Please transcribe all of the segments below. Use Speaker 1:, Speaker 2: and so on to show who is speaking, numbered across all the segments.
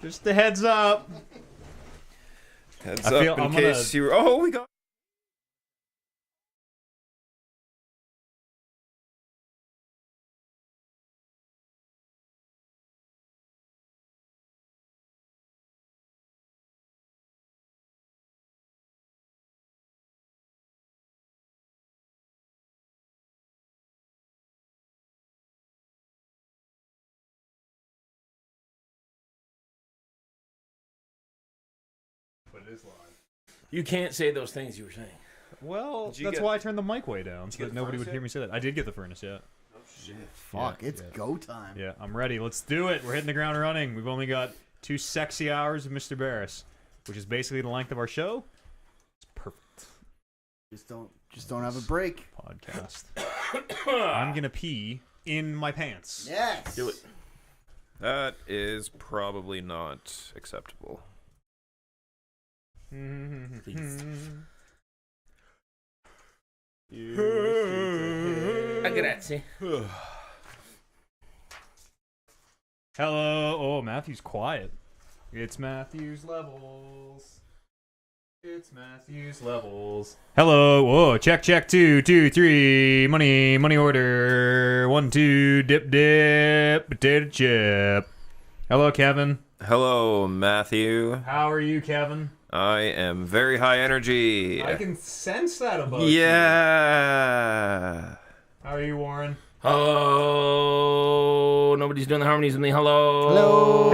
Speaker 1: Just a heads up.
Speaker 2: Heads up in case you... Oh, we got...
Speaker 1: But it is live.
Speaker 3: You can't say those things you were saying.
Speaker 1: Well, that's why I turned the mic way down, so that nobody would hear me say that. I did get the furnace, yeah.
Speaker 4: Oh, shit. Fuck, it's go time.
Speaker 1: Yeah, I'm ready. Let's do it. We're hitting the ground running. We've only got 2 sexy hours of Mr. Barris, which is basically the length of our show. It's perfect.
Speaker 4: Just don't have a break.
Speaker 1: Podcast. I'm gonna pee in my pants.
Speaker 4: Yes.
Speaker 3: Do it.
Speaker 2: That is probably not acceptable.
Speaker 3: Grazie.
Speaker 1: Hello. Oh, Matthew's quiet. It's Matthew's levels. It's Matthew's levels. Hello. Whoa. Check. 2, 2, 3. Money order. 1, 2. Dip. Potato chip. Hello, Kevin.
Speaker 2: Hello, Matthew.
Speaker 1: How are you, Kevin?
Speaker 2: I am very high energy.
Speaker 1: I can sense that about you.
Speaker 2: Yeah.
Speaker 1: How are you, Warren?
Speaker 3: Hello. Nobody's doing the harmonies with me.
Speaker 4: Hello.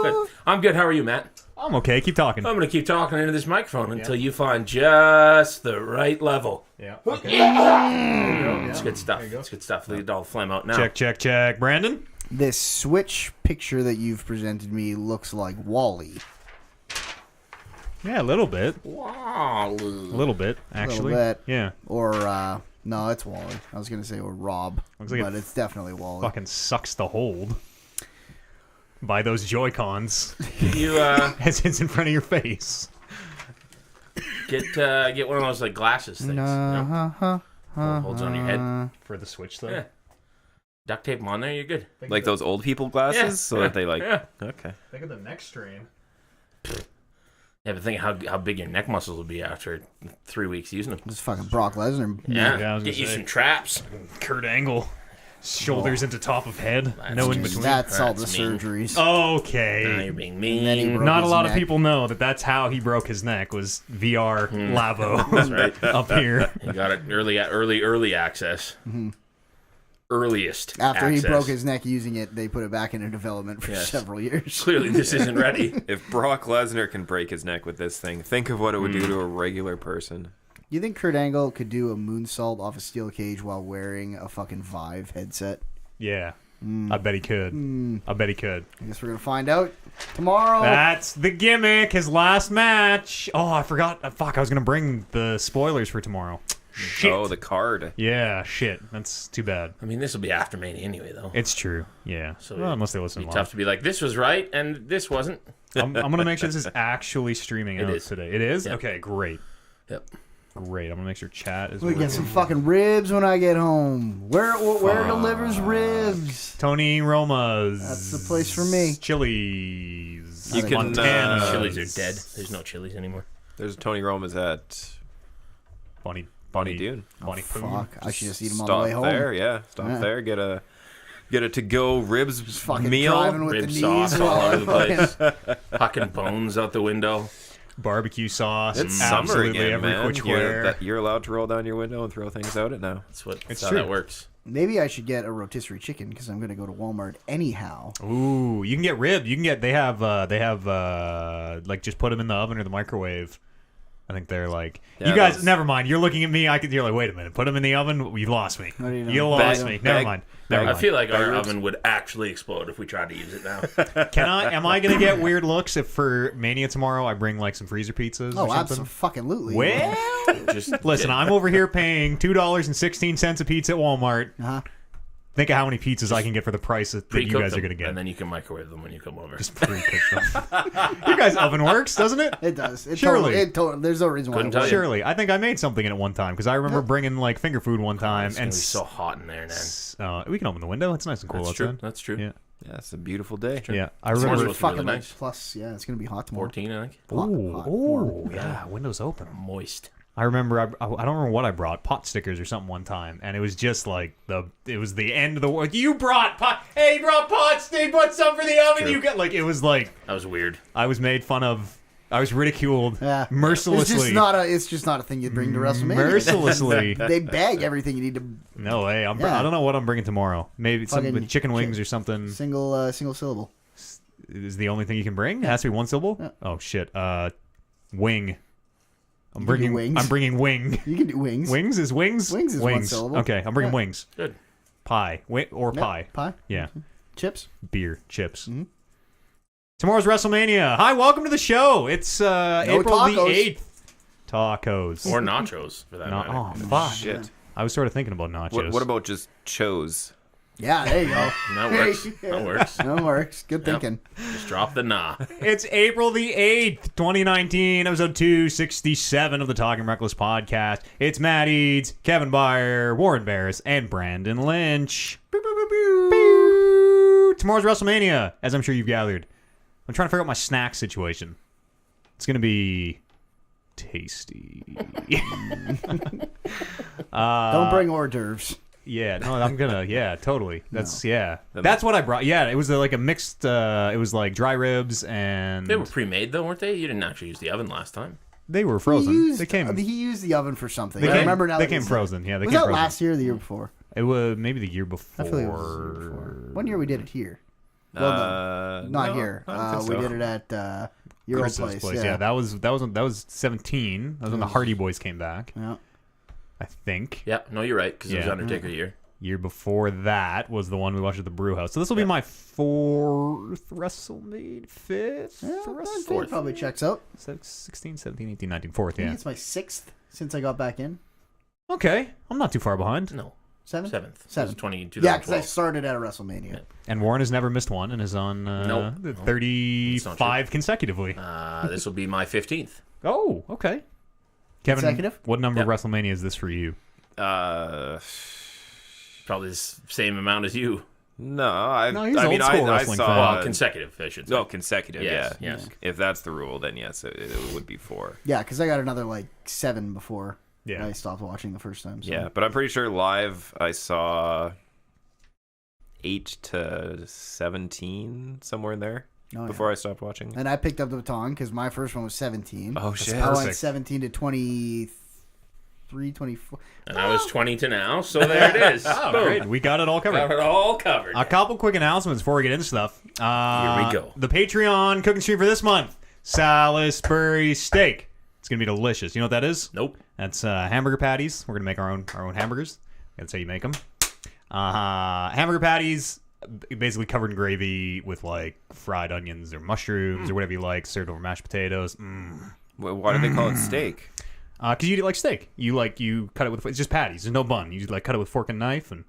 Speaker 3: Good. I'm good. How are you, Matt?
Speaker 1: I'm okay. Keep talking.
Speaker 3: I'm going to keep talking into this microphone until you find just the right level.
Speaker 1: Yeah. Okay.
Speaker 3: It's good stuff. It's good stuff. Leave it all flame out now.
Speaker 1: Check. Brandon?
Speaker 4: This Switch picture that you've presented me looks like Wall-E.
Speaker 1: Yeah, a little bit.
Speaker 3: Wow.
Speaker 1: A little bit, actually.
Speaker 4: A little bit.
Speaker 1: Yeah.
Speaker 4: Or, no, it's Wall-E. I was going to say or Rob,
Speaker 1: Looks like
Speaker 4: but it's definitely Wall-E.
Speaker 1: Fucking sucks to hold by those Joy-Cons
Speaker 3: You
Speaker 1: as it's in front of your face.
Speaker 3: get one of those like glasses things. Holds on your head.
Speaker 1: For the Switch, though?
Speaker 3: Yeah. Duct tape them on there, you're good.
Speaker 2: Like those old people glasses?
Speaker 3: Yeah.
Speaker 2: So that they like...
Speaker 3: Yeah.
Speaker 2: Okay.
Speaker 1: Think of the neck strain.
Speaker 3: Yeah, but think how big your neck muscles will be after 3 weeks using them.
Speaker 4: Just fucking Brock Lesnar.
Speaker 3: Yeah,
Speaker 1: Yeah, I was
Speaker 3: get
Speaker 1: gonna
Speaker 3: you
Speaker 1: say.
Speaker 3: some traps.
Speaker 1: Kurt Angle. Shoulders into top of head. No in between.
Speaker 4: That's all the
Speaker 3: That's mean.
Speaker 4: surgeries.
Speaker 3: Now
Speaker 1: Okay.
Speaker 3: you're being
Speaker 4: And then he
Speaker 3: mean.
Speaker 4: broke
Speaker 1: Not a
Speaker 4: his
Speaker 1: lot of
Speaker 4: neck.
Speaker 1: people know that's how he broke his neck, was VR Labo
Speaker 3: That's right.
Speaker 1: up here.
Speaker 3: You got it early access. Earliest
Speaker 4: After
Speaker 3: access.
Speaker 4: he broke his neck using it, they put it back into development for
Speaker 3: Yes.
Speaker 4: several years.
Speaker 3: Clearly this isn't ready.
Speaker 2: If Brock Lesnar can break his neck with this thing, think of what it would do to a regular person.
Speaker 4: You think Kurt Angle could do a moonsault off a steel cage while wearing a fucking Vive headset?
Speaker 1: Yeah. I bet he could. I bet he could.
Speaker 4: I guess we're going to find out tomorrow.
Speaker 1: That's the gimmick. His last match. Oh, I forgot. Fuck, I was going to bring the spoilers for tomorrow. Shit.
Speaker 2: Oh, the card.
Speaker 1: Yeah, shit. That's too bad.
Speaker 3: I mean, this will be after Mania anyway, though.
Speaker 1: It's true. Yeah.
Speaker 3: So
Speaker 1: Well, unless they listen
Speaker 3: It'd be
Speaker 1: live.
Speaker 3: tough to be like, this was right, and this wasn't.
Speaker 1: I'm going to make sure this is actually streaming out
Speaker 3: is.
Speaker 1: today. It is?
Speaker 3: Yep.
Speaker 1: Okay, great.
Speaker 3: Yep.
Speaker 1: Great. I'm going to make sure chat is
Speaker 4: We
Speaker 1: working.
Speaker 4: get some fucking ribs when I get home. Where delivers ribs?
Speaker 1: Tony Roma's.
Speaker 4: That's the place for me.
Speaker 1: Chili's.
Speaker 2: You can,
Speaker 1: Montana.
Speaker 3: Chili's are dead. There's no chilies anymore.
Speaker 2: There's Tony Roma's at
Speaker 1: Bonnie
Speaker 2: Dune.
Speaker 1: Bonnie Poon.
Speaker 4: Fuck, I should just eat them on
Speaker 2: Stop
Speaker 4: the way home.
Speaker 2: there, yeah. Stop
Speaker 4: Yeah.
Speaker 2: there. Get a to-go ribs
Speaker 4: Fucking
Speaker 2: meal.
Speaker 4: driving with
Speaker 3: Rib
Speaker 4: the knees
Speaker 3: sauce all
Speaker 4: while
Speaker 3: over
Speaker 4: I'm
Speaker 3: the
Speaker 4: fucking...
Speaker 3: place. Hucking bones out the window.
Speaker 1: Barbecue sauce.
Speaker 2: It's summer
Speaker 1: absolutely
Speaker 2: again,
Speaker 1: every
Speaker 2: man.
Speaker 1: which way.
Speaker 2: You're allowed to roll down your window and throw things out it now.
Speaker 3: That's
Speaker 1: It's
Speaker 3: how
Speaker 1: true.
Speaker 3: that works.
Speaker 4: Maybe I should get a rotisserie chicken because I'm going to go to Walmart anyhow.
Speaker 1: Ooh, you can get rib. You can get. They have like just put them in the oven or the microwave. I think they're like,
Speaker 2: Yeah,
Speaker 1: you guys,
Speaker 2: those-
Speaker 1: never mind. You're looking at me. You're like, wait a minute. Put them in the oven. You lost me.
Speaker 4: What do you know?
Speaker 1: You lost me. Never
Speaker 2: Bag-
Speaker 1: mind. Never
Speaker 3: I
Speaker 1: mind.
Speaker 3: feel like our
Speaker 2: ribs.
Speaker 3: oven would actually explode if we tried to use it now.
Speaker 1: Am I gonna get weird looks if for Mania tomorrow I bring like some freezer pizzas
Speaker 4: Oh,
Speaker 1: or something?
Speaker 4: absolutely.
Speaker 1: Well,
Speaker 3: Just
Speaker 1: listen, I'm over here paying $2.16 a pizza at Walmart.
Speaker 4: Uh-huh.
Speaker 1: Think of how many pizzas I can get for the price that you
Speaker 3: pre-cook
Speaker 1: guys
Speaker 3: them,
Speaker 1: are gonna get.
Speaker 3: and then you can microwave them when you come over.
Speaker 1: Just pre-cook them. You guys' oven works, doesn't it?
Speaker 4: It does.
Speaker 1: Surely.
Speaker 4: There's no reason why
Speaker 3: Couldn't
Speaker 4: it
Speaker 3: tell
Speaker 4: wouldn't.
Speaker 3: you.
Speaker 1: Surely, I think I made something in it one time because I remember bringing finger food one time,
Speaker 3: It's gonna
Speaker 1: and
Speaker 3: be so hot in there, man.
Speaker 1: we can open the window. It's nice and cool
Speaker 3: That's true.
Speaker 1: outside.
Speaker 3: That's true.
Speaker 1: Yeah,
Speaker 2: Yeah, it's a beautiful day.
Speaker 1: Yeah, I
Speaker 3: Tomorrow's
Speaker 1: remember.
Speaker 3: supposed to be
Speaker 4: Fucking
Speaker 3: really
Speaker 4: like
Speaker 3: nice.
Speaker 4: plus, yeah, it's gonna be hot tomorrow.
Speaker 3: 14, I think.
Speaker 4: Hot,
Speaker 1: Oh, yeah, windows open.
Speaker 3: Moist.
Speaker 1: I remember. I don't remember what I brought. Pot stickers or something one time, and it was just like it was the end of the world. You brought pot. Hey, you brought pot stick. Put some for the oven.
Speaker 3: True.
Speaker 1: You got like it was like
Speaker 3: That was weird.
Speaker 1: I was made fun of. I was ridiculed
Speaker 4: Yeah,
Speaker 1: mercilessly.
Speaker 4: It's just not a thing you'd bring to WrestleMania.
Speaker 1: Mercilessly.
Speaker 4: They bag everything you need to.
Speaker 1: No way. I
Speaker 4: Yeah.
Speaker 1: don't know what I'm bringing tomorrow. Maybe some
Speaker 4: Fucking
Speaker 1: chicken wings or something.
Speaker 4: Single syllable.
Speaker 1: Is the only thing you can bring? It has to be one syllable.
Speaker 4: Yeah.
Speaker 1: Oh shit. Wing. I'm
Speaker 4: You can do
Speaker 1: bringing.
Speaker 4: wings.
Speaker 1: I'm bringing wing.
Speaker 4: You can do wings.
Speaker 1: Wings is wings.
Speaker 4: Wings is one syllable.
Speaker 1: Okay, I'm bringing
Speaker 4: Yeah.
Speaker 1: wings.
Speaker 3: Good.
Speaker 1: Pie. Or
Speaker 4: Yeah,
Speaker 1: pie.
Speaker 4: Pie.
Speaker 1: Yeah.
Speaker 4: Chips.
Speaker 1: Beer. Chips.
Speaker 4: Mhm.
Speaker 1: Tomorrow's WrestleMania. Hi, welcome to the show. It's April the
Speaker 4: tacos.
Speaker 1: 8th. Tacos.
Speaker 3: Or nachos, for that matter.
Speaker 1: Oh, fuck.
Speaker 2: Shit.
Speaker 1: I was sort of thinking about nachos.
Speaker 2: What about just chose?
Speaker 4: Yeah, there you go.
Speaker 3: That works. That works.
Speaker 4: That works. Good
Speaker 3: Yep.
Speaker 4: thinking.
Speaker 3: Just drop the nah.
Speaker 1: It's April the 8th, 2019, episode 267 of the Talking Reckless podcast. It's Matt Eads, Kevin Byer, Warren Barris, and Brandon Lynch. Boop, boop, boop, boop. Boop. Tomorrow's WrestleMania, as I'm sure you've gathered. I'm trying to figure out my snack situation. It's going to be tasty.
Speaker 4: Don't bring hors d'oeuvres.
Speaker 1: Yeah, no, I'm gonna. Yeah, totally. That's That's what I brought. Yeah, it was like a mixed. It was like dry ribs and
Speaker 3: They were pre-made, though, weren't they? You didn't actually use the oven last time.
Speaker 1: they were frozen. They came.
Speaker 4: He used the oven for something.
Speaker 1: They
Speaker 4: I
Speaker 1: came,
Speaker 4: remember now.
Speaker 1: they
Speaker 4: that
Speaker 1: came
Speaker 4: you said
Speaker 1: frozen. Yeah, they
Speaker 4: it. Was
Speaker 1: came
Speaker 4: that
Speaker 1: frozen.
Speaker 4: last year or the year before?
Speaker 1: It was maybe the year before.
Speaker 4: I feel like it was the year before. One year we did it here. Well, not
Speaker 2: no,
Speaker 4: here.
Speaker 2: I don't think
Speaker 4: We
Speaker 2: so.
Speaker 4: did it at your old
Speaker 1: Chris's
Speaker 4: place.
Speaker 1: Yeah, that was 17. That was when the Hardy Boys came back.
Speaker 4: Yeah.
Speaker 1: I think.
Speaker 3: Yeah, no, you're right, because it was
Speaker 1: Yeah.
Speaker 3: Undertaker year.
Speaker 1: Year before that was the one we watched at the Brew House. So this will be my fourth WrestleMania, fifth
Speaker 4: Yeah,
Speaker 1: WrestleMania.
Speaker 4: that probably checks out.
Speaker 1: 16, 17, 18, 19, fourth.
Speaker 4: I think
Speaker 1: Yeah.
Speaker 4: it's my 6th since I got back in.
Speaker 1: Okay, I'm not too far behind.
Speaker 3: No,
Speaker 4: 7th?
Speaker 3: 7th.
Speaker 4: Seventh.
Speaker 3: 2012.
Speaker 4: Yeah, because I started at a WrestleMania.
Speaker 3: Yeah.
Speaker 1: And Warren has never missed one and is on
Speaker 3: Nope.
Speaker 1: 35 consecutively.
Speaker 3: This will be my 15th.
Speaker 1: Oh, okay. Kevin,
Speaker 4: Consecutive?
Speaker 1: what number of
Speaker 3: Yep.
Speaker 1: WrestleMania is this for you?
Speaker 3: Probably the same amount as you.
Speaker 2: No,
Speaker 1: No, he's
Speaker 2: I
Speaker 1: an
Speaker 2: mean,
Speaker 1: old school
Speaker 2: I
Speaker 1: wrestling
Speaker 2: saw.
Speaker 1: fan.
Speaker 3: Well, consecutive, I should say.
Speaker 2: No, consecutive.
Speaker 3: Yes,
Speaker 2: yeah.
Speaker 3: yes.
Speaker 2: If that's the rule, then yes, it would be 4.
Speaker 4: Yeah, because I got another like 7 before
Speaker 1: Yeah.
Speaker 4: I stopped watching the first time. So.
Speaker 2: Yeah, but I'm pretty sure live I saw 8 to 17 somewhere in there
Speaker 4: Oh, yeah.
Speaker 2: before I stopped watching.
Speaker 4: And I picked up the baton because my first one was 17.
Speaker 2: Oh shit!
Speaker 4: I went
Speaker 1: perfect.
Speaker 4: 17 to 23, 24.
Speaker 3: And I was 20 to now, so there it is.
Speaker 1: Oh,
Speaker 3: Boom.
Speaker 1: great. We got it all covered.
Speaker 3: Got it all covered.
Speaker 1: A couple quick announcements before we get into stuff.
Speaker 3: Here we go.
Speaker 1: The Patreon cooking stream for this month, Salisbury steak. It's gonna be delicious. You know what that is?
Speaker 3: Nope.
Speaker 1: That's hamburger patties. We're gonna make our own hamburgers. That's how you make them. Hamburger patties, basically covered in gravy with like fried onions or mushrooms or whatever you like, served over mashed potatoes.
Speaker 2: Why do they call it steak?
Speaker 1: Because you eat it like steak. You cut it with, it's just patties. There's no bun. You like cut it with fork and knife, and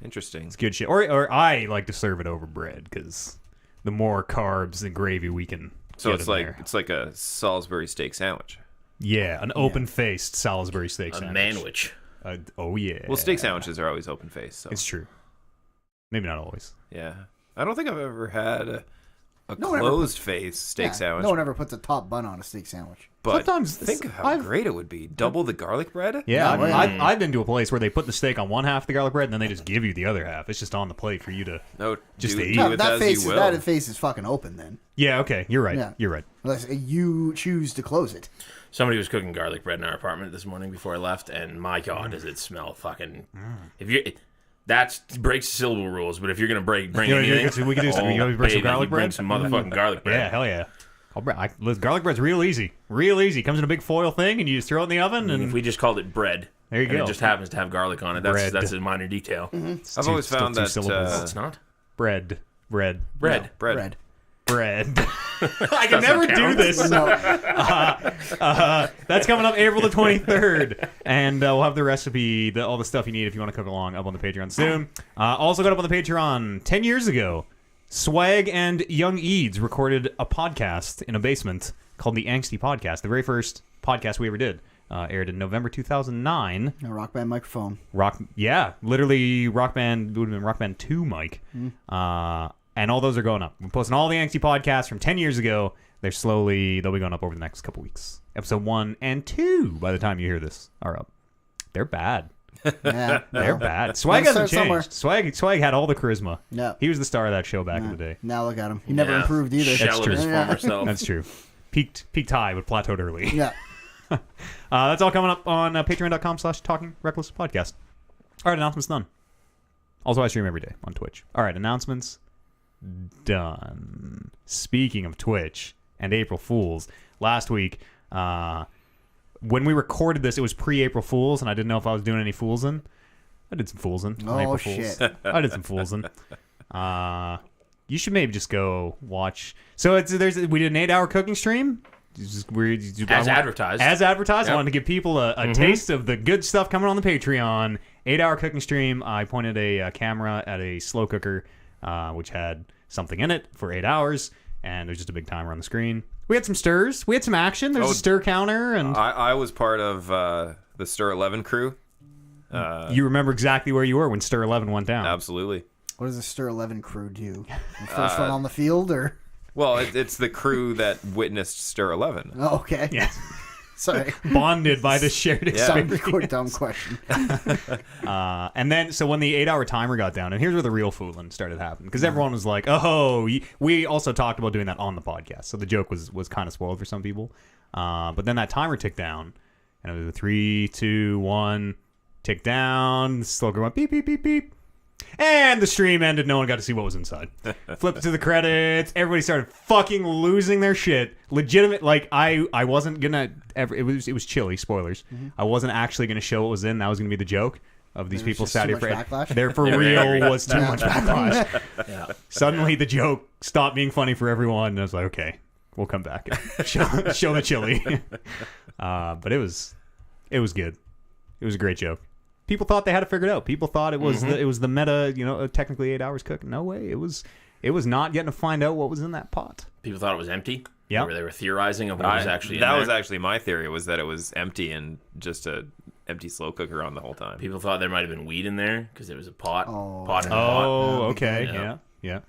Speaker 2: Interesting.
Speaker 1: it's good shit. Or I like to serve it over bread because the more carbs and gravy we can.
Speaker 2: So
Speaker 1: get
Speaker 2: it's
Speaker 1: in
Speaker 2: like
Speaker 1: there.
Speaker 2: it's like a Salisbury steak sandwich.
Speaker 1: Yeah, an open-faced Salisbury steak
Speaker 3: A
Speaker 1: sandwich.
Speaker 3: manwich.
Speaker 1: Oh yeah.
Speaker 2: Well, steak sandwiches are always open faced. So
Speaker 1: It's true. Maybe not always.
Speaker 2: yeah, I don't think I've ever had a
Speaker 4: No one ever
Speaker 2: closed face steak
Speaker 4: Yeah,
Speaker 2: sandwich.
Speaker 4: No one ever puts a top bun on a steak sandwich.
Speaker 2: But
Speaker 1: Sometimes
Speaker 2: think of how
Speaker 1: I've-
Speaker 2: great it would be. Double the garlic bread.
Speaker 1: Yeah,
Speaker 4: Yeah,
Speaker 1: I've been to a place where they put the steak on one half of the garlic bread and then they just give you the other half. It's just on the plate for you to.
Speaker 2: No,
Speaker 1: Just
Speaker 2: do,
Speaker 1: to eat.
Speaker 2: do
Speaker 4: No,
Speaker 2: with
Speaker 4: that
Speaker 2: as
Speaker 4: face
Speaker 2: you
Speaker 4: is
Speaker 2: will.
Speaker 4: that face is fucking open then,
Speaker 1: Yeah. Okay. You're right.
Speaker 4: Yeah.
Speaker 1: You're right.
Speaker 4: unless you choose to close it.
Speaker 3: Somebody was cooking garlic bread in our apartment this morning before I left, and my God, does it smell fucking... If you... That breaks the syllable rules, but if you're going to bring
Speaker 1: You know,
Speaker 3: anything...
Speaker 1: we could do some. You know, bring some
Speaker 3: baby,
Speaker 1: garlic
Speaker 3: you bring
Speaker 1: bread.
Speaker 3: some motherfucking garlic bread.
Speaker 1: Yeah. Hell yeah. Garlic bread's real easy. Real easy. Comes in a big foil thing and you just throw it in the oven
Speaker 3: And
Speaker 1: and
Speaker 3: if we just called it bread,
Speaker 1: There you
Speaker 3: and
Speaker 1: go.
Speaker 3: it just happens to have garlic on it,
Speaker 1: Bread.
Speaker 3: that's a minor detail.
Speaker 2: I've always
Speaker 1: still
Speaker 2: found
Speaker 1: two
Speaker 2: that
Speaker 1: syllables.
Speaker 3: It's not.
Speaker 1: bread.
Speaker 3: Bread.
Speaker 2: bread.
Speaker 4: Bread.
Speaker 1: I can never do
Speaker 3: count.
Speaker 1: this.
Speaker 4: No,
Speaker 1: That's coming up April the 23rd. And we'll have the recipe, all the stuff you need if you want to cook along up on the Patreon soon. Also got up on the Patreon 10 years ago. Swag and Young Eads recorded a podcast in a basement called the Angsty Podcast, the very first podcast we ever did. aired in November 2009.
Speaker 4: A Rock Band microphone.
Speaker 1: Literally Rock Band, it would have been Rock Band 2 mic. And all those are going up. We're posting all the Angsty podcasts from 10 years ago. They'll be going up over the next couple weeks. Episode 1 and 2, by the time you hear this, are up. They're bad.
Speaker 4: Yeah,
Speaker 1: They're bad. Swag
Speaker 4: Gotta
Speaker 1: hasn't
Speaker 4: start
Speaker 1: changed. Swag had all the charisma.
Speaker 4: No.
Speaker 1: He was the star of that show back in the day.
Speaker 4: Now look at him. He never improved either.
Speaker 3: Shell of his former self.
Speaker 1: That's true. Peaked high, but plateaued early.
Speaker 4: Yeah.
Speaker 1: That's all coming up on patreon.com/talkingrecklesspodcast. All right, announcements done. Also, I stream every day on Twitch. All right, announcements done. Speaking of Twitch and April Fools, last week, when we recorded this, it was pre-April Fools, and I didn't know if I was doing any foolsing. I did some foolsing on April Fools.
Speaker 4: Shit.
Speaker 1: I did some foolsing. You should maybe just go watch. So we did an 8-hour cooking stream.
Speaker 3: As advertised.
Speaker 1: As advertised.
Speaker 3: Yep.
Speaker 1: I wanted to give people a taste of the good stuff coming on the Patreon. 8-hour cooking stream. I pointed a camera at a slow cooker, which had something in it for 8 hours, and there's just a big timer on the screen. We had some stirs. We had some action. There's a stir counter, and
Speaker 2: I was part of the Stir 11 crew.
Speaker 1: You remember exactly where you were when Stir 11 went down.
Speaker 2: Absolutely.
Speaker 4: What does the Stir 11 crew do? The first one on the field, or?
Speaker 2: Well, it's the crew that witnessed Stir 11.
Speaker 4: Oh, okay.
Speaker 1: Yeah.
Speaker 4: Sorry.
Speaker 1: Bonded by the shared experience.
Speaker 4: Dumb question.
Speaker 1: And then, so when the 8-hour timer got down, and here's where the real fooling started happening, because everyone was like, "Oh," we also talked about doing that on the podcast, so the joke was kind of spoiled for some people. But then that timer ticked down, and it was a 3, 2, 1, tick down. The slogan went beep beep beep beep. And the stream ended. No one got to see what was inside. Flipped to the credits. Everybody started fucking losing their shit. Legitimate. Like I wasn't gonna ever. It was chilly. Spoilers. I wasn't actually gonna show what was in. That was gonna be the joke of these people sat here for. There for real was too much backlash.
Speaker 3: Yeah.
Speaker 1: Suddenly the joke stopped being funny for everyone, and I was like, okay, we'll come back and show the chili. But it was good. It was a great joke. People thought they had it figured out. People thought it was the meta, technically 8 hours cooking. No way. It was not getting to find out what was in that pot.
Speaker 3: People thought it was empty.
Speaker 1: Yeah.
Speaker 3: They were theorizing of what was actually in
Speaker 2: that
Speaker 3: there.
Speaker 2: was actually my theory, was that it was empty and just a empty slow cooker on the whole time.
Speaker 3: People thought there might have been weed in there because there was a pot.
Speaker 4: Oh.
Speaker 3: Pot in the pot.
Speaker 1: Oh, okay. Yeah.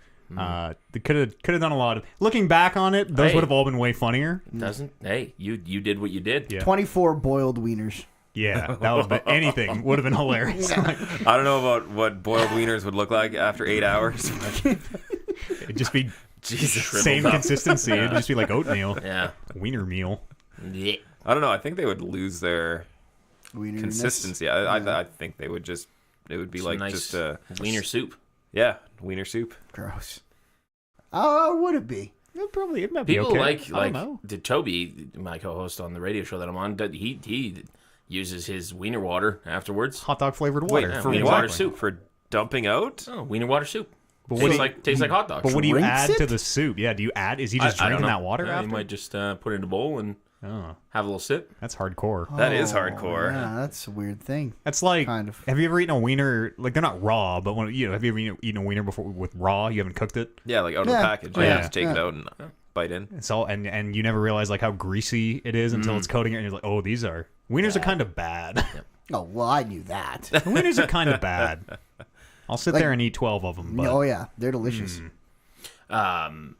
Speaker 1: They could have done a lot of. Looking back on it, those would have all been way funnier.
Speaker 3: Hey, you did what you did.
Speaker 1: Yeah.
Speaker 4: 24 boiled wieners.
Speaker 1: Yeah, that would have been anything. Would have been hilarious.
Speaker 2: I don't know about what boiled wieners would look like after 8 hours.
Speaker 1: It'd just be
Speaker 3: Jesus,
Speaker 1: same consistency. It'd just be like oatmeal.
Speaker 3: Yeah.
Speaker 1: Wiener meal.
Speaker 3: Yeah.
Speaker 2: I don't know. I think they would lose their
Speaker 4: Wienerness.
Speaker 2: consistency. I think they would just. It would be like
Speaker 3: nice
Speaker 2: just a
Speaker 3: wiener soup.
Speaker 2: Yeah, wiener soup.
Speaker 4: Gross. Oh, would it be?
Speaker 1: It might be
Speaker 3: People
Speaker 1: okay.
Speaker 3: like
Speaker 1: I don't know.
Speaker 3: did Toby, my co-host on the radio show that I'm on, he uses his wiener water afterwards.
Speaker 1: Hot dog flavored water.
Speaker 2: Wait,
Speaker 3: Yeah,
Speaker 2: for
Speaker 3: wiener
Speaker 2: what?
Speaker 3: water soup.
Speaker 2: For dumping out?
Speaker 3: Oh, wiener water soup.
Speaker 1: But
Speaker 3: Tastes like hot dogs.
Speaker 1: But what do you
Speaker 4: Rinse
Speaker 1: add
Speaker 4: it?
Speaker 1: to the soup? Yeah, do you add? Is he just
Speaker 3: I don't
Speaker 1: drinking
Speaker 3: know.
Speaker 1: that water
Speaker 3: Yeah,
Speaker 1: after?
Speaker 3: You might just put it in a bowl and
Speaker 1: Oh,
Speaker 3: have a little sip.
Speaker 1: that's hardcore.
Speaker 2: That is
Speaker 4: Oh,
Speaker 2: hardcore.
Speaker 4: Yeah, that's a weird thing.
Speaker 1: That's like,
Speaker 4: Kind of.
Speaker 1: have you ever eaten a wiener? Like, they're not raw, but have you ever eaten a wiener before with raw? You haven't cooked it.
Speaker 2: Yeah, like out of
Speaker 4: Yeah.
Speaker 2: the package.
Speaker 1: Oh,
Speaker 2: You
Speaker 1: yeah.
Speaker 2: just take it out and bite in.
Speaker 1: It's all and you never realize like how greasy it is until it's coating it, and you're like, oh, these are wieners are kind of bad.
Speaker 4: Oh, well, I knew that.
Speaker 1: Wieners are kind of bad. I'll sit there and eat 12 of them. But
Speaker 4: Oh, yeah. They're delicious.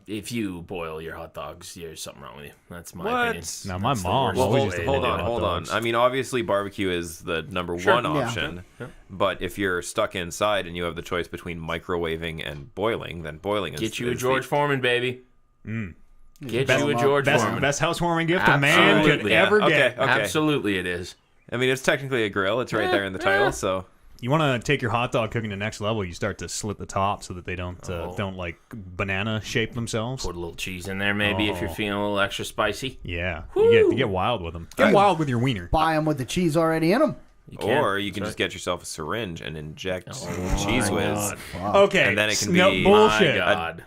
Speaker 3: If you boil your hot dogs, there's something wrong with you. That's my
Speaker 2: What?
Speaker 3: opinion.
Speaker 1: Now, my
Speaker 3: That's the
Speaker 1: mom
Speaker 3: worst
Speaker 2: Well,
Speaker 1: always
Speaker 3: way
Speaker 1: used
Speaker 3: to
Speaker 1: to
Speaker 2: hold
Speaker 3: do
Speaker 2: on,
Speaker 3: hot
Speaker 2: hold on.
Speaker 3: dogs.
Speaker 2: I mean, obviously, barbecue is the number
Speaker 3: Sure.
Speaker 2: one
Speaker 4: Yeah.
Speaker 2: option.
Speaker 3: Yeah.
Speaker 2: But if you're stuck inside and you have the choice between microwaving and boiling, then boiling is
Speaker 3: Get you a
Speaker 2: is
Speaker 3: George
Speaker 2: the-
Speaker 3: Foreman, baby. Get
Speaker 4: Best-
Speaker 3: you a George
Speaker 1: best
Speaker 3: Foreman.
Speaker 1: housewarming gift a man could
Speaker 3: Absolutely.
Speaker 1: ever
Speaker 2: Yeah,
Speaker 1: get.
Speaker 2: okay.
Speaker 3: Absolutely, it is.
Speaker 2: I mean, it's technically a grill. It's right there in the title. So
Speaker 1: You want to take your hot dog cooking to the next level, you start to slit the top so that they don't like banana shape themselves.
Speaker 3: Put a little cheese in there, maybe, if you're feeling a little extra spicy.
Speaker 1: Yeah, you get wild with them. Get wild with your wiener.
Speaker 4: Buy them with the cheese already in them.
Speaker 3: You can.
Speaker 2: or you can just get yourself a syringe and inject cheese
Speaker 3: my
Speaker 2: whiz,
Speaker 3: God.
Speaker 1: Okay,
Speaker 2: And then it can
Speaker 1: no
Speaker 2: be-
Speaker 1: bullshit.
Speaker 3: My God.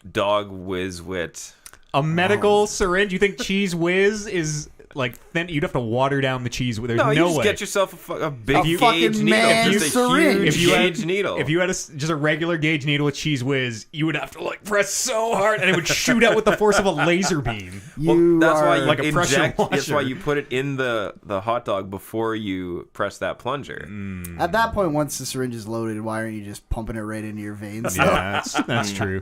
Speaker 2: dog whiz wit.
Speaker 1: A medical syringe? You think Cheese Whiz is like thin. You'd have to water down the cheese. There's
Speaker 2: No, you
Speaker 1: no
Speaker 2: just
Speaker 1: way.
Speaker 2: get yourself a big
Speaker 4: A
Speaker 2: gauge
Speaker 4: fucking
Speaker 2: needle.
Speaker 4: man's
Speaker 2: Just a
Speaker 4: syringe.
Speaker 2: huge gauge needle.
Speaker 1: If you had just a regular gauge needle with Cheese Whiz, you would have to like press so hard, and it would shoot out with the force of a laser beam.
Speaker 4: You
Speaker 2: that's why
Speaker 4: are
Speaker 2: you
Speaker 1: like a pressure
Speaker 2: inject. That's why
Speaker 1: washer.
Speaker 2: you put it in the hot dog before you press that plunger.
Speaker 4: at that point. Once the syringe is loaded, why aren't you just pumping it right into your veins?
Speaker 1: Yeah, that's true.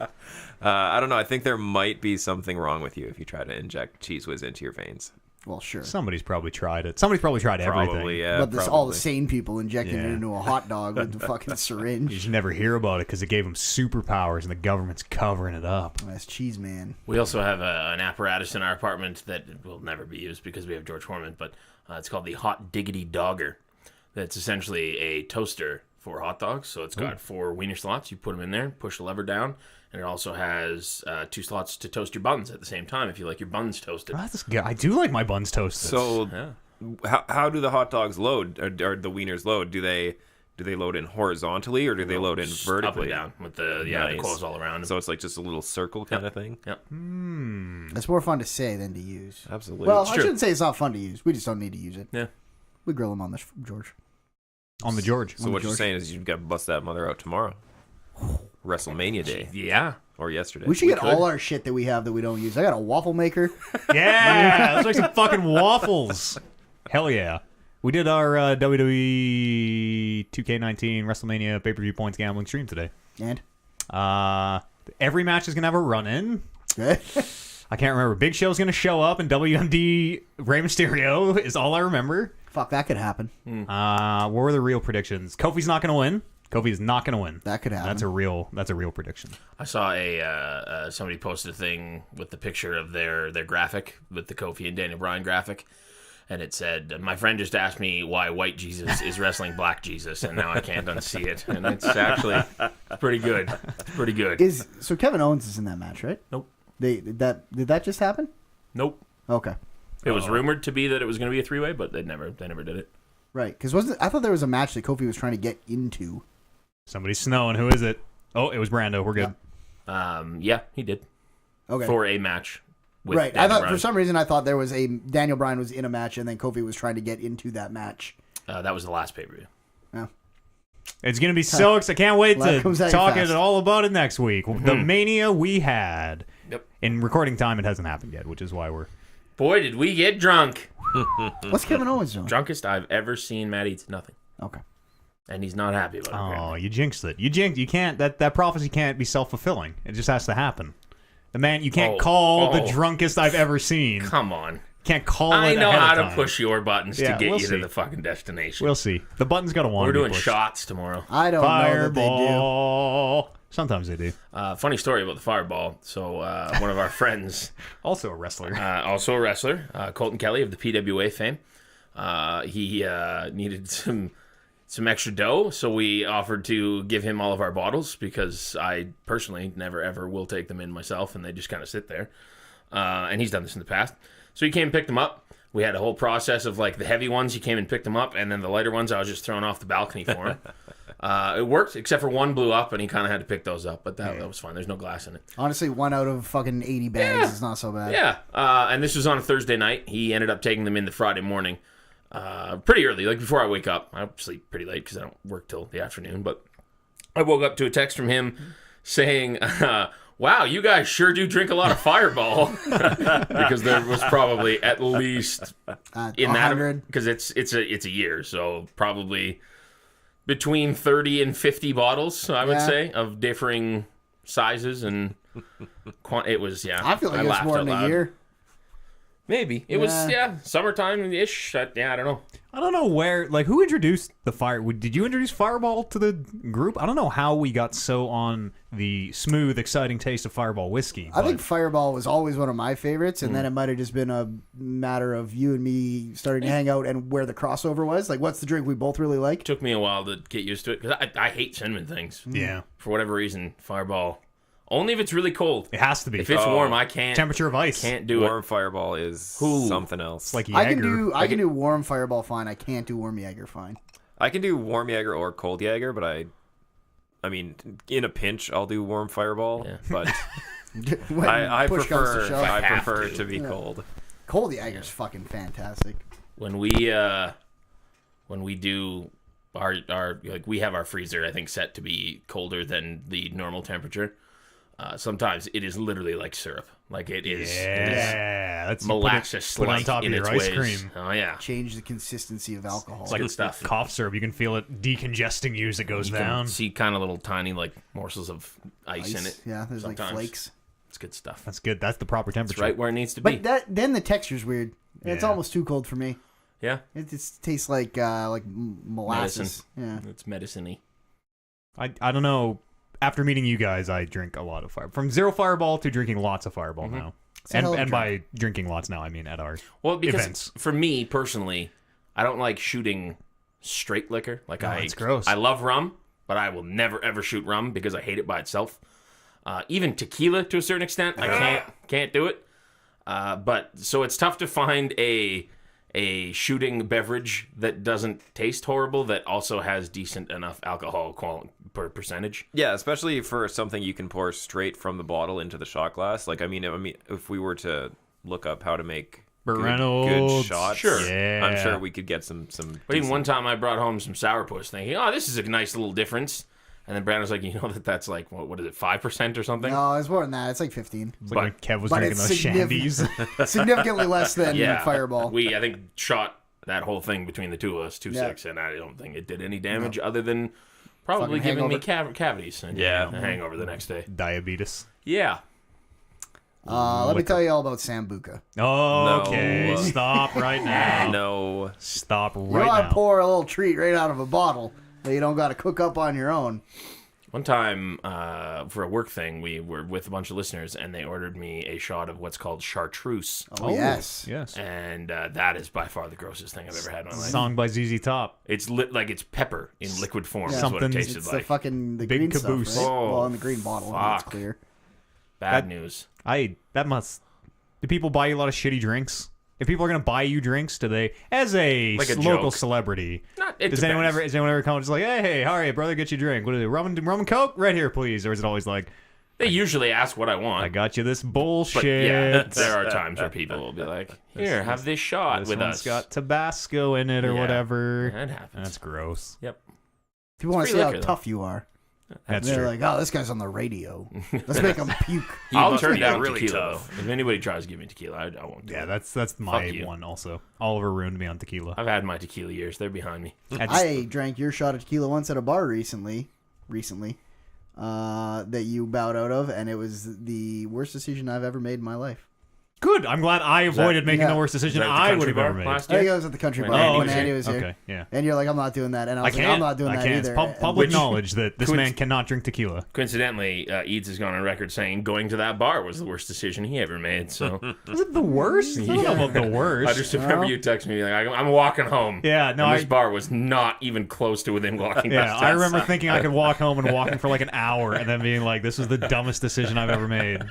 Speaker 2: I don't know. I think there might be something wrong with you if you try to inject Cheese Whiz into your veins.
Speaker 4: Well, sure.
Speaker 1: Somebody's probably tried it. Somebody's probably tried everything.
Speaker 2: Probably, yeah.
Speaker 4: But
Speaker 2: probably.
Speaker 4: all the sane people injecting
Speaker 1: Yeah.
Speaker 4: it into a hot dog with the fucking
Speaker 1: You
Speaker 4: syringe.
Speaker 1: just never hear about it because it gave them superpowers, and the government's covering it up.
Speaker 4: That's cheese, man.
Speaker 3: We also have an apparatus in our apartment that will never be used because we have George Foreman, but it's called the Hot Diggity Dogger. That's essentially a toaster for hot dogs. So it's got 4 wiener slots. You put them in there, push the lever down, and it also has 2 slots to toast your buns at the same time if you like your buns toasted.
Speaker 1: I do like my buns toasted.
Speaker 2: So,
Speaker 3: Yeah.
Speaker 2: how do the hot dogs load? Or the wieners load? Do they load in horizontally or do they load in
Speaker 3: Up
Speaker 2: vertically?
Speaker 3: and down with the
Speaker 2: Nice.
Speaker 3: the coils all around.
Speaker 2: So it's like just a little circle kind of thing.
Speaker 3: Yep.
Speaker 4: It's more fun to say than to use.
Speaker 2: Absolutely.
Speaker 4: Well,
Speaker 3: It's
Speaker 4: I
Speaker 3: true.
Speaker 4: shouldn't say it's not fun to use. We just don't need to use it.
Speaker 3: Yeah.
Speaker 4: We grill them on this, George.
Speaker 1: on the George.
Speaker 2: so what you're
Speaker 4: George.
Speaker 2: saying is you've got to bust that mother out tomorrow. WrestleMania day
Speaker 3: Yeah.
Speaker 2: or yesterday.
Speaker 4: We should get
Speaker 3: could.
Speaker 4: all our shit that we have that we don't use. I got a waffle maker.
Speaker 1: Yeah, let's make some fucking waffles. Hell yeah. We did our WWE 2K19 WrestleMania pay-per-view points gambling stream today.
Speaker 4: And?
Speaker 1: Every match is going to have a run-in.
Speaker 4: Okay.
Speaker 1: I can't remember. Big Show's going to show up, and WMD Rey Mysterio is all I remember.
Speaker 4: Fuck, that could happen.
Speaker 1: What were the real predictions? Kofi's not going to win. Kofi is not going to win.
Speaker 4: That could happen.
Speaker 1: That's a real prediction.
Speaker 3: I saw somebody posted a thing with the picture of their graphic with the Kofi and Daniel Bryan graphic, and it said, "My friend just asked me why White Jesus is wrestling Black Jesus, and now I can't unsee it." And it's actually pretty good. It's pretty good.
Speaker 4: So Kevin Owens is in that match, right?
Speaker 3: Nope.
Speaker 4: Did that just happen?
Speaker 3: Nope.
Speaker 4: Okay.
Speaker 3: It was rumored to be that it was going to be a 3-way, but they never did it.
Speaker 4: Right, because I thought there was a match that Kofi was trying to get into.
Speaker 1: Somebody's snowing. Who is it? Oh, it was Brando. We're good.
Speaker 3: Yeah, he did
Speaker 4: Okay.
Speaker 3: for a match. With
Speaker 4: Right.
Speaker 3: Daniel
Speaker 4: I thought
Speaker 3: Bryan.
Speaker 4: for some reason I thought there was Daniel Bryan was in a match and then Kofi was trying to get into that match.
Speaker 3: That was the last pay-per-view.
Speaker 4: Oh.
Speaker 1: It's going to be so exciting. I can't wait
Speaker 4: Life
Speaker 1: to
Speaker 4: comes at you
Speaker 1: talk
Speaker 4: fast.
Speaker 1: it all about it next week. The Mania we had.
Speaker 3: Yep.
Speaker 1: In recording time, it hasn't happened yet, which is why we're...
Speaker 3: Boy, did we get drunk!
Speaker 4: What's Kevin Owens doing?
Speaker 3: Drunkest I've ever seen Matt eat nothing,
Speaker 4: Okay.
Speaker 3: and he's not happy about it.
Speaker 1: Oh,
Speaker 3: apparently.
Speaker 1: you jinxed it. You can't... That prophecy can't be self-fulfilling. It just has to happen. The man... You can't call the drunkest I've ever seen.
Speaker 3: Come on.
Speaker 1: Can't call
Speaker 3: I
Speaker 1: it
Speaker 3: know
Speaker 1: ahead
Speaker 3: how
Speaker 1: of
Speaker 3: to
Speaker 1: time.
Speaker 3: push your buttons
Speaker 1: Yeah,
Speaker 3: to get
Speaker 1: we'll
Speaker 3: you
Speaker 1: see.
Speaker 3: to the fucking destination.
Speaker 1: We'll see. The button's got to want
Speaker 3: We're
Speaker 1: to be
Speaker 3: doing
Speaker 1: pushed.
Speaker 3: shots tomorrow.
Speaker 4: I don't know that they do.
Speaker 1: Fireball. Sometimes they do.
Speaker 3: Funny story about the fireball. So one of our friends,
Speaker 1: Also a wrestler.
Speaker 3: also a wrestler, Colton Kelly of the PWA fame, he needed some extra dough, so we offered to give him all of our bottles because I personally never ever will take them in myself, and they just kind of sit there. And he's done this in the past. So he came and picked them up. We had a whole process of like the heavy ones, he came and picked them up, and then the lighter ones I was just throwing off the balcony for him. It worked, except for one blew up, and he kind of had to pick those up, but that was fine. There's no glass in it.
Speaker 4: Honestly, 1 out of fucking 80 bags is not so bad.
Speaker 3: Yeah, and this was on a Thursday night. He ended up taking them in the Friday morning, pretty early, like before I wake up. I sleep pretty late because I don't work till the afternoon, but I woke up to a text from him saying, wow, you guys sure do drink a lot of Fireball. Because there was probably at least in that,
Speaker 4: 100.
Speaker 3: because it's a year, so probably between 30 and 50 bottles, I would
Speaker 4: Yeah.
Speaker 3: say, of differing sizes and it was, yeah.
Speaker 4: I feel like it's
Speaker 3: laughed
Speaker 4: more
Speaker 3: out
Speaker 4: than a
Speaker 3: loud.
Speaker 4: year.
Speaker 3: Maybe. It was, summertime-ish. Yeah, I don't know.
Speaker 1: I don't know where, like, who introduced the fire? Did you introduce Fireball to the group? I don't know how we got so on the smooth, exciting taste of Fireball whiskey.
Speaker 4: I
Speaker 1: but-
Speaker 4: think Fireball was always one of my favorites, and then it might have just been a matter of you and me starting to hang out and where the crossover was. Like, what's the drink we both really like?
Speaker 3: Took me a while to get used to it, because I hate cinnamon things.
Speaker 1: Yeah.
Speaker 3: For whatever reason, Fireball. Only if it's really cold.
Speaker 1: It has to be.
Speaker 3: If it's warm, I can't.
Speaker 1: Temperature of ice.
Speaker 3: Can't do
Speaker 2: Warm
Speaker 3: it.
Speaker 2: Fireball is something else.
Speaker 1: It's like
Speaker 4: I can
Speaker 1: Jaeger.
Speaker 4: do do warm Fireball fine. I can't do warm Jaeger fine.
Speaker 2: I can do warm Jaeger or cold Jaeger, but I mean, in a pinch, I'll do warm Fireball.
Speaker 3: Yeah.
Speaker 2: But
Speaker 4: When
Speaker 2: I
Speaker 4: push comes to
Speaker 2: prefer
Speaker 4: shove.
Speaker 2: I
Speaker 3: have
Speaker 2: prefer
Speaker 3: to.
Speaker 2: to be cold.
Speaker 4: Cold Jager's fucking fantastic.
Speaker 3: When we do our like we have our freezer, I think, set to be colder than the normal temperature. Sometimes it is literally like syrup. Like it is.
Speaker 1: Yeah, that's
Speaker 3: molasses
Speaker 1: put it on
Speaker 3: like
Speaker 1: top of
Speaker 3: in
Speaker 1: your
Speaker 3: its
Speaker 1: ice
Speaker 3: ways.
Speaker 1: cream.
Speaker 3: Oh yeah.
Speaker 4: Change the consistency of alcohol.
Speaker 1: It's like
Speaker 3: good stuff.
Speaker 1: cough syrup. You can feel it decongesting you as it goes
Speaker 3: You
Speaker 1: down.
Speaker 3: can see kind of little tiny like morsels of ice in it.
Speaker 4: Yeah, there's
Speaker 3: sometimes.
Speaker 4: like flakes.
Speaker 3: It's good stuff.
Speaker 1: That's good. That's the proper
Speaker 3: It's
Speaker 1: temperature.
Speaker 3: right where it needs to be.
Speaker 4: But then the texture's weird. It's
Speaker 1: Yeah.
Speaker 4: almost too cold for me.
Speaker 3: Yeah.
Speaker 4: It just tastes like molasses.
Speaker 3: Medicine.
Speaker 4: Yeah.
Speaker 3: It's medicine-y.
Speaker 1: I don't know. After meeting you guys, I drink a lot of Fireball. From zero Fireball to drinking lots of Fireball now.
Speaker 4: a hell of a
Speaker 1: And by drinking lots now, I mean at our
Speaker 3: Well, because
Speaker 1: events.
Speaker 3: for me personally, I don't like shooting straight liquor. Like
Speaker 1: it's gross.
Speaker 3: I love rum, but I will never ever shoot rum because I hate it by itself. Even tequila to a certain extent, I can't do it. But so it's tough to find a shooting beverage that doesn't taste horrible that also has decent enough alcohol per percentage.
Speaker 2: Yeah, especially for something you can pour straight from the bottle into the shot glass. Like, I mean, if we were to look up how to make
Speaker 1: Burt
Speaker 2: good
Speaker 1: Reynolds.
Speaker 2: shots,
Speaker 3: Sure.
Speaker 1: Yeah.
Speaker 2: I'm sure we could get some.
Speaker 3: But even one time I brought home some sourpuss thinking, oh, this is a nice little difference. And then Brandon was like, you know that's like, what is it, 5% or something?
Speaker 4: No, it's more than that. It's like 15.
Speaker 1: It's like when Kev was
Speaker 4: but
Speaker 1: drinking
Speaker 4: it's
Speaker 1: those shandies.
Speaker 4: Significantly less than Fireball.
Speaker 3: We, I think, shot that whole thing between the two of us, 2-6, and I don't think it did any damage other than probably
Speaker 4: Fucking
Speaker 3: giving me
Speaker 4: hangover.
Speaker 3: cavities and
Speaker 2: Yeah.
Speaker 3: a hangover the next day.
Speaker 1: Diabetes.
Speaker 3: Yeah.
Speaker 4: Let me tell you all about Sambuca.
Speaker 1: Okay,
Speaker 2: No.
Speaker 1: stop right now.
Speaker 2: No.
Speaker 1: Stop
Speaker 4: You
Speaker 1: right
Speaker 4: want
Speaker 1: now.
Speaker 4: to pour a little treat right out of a bottle that you don't got to cook up on your own.
Speaker 3: One time, for a work thing, we were with a bunch of listeners, and they ordered me a shot of what's called chartreuse.
Speaker 4: Oh, yes.
Speaker 1: Yes.
Speaker 3: And that is by far the grossest thing I've ever had in my life.
Speaker 1: Song by ZZ Top.
Speaker 3: It's like it's pepper in liquid form.
Speaker 4: Yeah.
Speaker 3: Is what it
Speaker 1: Something-
Speaker 3: tasted
Speaker 4: It's
Speaker 3: like.
Speaker 4: the fucking the
Speaker 1: Big
Speaker 4: green
Speaker 1: caboose.
Speaker 4: stuff, right?
Speaker 3: Oh,
Speaker 4: Well, in the green bottle, it's
Speaker 3: fuck.
Speaker 4: clear.
Speaker 3: Bad news.
Speaker 1: Do people buy you a lot of shitty drinks? If people are gonna buy you drinks, do they? As a
Speaker 3: Like a
Speaker 1: local
Speaker 3: joke.
Speaker 1: celebrity,
Speaker 3: It
Speaker 1: does anyone
Speaker 3: depends.
Speaker 1: ever come and just like, hey, how are you, brother? Get you a drink. What is it? Rum and Coke, right here, please. Or is it always like,
Speaker 3: They usually ask what I want.
Speaker 1: I got you this bullshit.
Speaker 3: But yeah, there are times where people will be like, "Here, have this shot
Speaker 1: This
Speaker 3: with
Speaker 1: one's
Speaker 3: us."
Speaker 1: got Tabasco in it or
Speaker 3: Yeah.
Speaker 1: whatever.
Speaker 3: That happens.
Speaker 1: That's gross.
Speaker 3: Yep.
Speaker 4: People want to
Speaker 3: free
Speaker 4: see how
Speaker 3: liquor, though.
Speaker 4: tough you are.
Speaker 1: That's
Speaker 4: They're
Speaker 1: true.
Speaker 4: like, oh, this guy's on the radio. Let's make him puke.
Speaker 3: I'll
Speaker 2: must
Speaker 3: turn
Speaker 2: be
Speaker 3: down
Speaker 2: really
Speaker 3: tequila
Speaker 2: tough.
Speaker 3: though. If anybody tries to give me tequila, I won't. Do
Speaker 1: Yeah,
Speaker 3: it.
Speaker 1: that's my
Speaker 3: you.
Speaker 1: one also. Oliver ruined me on tequila.
Speaker 3: I've had my tequila years. They're behind me.
Speaker 4: I drank your shot of tequila once at a bar recently, that you bowed out of, and it was the worst decision I've ever made in my life.
Speaker 1: Good. I'm glad I avoided making
Speaker 4: yeah.
Speaker 1: the worst decision
Speaker 3: Was that at the
Speaker 1: I
Speaker 3: country
Speaker 1: would have
Speaker 3: bar
Speaker 1: ever made.
Speaker 3: last
Speaker 4: I think
Speaker 3: year?
Speaker 4: I was at the country
Speaker 3: When
Speaker 4: bar
Speaker 3: Andy
Speaker 4: when
Speaker 3: was
Speaker 4: Andy
Speaker 3: here.
Speaker 4: was here.
Speaker 1: Okay, yeah.
Speaker 4: And you're like, I'm not doing that. And I
Speaker 1: I
Speaker 4: was like,
Speaker 1: can't.
Speaker 4: I'm not doing
Speaker 1: I
Speaker 4: that
Speaker 1: can't.
Speaker 4: either.
Speaker 1: It's public knowledge that this man cannot drink tequila.
Speaker 3: Coincidentally, Eads has gone on record saying going to that bar was the worst decision he ever made. So
Speaker 1: Is it the worst? I don't know about the worst.
Speaker 3: I just remember you texting me like, "I'm walking home."
Speaker 1: Yeah, no,
Speaker 3: and this
Speaker 1: I-
Speaker 3: bar was not even close to within walking
Speaker 1: Yeah,
Speaker 3: distance.
Speaker 1: I remember thinking I could walk home and walking for like an hour and then being like, this is the dumbest decision I've ever made.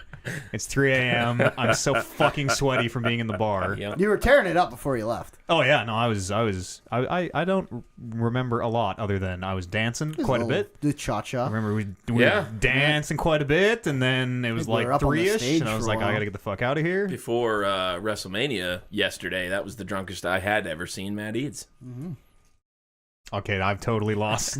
Speaker 1: It's 3 a.m. I'm so fucking sweaty from being in the bar.
Speaker 3: Yep.
Speaker 4: You were tearing it up before you left.
Speaker 1: Oh yeah, no, I don't remember a lot other than I was dancing quite a bit.
Speaker 4: The cha-cha.
Speaker 1: I remember we
Speaker 3: Yeah.
Speaker 1: were dancing quite a bit, and then it was
Speaker 4: we were
Speaker 1: like
Speaker 4: up on the
Speaker 1: 3-ish,
Speaker 4: stage
Speaker 1: and I was
Speaker 4: for a
Speaker 1: like, I
Speaker 4: while.
Speaker 1: gotta get the fuck out of here.
Speaker 3: Before WrestleMania yesterday, that was the drunkest I had ever seen Matt Eads.
Speaker 1: Okay, I've totally lost.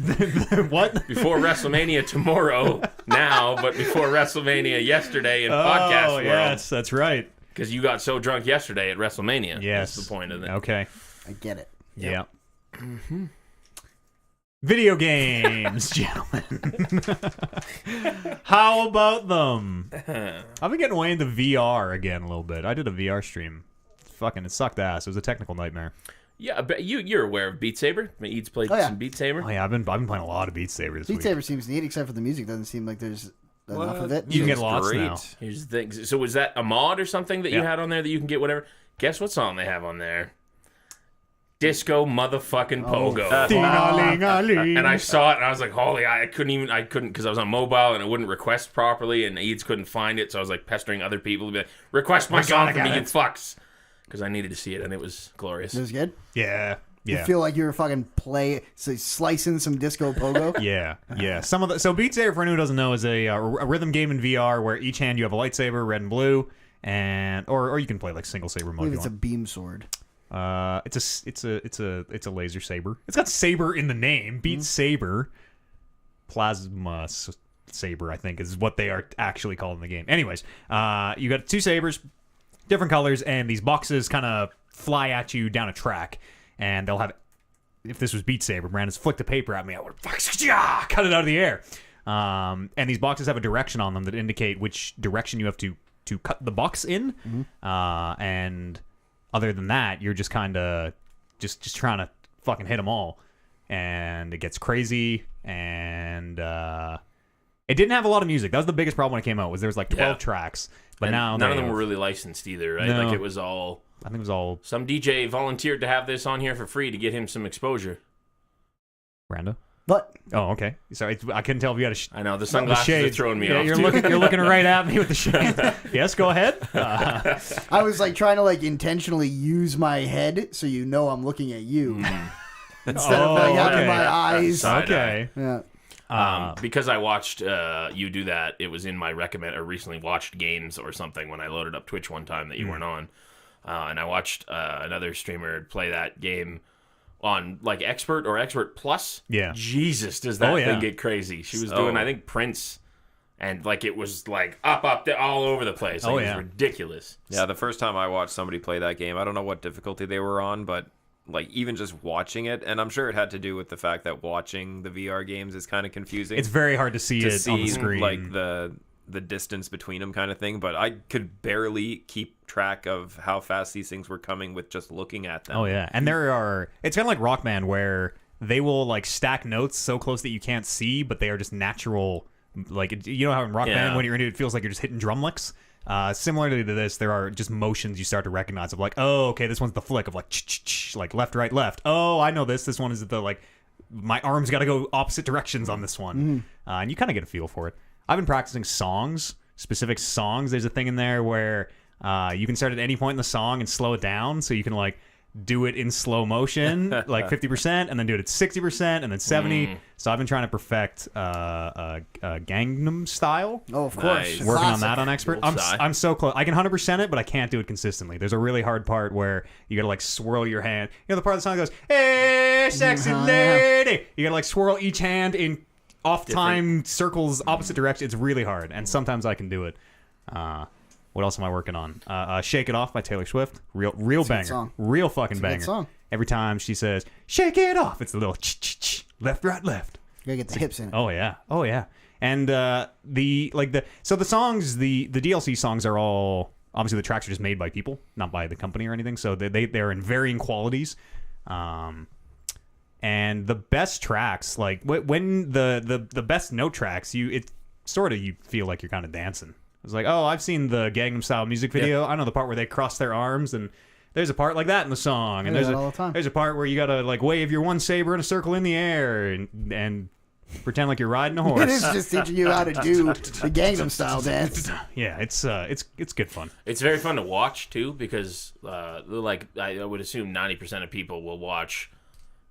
Speaker 1: What?
Speaker 3: Before WrestleMania tomorrow, now, but before WrestleMania yesterday in podcast
Speaker 1: Oh
Speaker 3: world.
Speaker 1: yes, that's right.
Speaker 3: Because you got so drunk yesterday at WrestleMania.
Speaker 1: Yes,
Speaker 3: That's the point of it.
Speaker 1: Okay.
Speaker 4: I get it.
Speaker 1: Yeah. Video games, gentlemen. How about them? I've been getting way into VR again a little bit. I did a VR stream. It sucked ass. It was a technical nightmare.
Speaker 3: Yeah, but you're aware of Beat Saber? Eads played
Speaker 4: Oh, yeah.
Speaker 3: some Beat Saber.
Speaker 1: Oh yeah, I've been playing a lot of Beat Saber this
Speaker 4: Beat
Speaker 1: week.
Speaker 4: Saber seems neat, except for the music. Doesn't seem like there's enough of it.
Speaker 1: You can get
Speaker 2: It's
Speaker 1: lots
Speaker 2: great.
Speaker 1: now.
Speaker 3: Here's the thing. So was that a mod or something that you
Speaker 1: Yeah.
Speaker 3: had on there that you can get whatever? Guess what song they have on there? Disco motherfucking Pogo.
Speaker 1: Ding-a-ling-a-ling.
Speaker 3: And I saw it and I was like, holy, I couldn't because I was on mobile and it wouldn't request properly and Eads couldn't find it. So I was like pestering other people to be like, request my song for me, you fucks. Because I needed to see it and it was glorious.
Speaker 4: It was good.
Speaker 1: Yeah.
Speaker 4: You
Speaker 1: Yeah.
Speaker 4: feel like you were fucking slicing some disco pogo.
Speaker 1: Yeah. So Beat Saber, for anyone who doesn't know, is a rhythm game in VR where each hand you have a lightsaber, red and blue, and or you can play like single saber
Speaker 4: I
Speaker 1: mode.
Speaker 4: believe
Speaker 1: If
Speaker 4: it's
Speaker 1: you
Speaker 4: a
Speaker 1: want.
Speaker 4: beam sword.
Speaker 1: It's a laser saber. It's got saber in the name. Beat Saber, plasma saber, I think is what they are actually called in the game. Anyways, you got 2 sabers, different colors, and these boxes kind of fly at you down a track, and they'll have. If this was Beat Saber, Brandon's flicked a paper at me, I would cut it out of the air. And these boxes have a direction on them that indicate which direction you have to cut the box in. And other than that, you're just kind of just trying to fucking hit them all. And it gets crazy. And it didn't have a lot of music. That was the biggest problem when it came out. Was there was like 12 tracks, but
Speaker 3: And
Speaker 1: now
Speaker 3: none of them were really licensed either, right?
Speaker 1: No.
Speaker 3: Like it was all.
Speaker 1: I think it was all
Speaker 3: Some DJ volunteered to have this on here for free to get him some exposure.
Speaker 1: Brando.
Speaker 4: But
Speaker 1: Oh, okay. Sorry, I couldn't tell if you had a.
Speaker 3: I know the
Speaker 1: The
Speaker 3: sunglasses are
Speaker 1: shades.
Speaker 3: throwing me
Speaker 1: Yeah,
Speaker 3: off.
Speaker 1: you're
Speaker 3: too.
Speaker 1: looking right at me with the shades. Yes, go ahead.
Speaker 4: I was like trying to like intentionally use my head so you know I'm looking at you instead of like having
Speaker 1: okay.
Speaker 4: my eyes.
Speaker 3: Side
Speaker 1: Okay.
Speaker 4: Yeah.
Speaker 3: Because I watched you do that, it was in my recommend or recently watched games or something when I loaded up Twitch one time that you weren't on, and I watched another streamer play that game on like Expert or Expert Plus.
Speaker 1: Yeah.
Speaker 3: Jesus, does that
Speaker 1: Oh, yeah.
Speaker 3: thing get crazy? She was doing I think Prince, and like it was like up all over the place. Like,
Speaker 1: Oh,
Speaker 3: it
Speaker 1: yeah.
Speaker 3: was ridiculous.
Speaker 2: Yeah, the first time I watched somebody play that game, I don't know what difficulty they were on, but like even just watching it, and I'm sure it had to do with the fact that watching the VR games is kind of confusing.
Speaker 1: It's very hard to see it on the screen.
Speaker 2: like the distance between them kind of thing, but I could barely keep track of how fast these things were coming with just looking at them.
Speaker 1: Oh yeah, and it's kind of like Rock Band where they will like stack notes so close that you can't see, but they are just natural. Like you know how in Rock Band when you're into it, it feels like you're just hitting drum licks. Similarly to this, there are just motions you start to recognize of like, oh, okay, this one's the flick of like left, right, left. Oh, I know this. This one is the like my arms got to go opposite directions on this one, and you kind of get a feel for it. I've been practicing specific songs. There's a thing in there where you can start at any point in the song and slow it down, so you can like do it in slow motion, like 50%, and then do it at 60%, and then 70%. So I've been trying to perfect Gangnam Style.
Speaker 4: Oh, of
Speaker 3: Nice.
Speaker 4: course.
Speaker 1: Working on
Speaker 4: Classic.
Speaker 1: that on Expert.
Speaker 3: Old Psy.
Speaker 1: I'm so close. I can 100% it, but I can't do it consistently. There's a really hard part where you gotta like swirl your hand. You know the part of the song that goes, "Hey, sexy lady." You gotta like swirl each hand in off-time circles, opposite direction. It's really hard, and sometimes I can do it. What else am I working on? "Shake It Off" by Taylor Swift. Real banger.
Speaker 4: song.
Speaker 1: Real fucking
Speaker 4: a good
Speaker 1: banger.
Speaker 4: song.
Speaker 1: Every time she says "Shake it off," it's a little left, right, left.
Speaker 4: You gotta get the hips in it.
Speaker 1: Oh yeah. And the songs, the DLC songs are all obviously the tracks are just made by people, not by the company or anything. So they're in varying qualities. And the best tracks, like when the best note tracks, you feel like you're kind of dancing. It's like, oh, I've seen the Gangnam Style music video. I know the part where they cross their arms, and there's a part like that in the song. And
Speaker 4: I do that all the time.
Speaker 1: there's a part where you gotta like wave your one saber in a circle in the air and pretend like you're riding a horse.
Speaker 4: It is just teaching you how to do the Gangnam Style dance.
Speaker 1: Yeah, it's good fun.
Speaker 3: It's very fun to watch too because like I would assume 90% of people will watch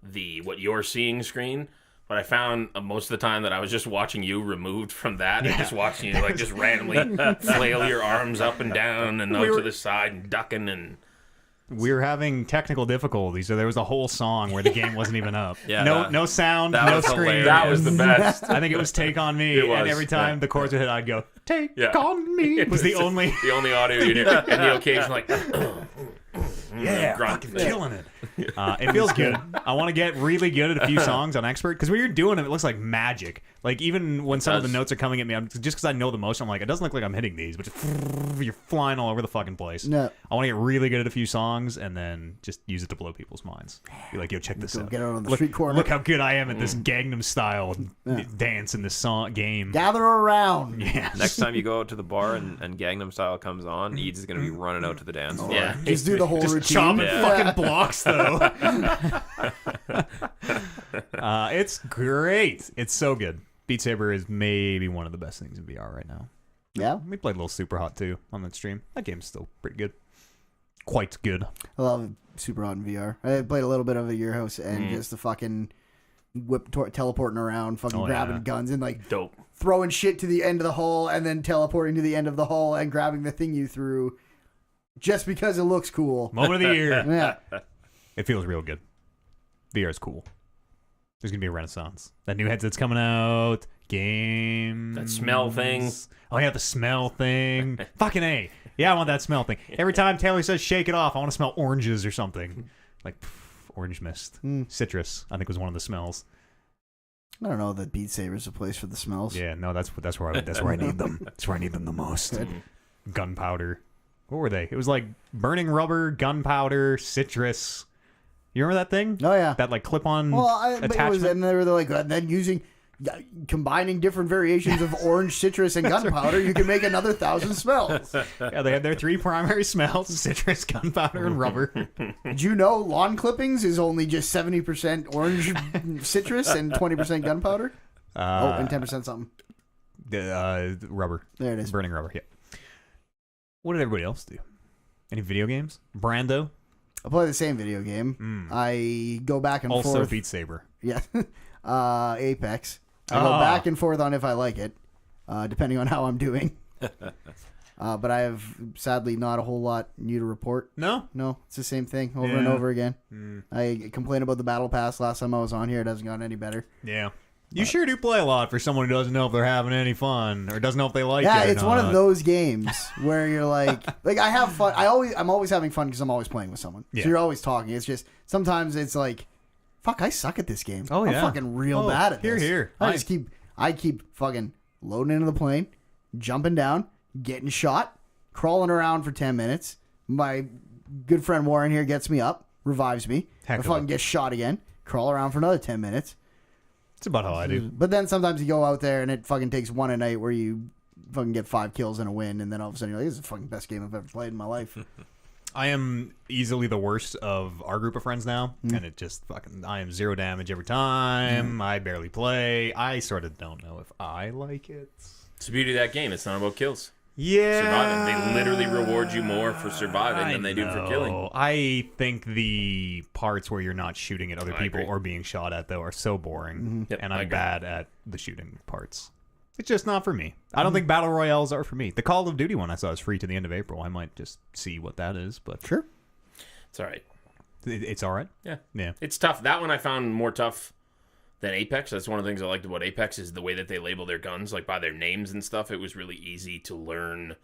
Speaker 3: what you're seeing screen. But I found most of the time that I was just watching you removed from that and just watching you like just randomly flail your arms up and down and out to the side and ducking and.
Speaker 1: We were having technical difficulties, so there was a whole song where the game wasn't even up.
Speaker 2: Yeah,
Speaker 1: no sound,
Speaker 2: that
Speaker 1: no
Speaker 2: was
Speaker 1: screen.
Speaker 2: hilarious.
Speaker 3: That was the best.
Speaker 1: I think it was "Take on Me,"
Speaker 3: It was,
Speaker 1: and every time the chords would hit, I'd go "Take
Speaker 3: Yeah.
Speaker 1: on Me." Was the only
Speaker 3: The only audio you hear, and the occasion like. grunt.
Speaker 1: fucking killing it. It feels good. I want to get really good at a few songs on Expert because when you're doing it, it looks like magic. Like even when some of the notes are coming at me, just because I know the motion, I'm like, it doesn't look like I'm hitting these, but just, you're flying all over the fucking place.
Speaker 4: No.
Speaker 1: I want to get really good at a few songs and then just use it to blow people's minds. Be like, yo, check this out.
Speaker 4: Get out on the
Speaker 1: Look,
Speaker 4: street corner.
Speaker 1: look how good I am at this Gangnam Style dance in this song game.
Speaker 4: Gather around.
Speaker 1: Yeah.
Speaker 2: Next time you go out to the bar and Gangnam Style comes on, Eads is going to be running out to the dance floor.
Speaker 3: Yeah.
Speaker 4: Just do the whole
Speaker 1: Just
Speaker 4: routine.
Speaker 1: chopping
Speaker 2: Yeah.
Speaker 1: fucking blocks though. It's great. It's so good. Beat Saber is maybe one of the best things in VR right now.
Speaker 4: Yeah.
Speaker 1: We played a little Super Hot too on that stream. That game's still pretty good. Quite good.
Speaker 4: I love Super Hot in VR. I played a little bit of it at your house and just the fucking teleporting around, fucking grabbing guns and like
Speaker 3: Dope.
Speaker 4: throwing shit to the end of the hall and then teleporting to the end of the hall and grabbing the thing you threw just because it looks cool.
Speaker 1: Moment of the year.
Speaker 4: Yeah.
Speaker 1: It feels real good. VR is cool. There's gonna be a renaissance. That new headset's coming out. Games.
Speaker 3: That smell thing.
Speaker 1: Oh yeah, the smell thing. Fucking A. Yeah, I want that smell thing. Every time Taylor says shake it off, I want to smell oranges or something. Like orange mist. Citrus, I think was one of the smells.
Speaker 4: I don't know that Beat Saber's a place for the smells.
Speaker 1: Yeah, no, that's where I need them. That's where I need them the most. Gunpowder. What were they? It was like burning rubber, gunpowder, citrus. You remember that thing?
Speaker 4: Oh yeah.
Speaker 1: That like clip-on
Speaker 4: But it was,
Speaker 1: attachment.
Speaker 4: and they were like, then combining different variations of orange, citrus, and gunpowder, you can make another 1,000 smells.
Speaker 1: Yeah, they had their 3 primary smells: citrus, gunpowder, and rubber.
Speaker 4: Did you know lawn clippings is only just 70% orange citrus and 20% gunpowder? And 10% something.
Speaker 1: Rubber.
Speaker 4: There it is.
Speaker 1: Burning rubber. Yeah. What did everybody else do? Any video games? Brando.
Speaker 4: I play the same video game. I go back and
Speaker 1: Also
Speaker 4: forth.
Speaker 1: Beat Saber.
Speaker 4: Yeah. Apex. I go back and forth on if I like it, depending on how I'm doing. But I have, sadly, not a whole lot new to report.
Speaker 1: No?
Speaker 4: No, it's the same thing over and over again. I complained about the Battle Pass last time I was on here. It hasn't gotten any better.
Speaker 1: Yeah. You sure do play a lot for someone who doesn't know if they're having any fun or doesn't know if they like it.
Speaker 4: Yeah,
Speaker 1: or
Speaker 4: it's one
Speaker 1: not.
Speaker 4: of those games where you're like I have fun. I'm always having fun because I'm always playing with someone.
Speaker 1: Yeah.
Speaker 4: So you're always talking. It's just sometimes it's like, fuck, I suck at this game.
Speaker 1: Oh, yeah.
Speaker 4: I'm fucking real bad at this.
Speaker 1: Here.
Speaker 4: I keep fucking loading into the plane, jumping down, getting shot, crawling around for 10 minutes. My good friend Warren here gets me up, revives me.
Speaker 1: Heck
Speaker 4: I
Speaker 1: of
Speaker 4: fucking
Speaker 1: a-
Speaker 4: get shot again, crawl around for another 10 minutes.
Speaker 1: It's about how I do.
Speaker 4: But then sometimes you go out there and it fucking takes one a night where you fucking get 5 kills and a win, and then all of a sudden you're like, this is the fucking best game I've ever played in my life.
Speaker 1: I am easily the worst of our group of friends now, and it just fucking, I am 0 damage every time. I barely play. I sort of don't know if I like it.
Speaker 3: It's the beauty of that game. It's not about kills.
Speaker 1: Yeah.
Speaker 3: Surviving. They literally reward you more for surviving than they do for killing.
Speaker 1: I think the parts where you're not shooting at other
Speaker 3: I
Speaker 1: people
Speaker 3: agree.
Speaker 1: or being shot at, though, are so boring,
Speaker 3: Yep,
Speaker 1: and
Speaker 3: I
Speaker 1: I'm
Speaker 3: agree.
Speaker 1: bad at the shooting parts. It's just not for me. I don't think Battle Royales are for me. The Call of Duty one I saw is free to the end of April. I might just see what that is, but
Speaker 4: Sure.
Speaker 3: It's all right.
Speaker 1: it's all right.
Speaker 3: Yeah.
Speaker 1: Yeah.
Speaker 3: It's tough. That one I found more tough than Apex. That's one of the things I liked about Apex is the way that they label their guns, like by their names and stuff. It was really easy to learn.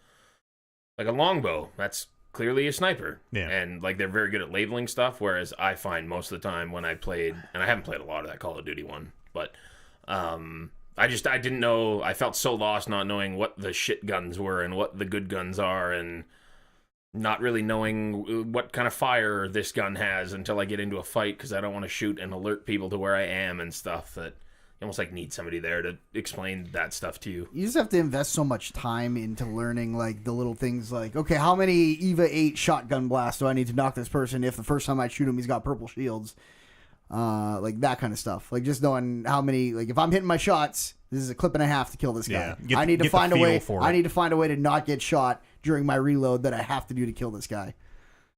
Speaker 3: Like a longbow, that's clearly a sniper.
Speaker 1: Yeah.
Speaker 3: And like they're very good at labeling stuff, whereas I find most of the time when I played, and I haven't played a lot of that Call of Duty one, but I didn't know. I felt so lost not knowing what the shit guns were and what the good guns are, and not really knowing what kind of fire this gun has until I get into a fight, because I don't want to shoot and alert people to where I am and stuff. That you almost like need somebody there to explain that stuff to you.
Speaker 4: You just have to invest so much time into learning like the little things like, okay, how many EVA 8 shotgun blasts do I need to knock this person if the first time I shoot him he's got purple shields? Like that kind of stuff. Like just knowing how many, like if I'm hitting my shots, this is a clip and a half to kill this guy.
Speaker 1: Yeah.
Speaker 4: I need to
Speaker 1: Get the
Speaker 4: find a way.
Speaker 1: feel for
Speaker 4: I
Speaker 1: it.
Speaker 4: need to find a way to not get shot during my reload that I have to do to kill this guy.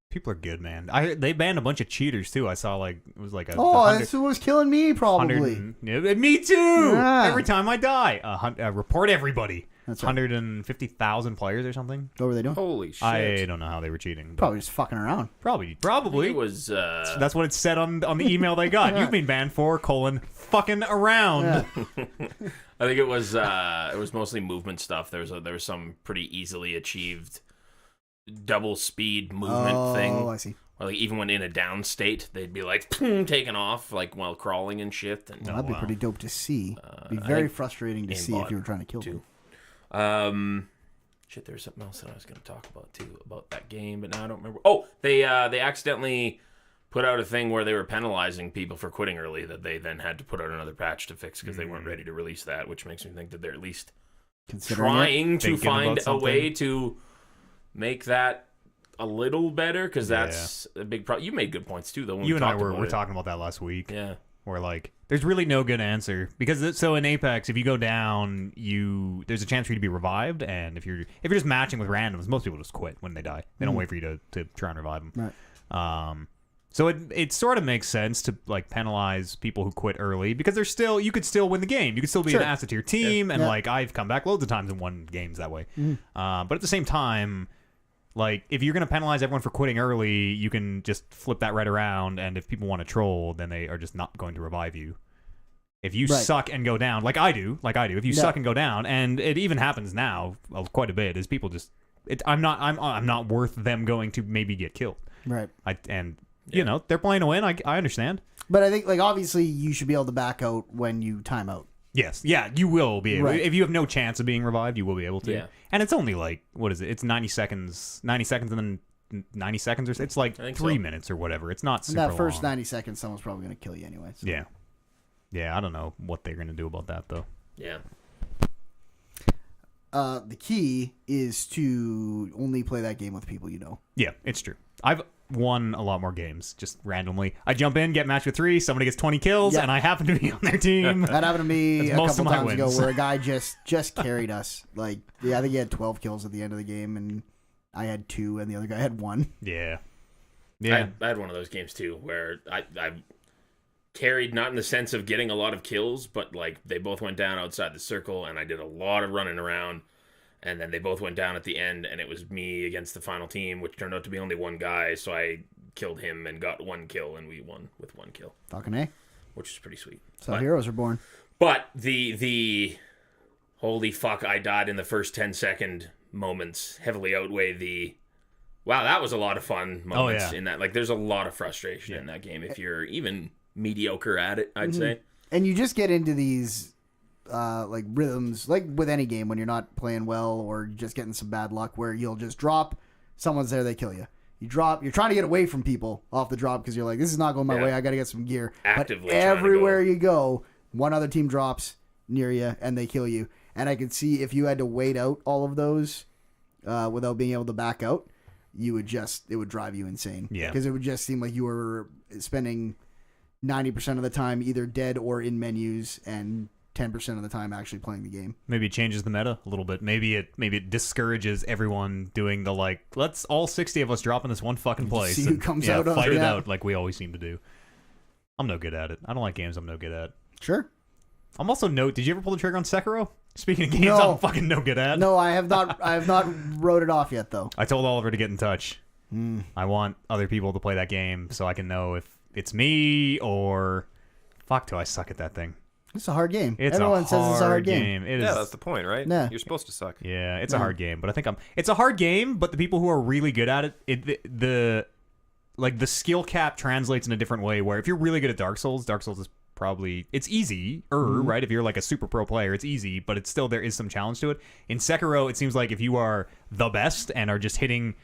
Speaker 1: People are good, man. They banned a bunch of cheaters too. I saw like it was like a
Speaker 4: Oh,
Speaker 1: 100
Speaker 4: that's who was killing me probably.
Speaker 1: Yeah, me too.
Speaker 4: Yeah.
Speaker 1: Every time I die, report everybody.
Speaker 4: That's right.
Speaker 1: 150,000 players or something.
Speaker 4: What were they doing?
Speaker 2: Holy shit.
Speaker 1: I don't know how they were cheating. But
Speaker 4: Probably just fucking around.
Speaker 1: probably.
Speaker 3: It was
Speaker 1: That's what it said on the email they got. You've been banned for : fucking around.
Speaker 4: Yeah.
Speaker 3: I think it was mostly movement stuff. There was some pretty easily achieved double speed movement thing.
Speaker 4: Oh, I see.
Speaker 3: Or like even when in a down state, they'd be like taking off like while crawling and shit. And
Speaker 4: That'd be
Speaker 1: wow.
Speaker 4: pretty dope to see. It'd be
Speaker 3: I
Speaker 4: very
Speaker 3: think
Speaker 4: frustrating to see if you were trying to kill them.
Speaker 3: Shit, there was something else that I was going to talk about too about that game, but now I don't remember. Oh, they accidentally put out a thing where they were penalizing people for quitting early that they then had to put out another patch to fix because they weren't ready to release that, which makes me think that they're at least
Speaker 4: Considering it.
Speaker 3: trying to
Speaker 1: Thinking
Speaker 3: find
Speaker 1: about
Speaker 3: a way
Speaker 1: something.
Speaker 3: to make that a little better, because that's a big problem. You made good points too, though. When
Speaker 1: You
Speaker 3: we
Speaker 1: and I
Speaker 3: talked
Speaker 1: were
Speaker 3: about it.
Speaker 1: talking about that last week.
Speaker 3: Yeah.
Speaker 1: Where like there's really no good answer because so in Apex, if you go down, there's a chance for you to be revived, and if you're just matching with randoms, most people just quit when they die. They don't wait for you to try and revive them.
Speaker 4: Right.
Speaker 1: So it sort of makes sense to like penalize people who quit early because you could still win the game. You could still be an asset to your team, and like I've come back loads of times and won games that way. But at the same time, like if you're going to penalize everyone for quitting early, you can just flip that right around, and if people want to troll, then they are just not going to revive you. If you suck and go down, like I do, if you suck and go down, and it even happens now quite a bit, is people just I'm not worth them going to maybe get killed.
Speaker 4: Right.
Speaker 1: You know, they're playing to win. I understand.
Speaker 4: But I think, like, obviously you should be able to back out when you time out.
Speaker 1: Yes. Yeah, you will be able.
Speaker 4: Right.
Speaker 1: If you have no chance of being revived, you will be able to.
Speaker 3: Yeah.
Speaker 1: And it's only like, what is it? It's 90 seconds. 90 seconds and then 90 seconds. Or it's like 3 minutes or whatever. It's not super
Speaker 4: In that first
Speaker 1: long.
Speaker 4: 90 seconds, someone's probably going to kill you anyway. So.
Speaker 1: Yeah. Yeah, I don't know what they're going to do about that, though.
Speaker 3: Yeah.
Speaker 4: The key is to only play that game with people you know.
Speaker 1: Yeah, it's true. I've won a lot more games just randomly. I jump in, get matched with 3, somebody gets 20 kills, and I happen to be on their team.
Speaker 4: That happened to me
Speaker 1: That's
Speaker 4: a
Speaker 1: most
Speaker 4: couple
Speaker 1: of my
Speaker 4: times ago
Speaker 1: wins.
Speaker 4: where a guy just carried us. Like, I think he had 12 kills at the end of the game, and I had 2, and the other guy had 1.
Speaker 1: Yeah. Yeah.
Speaker 3: I had one of those games too where I carried, not in the sense of getting a lot of kills, but like they both went down outside the circle, and I did a lot of running around. And then they both went down at the end, and it was me against the final team, which turned out to be only one guy. So I killed him and got 1 kill, and we won with 1 kill.
Speaker 4: Fucking A.
Speaker 3: Which is pretty sweet.
Speaker 4: So heroes are born.
Speaker 3: But the holy fuck, I died in the first 10-second moments heavily outweigh the wow, that was a lot of fun moments in that. Like, there's a lot of frustration in that game if you're even mediocre at it, I'd say.
Speaker 4: And you just get into these like rhythms, like with any game when you're not playing well or just getting some bad luck, where you'll just drop, someone's there, they kill you. You drop, you're trying to get away from people off the drop because you're like, this is not going my way, I got to get some gear.
Speaker 3: Actively
Speaker 4: but everywhere you go, one other team drops near you and they kill you. And I could see if you had to wait out all of those without being able to back out, it would drive you insane.
Speaker 1: Yeah.
Speaker 4: Because it would just seem like you were spending 90% of the time either dead or in menus and 10% of the time actually playing the game.
Speaker 1: Maybe it changes the meta a little bit. Maybe it discourages everyone doing the like, let's all 60 of us drop in this one fucking place.
Speaker 4: See who comes out on
Speaker 1: fight it
Speaker 4: that.
Speaker 1: out like we always seem to do. I'm no good at it. I don't like games I'm no good at.
Speaker 4: Sure.
Speaker 1: I'm also did you ever pull the trigger on Sekiro? Speaking of games
Speaker 4: No.
Speaker 1: I'm fucking no good at.
Speaker 4: No, I have not wrote it off yet though.
Speaker 1: I told Oliver to get in touch. I want other people to play that game so I can know if it's me or fuck, do I suck at that thing.
Speaker 4: It's a hard game.
Speaker 1: Everyone
Speaker 4: says it's a hard game.
Speaker 1: It is.
Speaker 2: Yeah, that's the point, right?
Speaker 4: Yeah.
Speaker 2: You're supposed to suck.
Speaker 1: Yeah, it's a hard game, but I think it's a hard game, but the people who are really good at it, the skill cap translates in a different way, where if you're really good at Dark Souls is probably, it's easy, right? If you're like a super pro player, it's easy, but it's still, there is some challenge to it. In Sekiro, it seems like if you are the best and are just hitting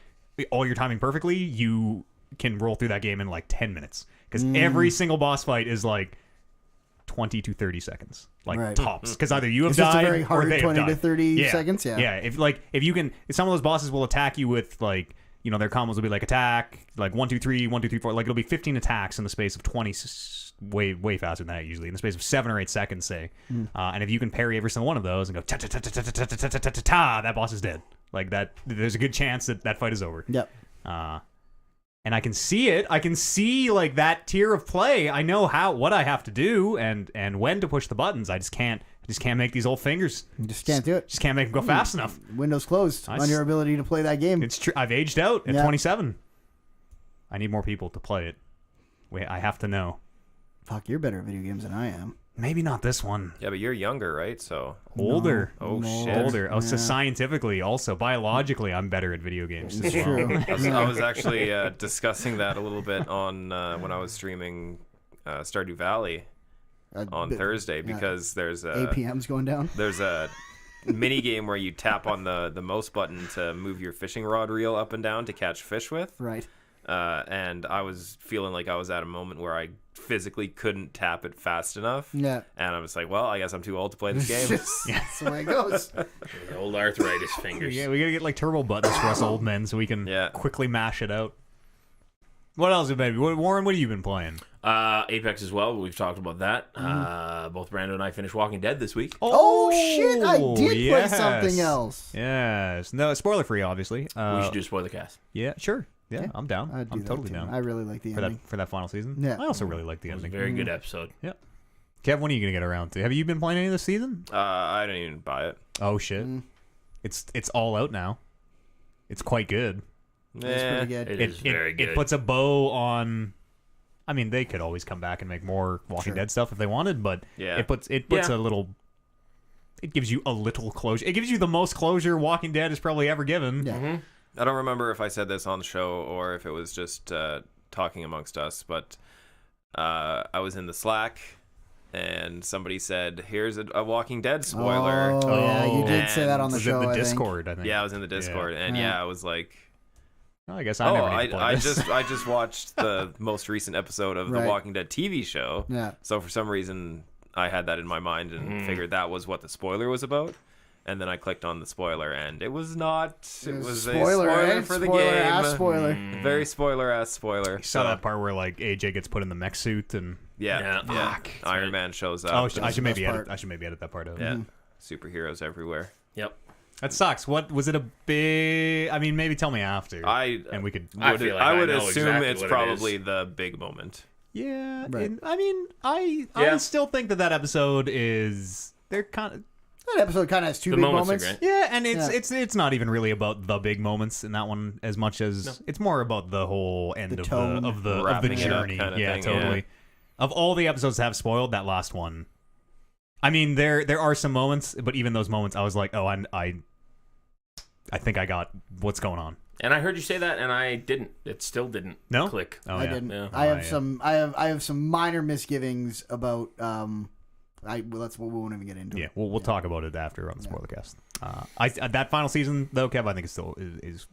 Speaker 1: all your timing perfectly, you can roll through that game in like 10 minutes. Because every single boss fight is like 20 to 30 seconds, like tops. Because either you have
Speaker 4: It's just
Speaker 1: died
Speaker 4: a very hard
Speaker 1: or they
Speaker 4: 20
Speaker 1: have
Speaker 4: to
Speaker 1: died.
Speaker 4: 30 seconds. Yeah.
Speaker 1: Yeah. If you can, some of those bosses will attack you with like, you know, their combos will be like attack, like 1, 2, 3, 1, 2, 3, 4. Like it'll be 15 attacks in the space of 20, way faster than that usually, in the space of 7 or 8 seconds, say. And if you can parry every single one of those and go ta ta ta ta ta ta ta ta ta ta ta, that boss is dead. Like that, there's a good chance that fight is over.
Speaker 4: Yep.
Speaker 1: And I can see it. I can see like that tier of play. I know what I have to do and when to push the buttons. I just can't make these old fingers.
Speaker 4: You just can't do it.
Speaker 1: Just can't make them go fast enough.
Speaker 4: Windows closed on your ability to play that game.
Speaker 1: It's true. I've aged out at 27. I need more people to play it. I have to know.
Speaker 4: Fuck, you're better at video games than I am.
Speaker 1: Maybe not this one.
Speaker 2: Yeah, but you're younger, right? So
Speaker 1: Older.
Speaker 2: Oh
Speaker 4: No.
Speaker 2: shit.
Speaker 1: Older. Oh, so scientifically, also biologically, I'm better at video games as well.
Speaker 4: True.
Speaker 2: I was actually discussing that a little bit on when I was streaming Stardew Valley on Thursday, because there's a
Speaker 4: APM's going down.
Speaker 2: there's a mini game where you tap on the mouse button to move your fishing rod reel up and down to catch fish with.
Speaker 4: Right.
Speaker 2: And I was feeling like I was at a moment where I physically couldn't tap it fast enough.
Speaker 4: Yeah.
Speaker 2: And I was like, well, I guess I'm too old to play this game.
Speaker 4: That's the way it goes.
Speaker 3: The old arthritis fingers.
Speaker 1: Yeah, we gotta get like turbo buttons for us old men so we can quickly mash it out. What else, baby? Warren, what have you been playing?
Speaker 3: Apex as well. We've talked about that. Both Brando and I finished Walking Dead this week.
Speaker 4: Oh shit! I did
Speaker 1: yes.
Speaker 4: play something else.
Speaker 1: Yes. No, spoiler free, obviously.
Speaker 3: We should do a spoiler cast.
Speaker 1: Yeah, sure. Yeah, I'm down.
Speaker 4: I'd do
Speaker 1: I'm
Speaker 4: that
Speaker 1: totally
Speaker 4: too.
Speaker 1: down
Speaker 4: I really like the ending.
Speaker 1: for that final season.
Speaker 4: Yeah.
Speaker 1: I also really like the
Speaker 3: It was a
Speaker 1: ending.
Speaker 3: very good episode.
Speaker 1: Yeah. Kev, when are you gonna get around to? Have you been playing any this season?
Speaker 2: I didn't even buy it.
Speaker 1: Oh shit! It's all out now. It's quite good.
Speaker 4: It's pretty good.
Speaker 3: It is very good.
Speaker 1: It puts a bow on. I mean, they could always come back and make more Walking Dead stuff if they wanted, but
Speaker 2: Yeah.
Speaker 1: it puts a little. It gives you a little closure. It gives you the most closure Walking Dead has probably ever given.
Speaker 4: Yeah.
Speaker 2: I don't remember if I said this on the show or if it was just talking amongst us, but I was in the Slack and somebody said, "Here's a Walking Dead spoiler."
Speaker 4: Oh, yeah, you did say that on the
Speaker 1: Was
Speaker 4: show.
Speaker 1: it the
Speaker 4: I think.
Speaker 1: Discord? I think.
Speaker 2: Yeah, I was in the Discord, and I was like,
Speaker 1: Well, I guess I never need to play
Speaker 2: I
Speaker 1: this.
Speaker 2: just watched the most recent episode of the
Speaker 4: Right.
Speaker 2: Walking Dead TV show.
Speaker 4: Yeah.
Speaker 2: So for some reason, I had that in my mind and figured that was what the spoiler was about. And then I clicked on the spoiler, and it was not. It was a spoiler for the
Speaker 4: spoiler
Speaker 2: game.
Speaker 4: Ass spoiler.
Speaker 2: Very spoiler-ass spoiler.
Speaker 1: You saw that part where like AJ gets put in the mech suit and
Speaker 2: Yeah.
Speaker 3: Fuck.
Speaker 2: Iron Man shows up.
Speaker 1: I
Speaker 2: and-
Speaker 1: should maybe
Speaker 4: best
Speaker 1: edit.
Speaker 4: part.
Speaker 1: I should maybe edit that part out.
Speaker 2: Yeah. Superheroes everywhere.
Speaker 3: Yep.
Speaker 1: That sucks. What was it? A big? I mean, maybe tell me after. And we could.
Speaker 3: I feel like
Speaker 2: I
Speaker 3: I
Speaker 2: would
Speaker 3: know
Speaker 2: assume
Speaker 3: exactly
Speaker 2: it's
Speaker 3: what it
Speaker 2: probably
Speaker 3: is.
Speaker 2: the big moment.
Speaker 1: Yeah.
Speaker 4: Right.
Speaker 1: I mean, I
Speaker 3: Yeah.
Speaker 1: still think that episode is. They're kind of.
Speaker 4: That episode kind of has two
Speaker 3: The
Speaker 4: big
Speaker 3: moments
Speaker 4: moments.
Speaker 3: are great.
Speaker 1: Yeah, and
Speaker 4: Yeah.
Speaker 1: it's not even really about the big moments in that one as much as it's more about the whole end
Speaker 4: The
Speaker 1: of
Speaker 4: tone.
Speaker 1: the
Speaker 2: Wrapping it up
Speaker 1: journey.
Speaker 2: kinda
Speaker 1: Yeah,
Speaker 2: thing,
Speaker 1: totally.
Speaker 2: yeah.
Speaker 1: Of all the episodes that have spoiled, that last one. I mean, there are some moments, but even those moments, I was like, oh, I think I got what's going on.
Speaker 3: And I heard you say that, and I didn't. It still didn't
Speaker 1: No?
Speaker 3: click.
Speaker 1: Oh,
Speaker 4: I
Speaker 1: yeah.
Speaker 4: didn't.
Speaker 3: Yeah.
Speaker 4: I have
Speaker 1: yeah.
Speaker 4: some. I have some minor misgivings about. That's what we won't even get into.
Speaker 1: Yeah, we'll talk about it after on the spoiler cast. That final season though, Kev, I think is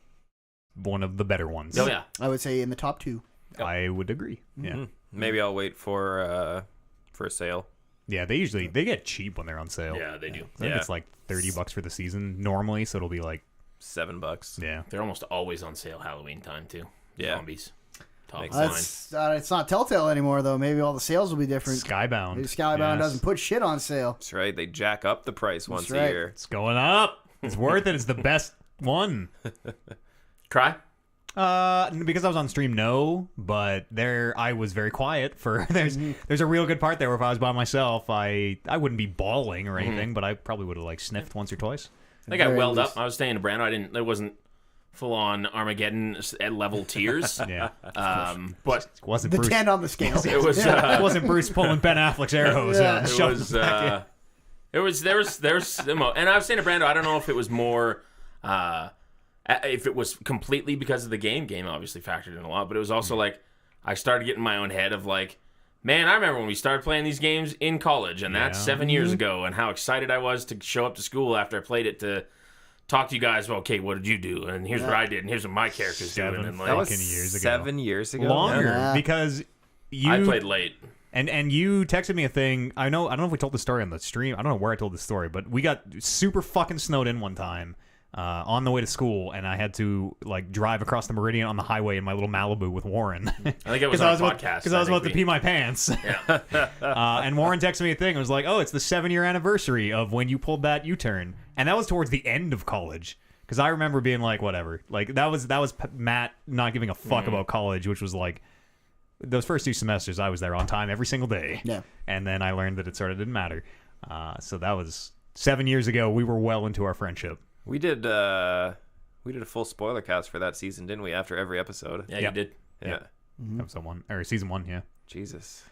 Speaker 1: one of the better ones.
Speaker 3: Oh yeah.
Speaker 4: I would say in the top two.
Speaker 1: I would agree. Yeah,
Speaker 2: Mhm. Maybe I'll wait for a sale.
Speaker 1: yeah. They get cheap when they're on sale.
Speaker 3: Yeah, they do.
Speaker 1: I think it's like $30 for the season normally, so it'll be like
Speaker 2: $7.
Speaker 1: yeah.
Speaker 3: They're almost always on sale Halloween time too.
Speaker 2: Yeah.
Speaker 3: Zombies. Top
Speaker 2: Makes
Speaker 3: line.
Speaker 4: It's not Telltale anymore though. Maybe all the sales will be different.
Speaker 1: Skybound.
Speaker 4: Maybe Skybound
Speaker 1: Yes.
Speaker 4: doesn't put shit on sale.
Speaker 2: That's right. They jack up the price once
Speaker 4: right.
Speaker 2: a year.
Speaker 1: It's going up. It's worth it. It's the best one.
Speaker 3: Try.
Speaker 1: Because I was on stream, no, but I was very quiet for there's a real good part there where if I was by myself, I wouldn't be bawling or anything, but I probably would have like sniffed once or twice.
Speaker 3: I think I
Speaker 4: Very
Speaker 3: welled
Speaker 4: least.
Speaker 3: up. I was staying in Brando. It wasn't full on Armageddon level tears.
Speaker 1: Yeah.
Speaker 3: But
Speaker 1: It wasn't
Speaker 4: The
Speaker 1: Bruce.
Speaker 4: 10 on the scale.
Speaker 3: it was.
Speaker 1: It wasn't Bruce pulling Ben Affleck's air hose
Speaker 4: Yeah.
Speaker 1: and
Speaker 3: It
Speaker 1: shoving
Speaker 3: was.
Speaker 1: it back in.
Speaker 3: There's and I was saying to Brando, I don't know if it was more, if it was completely because of the game. Game obviously factored in a lot, but it was also like I started getting in my own head of like, man, I remember when we started playing these games in college, and that's
Speaker 1: Yeah.
Speaker 3: 7 years ago, and how excited I was to show up to school after I played it to talk to you guys. Well, okay, what did you do? And here's what I did, and here's what my character's doing. And
Speaker 2: That was
Speaker 3: like,
Speaker 1: Fucking years ago.
Speaker 2: 7 years ago.
Speaker 1: Longer
Speaker 4: Yeah.
Speaker 1: because you
Speaker 3: I played late.
Speaker 1: and you texted me a thing. I don't know if we told the story on the stream. I don't know where I told the story, but we got super fucking snowed in one time on the way to school, and I had to like drive across the Meridian on the highway in my little Malibu with Warren.
Speaker 3: I think it was on a podcast.
Speaker 1: Because I was about to pee my pants.
Speaker 3: Yeah.
Speaker 1: And Warren texted me a thing. It was like, "Oh, it's the 7-year anniversary of when you pulled that U-turn," and that was towards the end of college. Because I remember being like, "Whatever." Like that was Matt not giving a fuck about college, which was like those first 2 semesters. I was there on time every single day.
Speaker 4: Yeah.
Speaker 1: And then I learned that it sort of didn't matter. So that was 7 years ago. We were well into our friendship.
Speaker 2: We did a full spoiler cast for that season, didn't we? After every episode.
Speaker 3: Yeah,
Speaker 1: Yeah.
Speaker 3: you did.
Speaker 2: Yeah.
Speaker 1: Episode 1 or season 1, yeah.
Speaker 2: Jesus.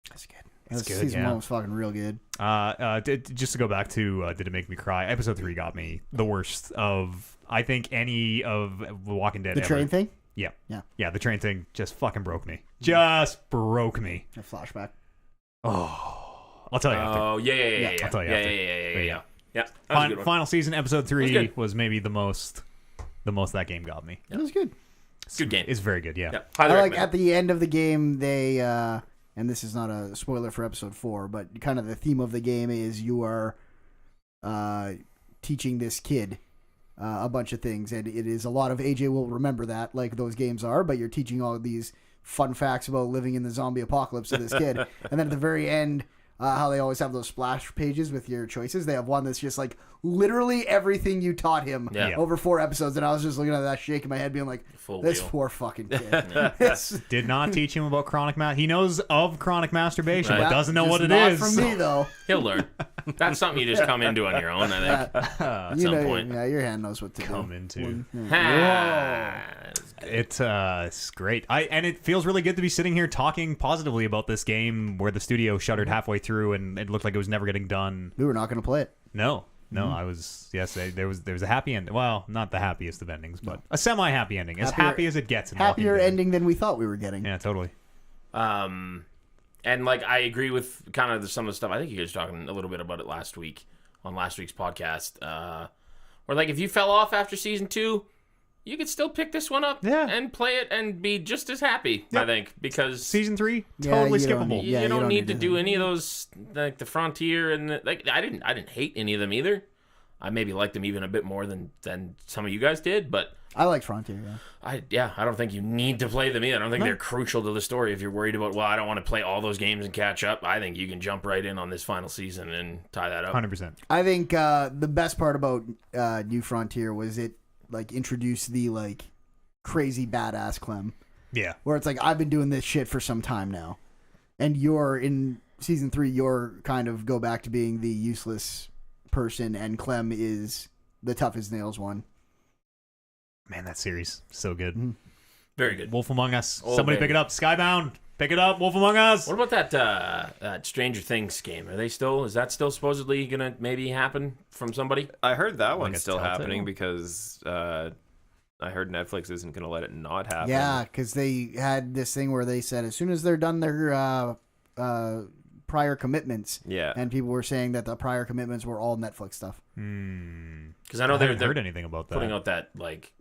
Speaker 4: That's good.
Speaker 1: It's good,
Speaker 4: Season
Speaker 1: yeah.
Speaker 4: 1 was fucking real good.
Speaker 1: Just to go back to Did It Make Me Cry? Episode 3 got me the worst of I think any of The Walking Dead.
Speaker 4: The
Speaker 1: ever.
Speaker 4: train thing?
Speaker 1: Yeah.
Speaker 4: Yeah.
Speaker 1: Yeah, the train thing just fucking broke me. Just broke me.
Speaker 4: A flashback.
Speaker 1: Oh, I'll tell you after.
Speaker 3: Oh yeah.
Speaker 1: I'll tell you
Speaker 3: Yeah,
Speaker 1: after.
Speaker 3: yeah. Yeah. That was a good one.
Speaker 1: Final season, episode
Speaker 3: was
Speaker 1: 3
Speaker 3: good.
Speaker 1: was maybe the most that game got me.
Speaker 4: It was good.
Speaker 3: It's a good game.
Speaker 1: It's very good, yeah.
Speaker 3: Yeah.
Speaker 4: I
Speaker 3: Highly
Speaker 4: like
Speaker 3: recommend.
Speaker 4: at the end of the game, they, and this is not a spoiler for episode 4, but kind of the theme of the game is you are teaching this kid a bunch of things, and it is a lot of AJ will remember that, like those games are, but you're teaching all of these fun facts about living in the zombie apocalypse to this kid. And then at the very end, how they always have those splash pages with your choices. They have one that's just like literally everything you taught him
Speaker 3: Yeah.
Speaker 4: over 4 episodes. And I was just looking at that, shaking my head, being like,
Speaker 3: Full
Speaker 4: this
Speaker 3: deal.
Speaker 4: poor fucking kid. It's
Speaker 1: Did not teach him about chronic he knows of chronic masturbation,
Speaker 3: Right.
Speaker 1: but doesn't know
Speaker 4: just
Speaker 1: what it
Speaker 4: not
Speaker 1: is.
Speaker 4: from me, though.
Speaker 3: He'll learn. That's something you just come into on your own, I think. At
Speaker 4: You
Speaker 3: some
Speaker 4: know,
Speaker 3: point.
Speaker 4: yeah, your hand knows what to
Speaker 1: Come
Speaker 4: do.
Speaker 1: into.
Speaker 3: Ha!
Speaker 1: It's great. And it feels really good to be sitting here talking positively about this game where the studio shuttered halfway through and it looked like it was never getting done.
Speaker 4: We were not going to play it.
Speaker 1: No, I was there was a happy end. Well, not the happiest of endings, but a semi-happy ending, as
Speaker 4: Happier-
Speaker 1: happy as it gets. In Walking
Speaker 4: Happier
Speaker 1: Dead.
Speaker 4: ending than we thought we were getting.
Speaker 1: Yeah, totally.
Speaker 3: And like I agree with kind of some of the stuff. I think you guys were talking a little bit about it last week on last week's podcast. Where like if you fell off after season 2, you could still pick this one up and play it and be just as happy.
Speaker 1: Yep.
Speaker 3: I think because
Speaker 1: Season 3,
Speaker 4: Yeah,
Speaker 1: totally
Speaker 4: you don't
Speaker 1: skippable.
Speaker 4: need- Yeah,
Speaker 3: you
Speaker 4: you
Speaker 3: don't
Speaker 4: don't
Speaker 3: need
Speaker 4: need
Speaker 3: to
Speaker 4: to-
Speaker 3: do any of those like the Frontier and like I didn't hate any of them either. I maybe liked them even a bit more than some of you guys did, but
Speaker 4: I like Frontier, yeah.
Speaker 3: I don't think you need to play them either. I don't think they're crucial to the story. If you're worried about, well, I don't want to play all those games and catch up, I think you can jump right in on this final season and tie that up.
Speaker 1: 100%.
Speaker 4: I think the best part about New Frontier was it like introduced the like crazy badass Clem,
Speaker 1: Yeah.
Speaker 4: where it's like I've been doing this shit for some time now, and you're in season 3. You're kind of go back to being the useless person, and Clem is the tough as nails one.
Speaker 1: Man, that series so good.
Speaker 4: Mm-hmm.
Speaker 3: Very good.
Speaker 1: Wolf Among Us.
Speaker 3: Oh,
Speaker 1: Somebody
Speaker 3: baby.
Speaker 1: pick it up. Skybound. Pick it up. Wolf Among Us.
Speaker 3: What about that Stranger Things game? Is that still supposedly gonna maybe happen from somebody?
Speaker 2: I heard that
Speaker 1: Like
Speaker 2: one's
Speaker 1: a
Speaker 2: still
Speaker 1: Telltale?
Speaker 2: happening because I heard Netflix isn't going to let it not happen.
Speaker 4: Yeah, because they had this thing where they said as soon as they're done their prior commitments,
Speaker 2: Yeah.
Speaker 4: and people were saying that the prior commitments were all Netflix stuff.
Speaker 3: Because I know
Speaker 1: I haven't
Speaker 3: they're
Speaker 1: heard anything about that.
Speaker 3: putting out that like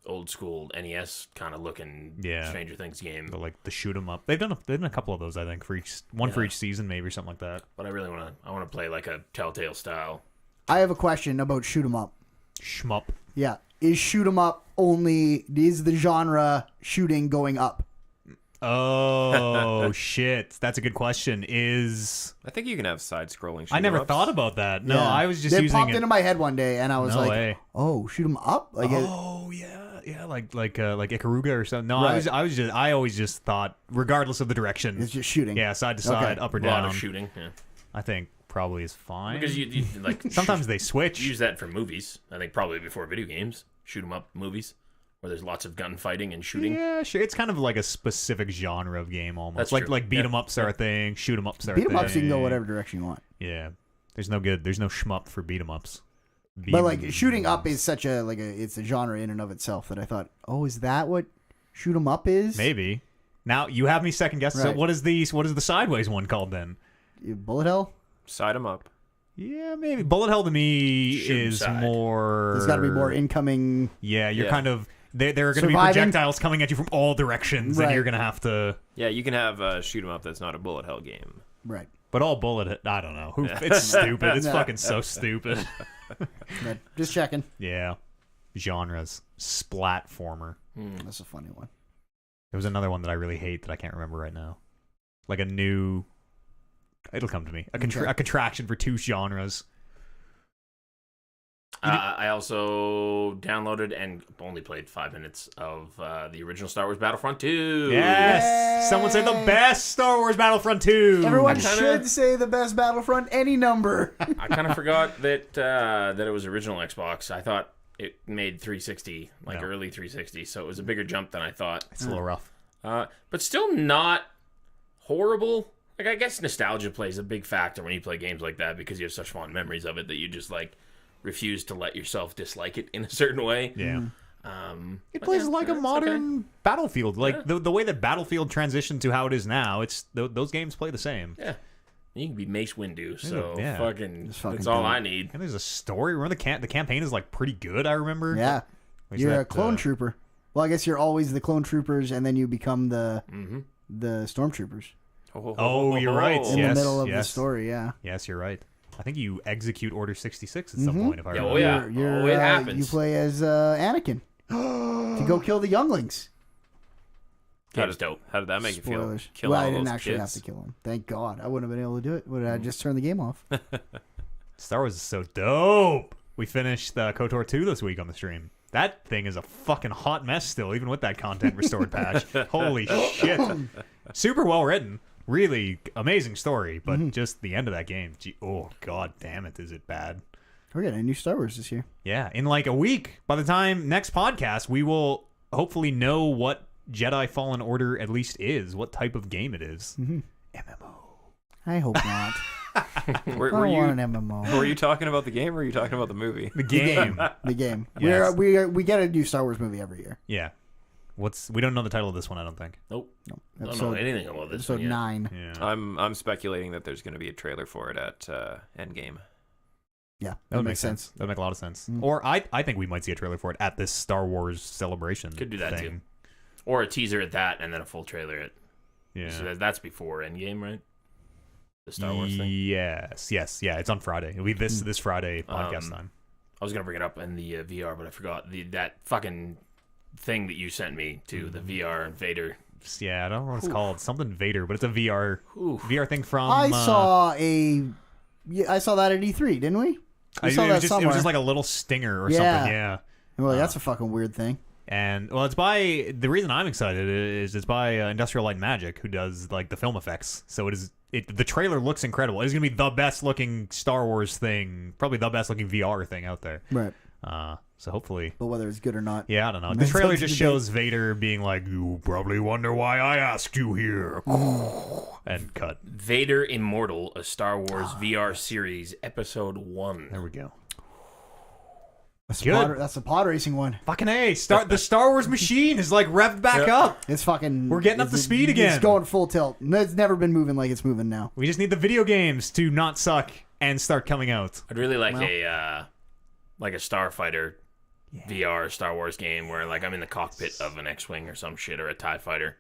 Speaker 3: old school NES kind of looking Stranger Things game.
Speaker 1: But, like the shoot 'em up. They've done a couple of those, I think, for each for each season, maybe or something like that.
Speaker 3: But I want to play like a Telltale style.
Speaker 4: I have a question about shoot 'em up.
Speaker 1: Shmup.
Speaker 4: Yeah, is shoot 'em up only? Is the genre shooting going up?
Speaker 1: Oh shit, that's a good question.
Speaker 2: I think you can have side-scrolling.
Speaker 1: I never
Speaker 2: shoot-'em-ups.
Speaker 1: thought about that. No,
Speaker 4: Yeah.
Speaker 1: I was just
Speaker 4: It
Speaker 1: using
Speaker 4: popped
Speaker 1: it.
Speaker 4: into my head one day, and I was
Speaker 1: No
Speaker 4: like,
Speaker 1: way.
Speaker 4: "Oh, shoot 'em up!" Like,
Speaker 1: Oh yeah, like Ikaruga or something. No,
Speaker 4: Right.
Speaker 1: I always just thought, regardless of the direction,
Speaker 4: it's just shooting.
Speaker 1: yeah, side to side,
Speaker 4: Okay.
Speaker 1: up or
Speaker 3: A lot
Speaker 1: down.
Speaker 3: of shooting. Yeah.
Speaker 1: I think probably is fine.
Speaker 3: Because you like
Speaker 1: Sometimes they switch.
Speaker 3: use that for movies. I think probably before video games, shoot 'em up movies where there's lots of gunfighting and shooting.
Speaker 1: Yeah, sure. It's kind of like a specific genre of game almost.
Speaker 3: That's
Speaker 1: like
Speaker 3: true.
Speaker 1: like beat
Speaker 3: Yeah.
Speaker 1: 'em ups are a thing, shoot 'em ups are a
Speaker 4: Beat
Speaker 1: thing.
Speaker 4: 'em ups, you can go whatever direction you want.
Speaker 1: Yeah, there's no shmup for beat 'em ups.
Speaker 4: But like shooting up is such a it's a genre in and of itself that I thought, oh, is that what shoot 'em up is?
Speaker 1: maybe. Now you have me second guess. So
Speaker 4: Right.
Speaker 1: what is the sideways one called then?
Speaker 4: Bullet hell.
Speaker 2: Side 'em up.
Speaker 1: Yeah, maybe bullet hell to me
Speaker 3: Shoot 'em
Speaker 1: is
Speaker 3: side.
Speaker 1: more.
Speaker 4: There's got to be more incoming.
Speaker 1: Yeah, you're
Speaker 2: Yeah.
Speaker 1: kind of. There are going to be
Speaker 4: Surviving?
Speaker 1: projectiles coming at you from all directions, and
Speaker 4: Right.
Speaker 1: you're going to have to.
Speaker 2: Yeah, you can have a shoot 'em up that's not a bullet hell game.
Speaker 4: Right.
Speaker 1: But all bullet. I don't know. It's stupid. It's
Speaker 4: No.
Speaker 1: fucking so stupid.
Speaker 4: But just checking.
Speaker 1: Yeah, genres. Splatformer.
Speaker 4: That's a funny one.
Speaker 1: There was another one that I really hate that I can't remember right now. Like a new. It'll come to me. A contraction for two genres.
Speaker 3: I also downloaded and only played 5 minutes of the original Star Wars Battlefront 2.
Speaker 1: Yes! Someone say the best Star Wars Battlefront 2!
Speaker 4: Everyone
Speaker 3: kinda-
Speaker 4: should say the best Battlefront any number.
Speaker 3: I kind of forgot that that it was original Xbox. I thought it made 360, like
Speaker 1: No.
Speaker 3: early 360, so it was a bigger jump than I thought.
Speaker 1: It's a little rough.
Speaker 3: But still not horrible. Like I guess nostalgia plays a big factor when you play games like that because you have such fond memories of it that you just like refuse to let yourself dislike it in a certain way.
Speaker 1: Yeah. It
Speaker 3: But
Speaker 1: plays
Speaker 3: yeah,
Speaker 1: like a
Speaker 3: it's
Speaker 1: modern Battlefield. Like the way that Battlefield transitioned to how it is now, it's those games play the same.
Speaker 3: Yeah. You can be Mace Windu, so
Speaker 1: Yeah.
Speaker 3: fucking,
Speaker 4: fucking
Speaker 3: that's all
Speaker 4: do it.
Speaker 3: I need.
Speaker 1: And there's a story. Remember the campaign is like pretty good. I remember.
Speaker 4: Yeah.
Speaker 1: There's
Speaker 4: You're a
Speaker 1: that,
Speaker 4: clone trooper. Well, I guess you're always the clone troopers, and then you become the stormtroopers
Speaker 1: Oh, you're right.
Speaker 4: in
Speaker 1: Yes,
Speaker 4: the middle of the
Speaker 1: yes.
Speaker 4: story. Yeah.
Speaker 1: Yes, you're right. I think you execute Order 66 at some point. If I
Speaker 3: Yeah,
Speaker 1: remember.
Speaker 3: oh, yeah.
Speaker 4: You're,
Speaker 3: It happens.
Speaker 4: You play as Anakin to go kill the younglings.
Speaker 3: Game's dope.
Speaker 2: How did that make you
Speaker 4: Spoilers.
Speaker 2: feel?
Speaker 4: Well,
Speaker 2: Killing
Speaker 4: I
Speaker 2: all
Speaker 4: didn't
Speaker 2: those
Speaker 4: actually
Speaker 2: kids?
Speaker 4: have to kill him. Thank God. I wouldn't have been able to do it. Would I just turn the game off?
Speaker 1: Star Wars is so dope. We finished KOTOR 2 this week on the stream. That thing is a fucking hot mess still, even with that content restored patch. Holy shit. Super well written. Really amazing story, but just the end of that game. Gee, oh, god damn it, is it bad.
Speaker 4: We're getting a new Star Wars this year.
Speaker 1: Yeah, in like a week. By the time next podcast, we will hopefully know what Jedi Fallen Order at least is, what type of game it is. MMO.
Speaker 4: I hope not.
Speaker 2: Were
Speaker 4: I don't
Speaker 2: you
Speaker 4: want an MMO.
Speaker 2: were you talking about the game or were you talking about the movie?
Speaker 1: The game.
Speaker 4: The game.
Speaker 1: Yes.
Speaker 4: We get a new Star Wars movie every year.
Speaker 1: Yeah. We don't know the title of this one, I don't think.
Speaker 3: Nope.
Speaker 4: No,
Speaker 3: I don't know anything about this
Speaker 4: episode
Speaker 3: one yet.
Speaker 4: 9.
Speaker 1: Yeah.
Speaker 2: I'm speculating that there's going to be a trailer for it at Endgame.
Speaker 4: Yeah,
Speaker 1: That would make sense. That would make a lot of sense. Or I think we might see a trailer for it at this Star Wars celebration.
Speaker 3: Could do that
Speaker 1: thing.
Speaker 3: too. Or a teaser at that, and then a full trailer at.
Speaker 1: Yeah.
Speaker 3: So that's before Endgame, right? The Star Wars thing.
Speaker 1: Yes. Yeah, it's on Friday. It'll be this Friday podcast time.
Speaker 3: I was gonna bring it up in the VR, but I forgot that fucking thing that you sent me to the VR and Vader.
Speaker 1: Yeah, I don't know what it's called. Something Vader, but it's a VR thing from.
Speaker 4: I saw that at E3, didn't we? We saw that
Speaker 1: it
Speaker 4: somewhere.
Speaker 1: was just like a little stinger or
Speaker 4: Yeah.
Speaker 1: something. Yeah.
Speaker 4: And we're like, that's a fucking weird thing.
Speaker 1: And well, it's by the reason I'm excited is it's by Industrial Light and Magic, who does like the film effects. So the trailer looks incredible. It's gonna be the best looking Star Wars thing, probably the best looking VR thing out there.
Speaker 4: Right.
Speaker 1: So hopefully,
Speaker 4: But whether it's good or not.
Speaker 1: yeah, I don't know. The
Speaker 4: That's
Speaker 1: trailer
Speaker 4: up to
Speaker 1: just
Speaker 4: debate.
Speaker 1: shows Vader being like, "You probably wonder why I asked you here," and cut.
Speaker 3: Vader Immortal, a Star Wars VR series, Episode 1.
Speaker 1: There we go.
Speaker 4: That's the pod racing one.
Speaker 1: Fucking A. The Star Wars machine is like revved back up.
Speaker 4: It's fucking.
Speaker 1: We're getting up to speed again.
Speaker 4: It's going full tilt. It's never been moving like it's moving now.
Speaker 1: We just need the video games to not suck and start coming out.
Speaker 3: I'd really like a Starfighter VR Star Wars game where like I'm in the cockpit of an X-wing or some shit or a TIE fighter.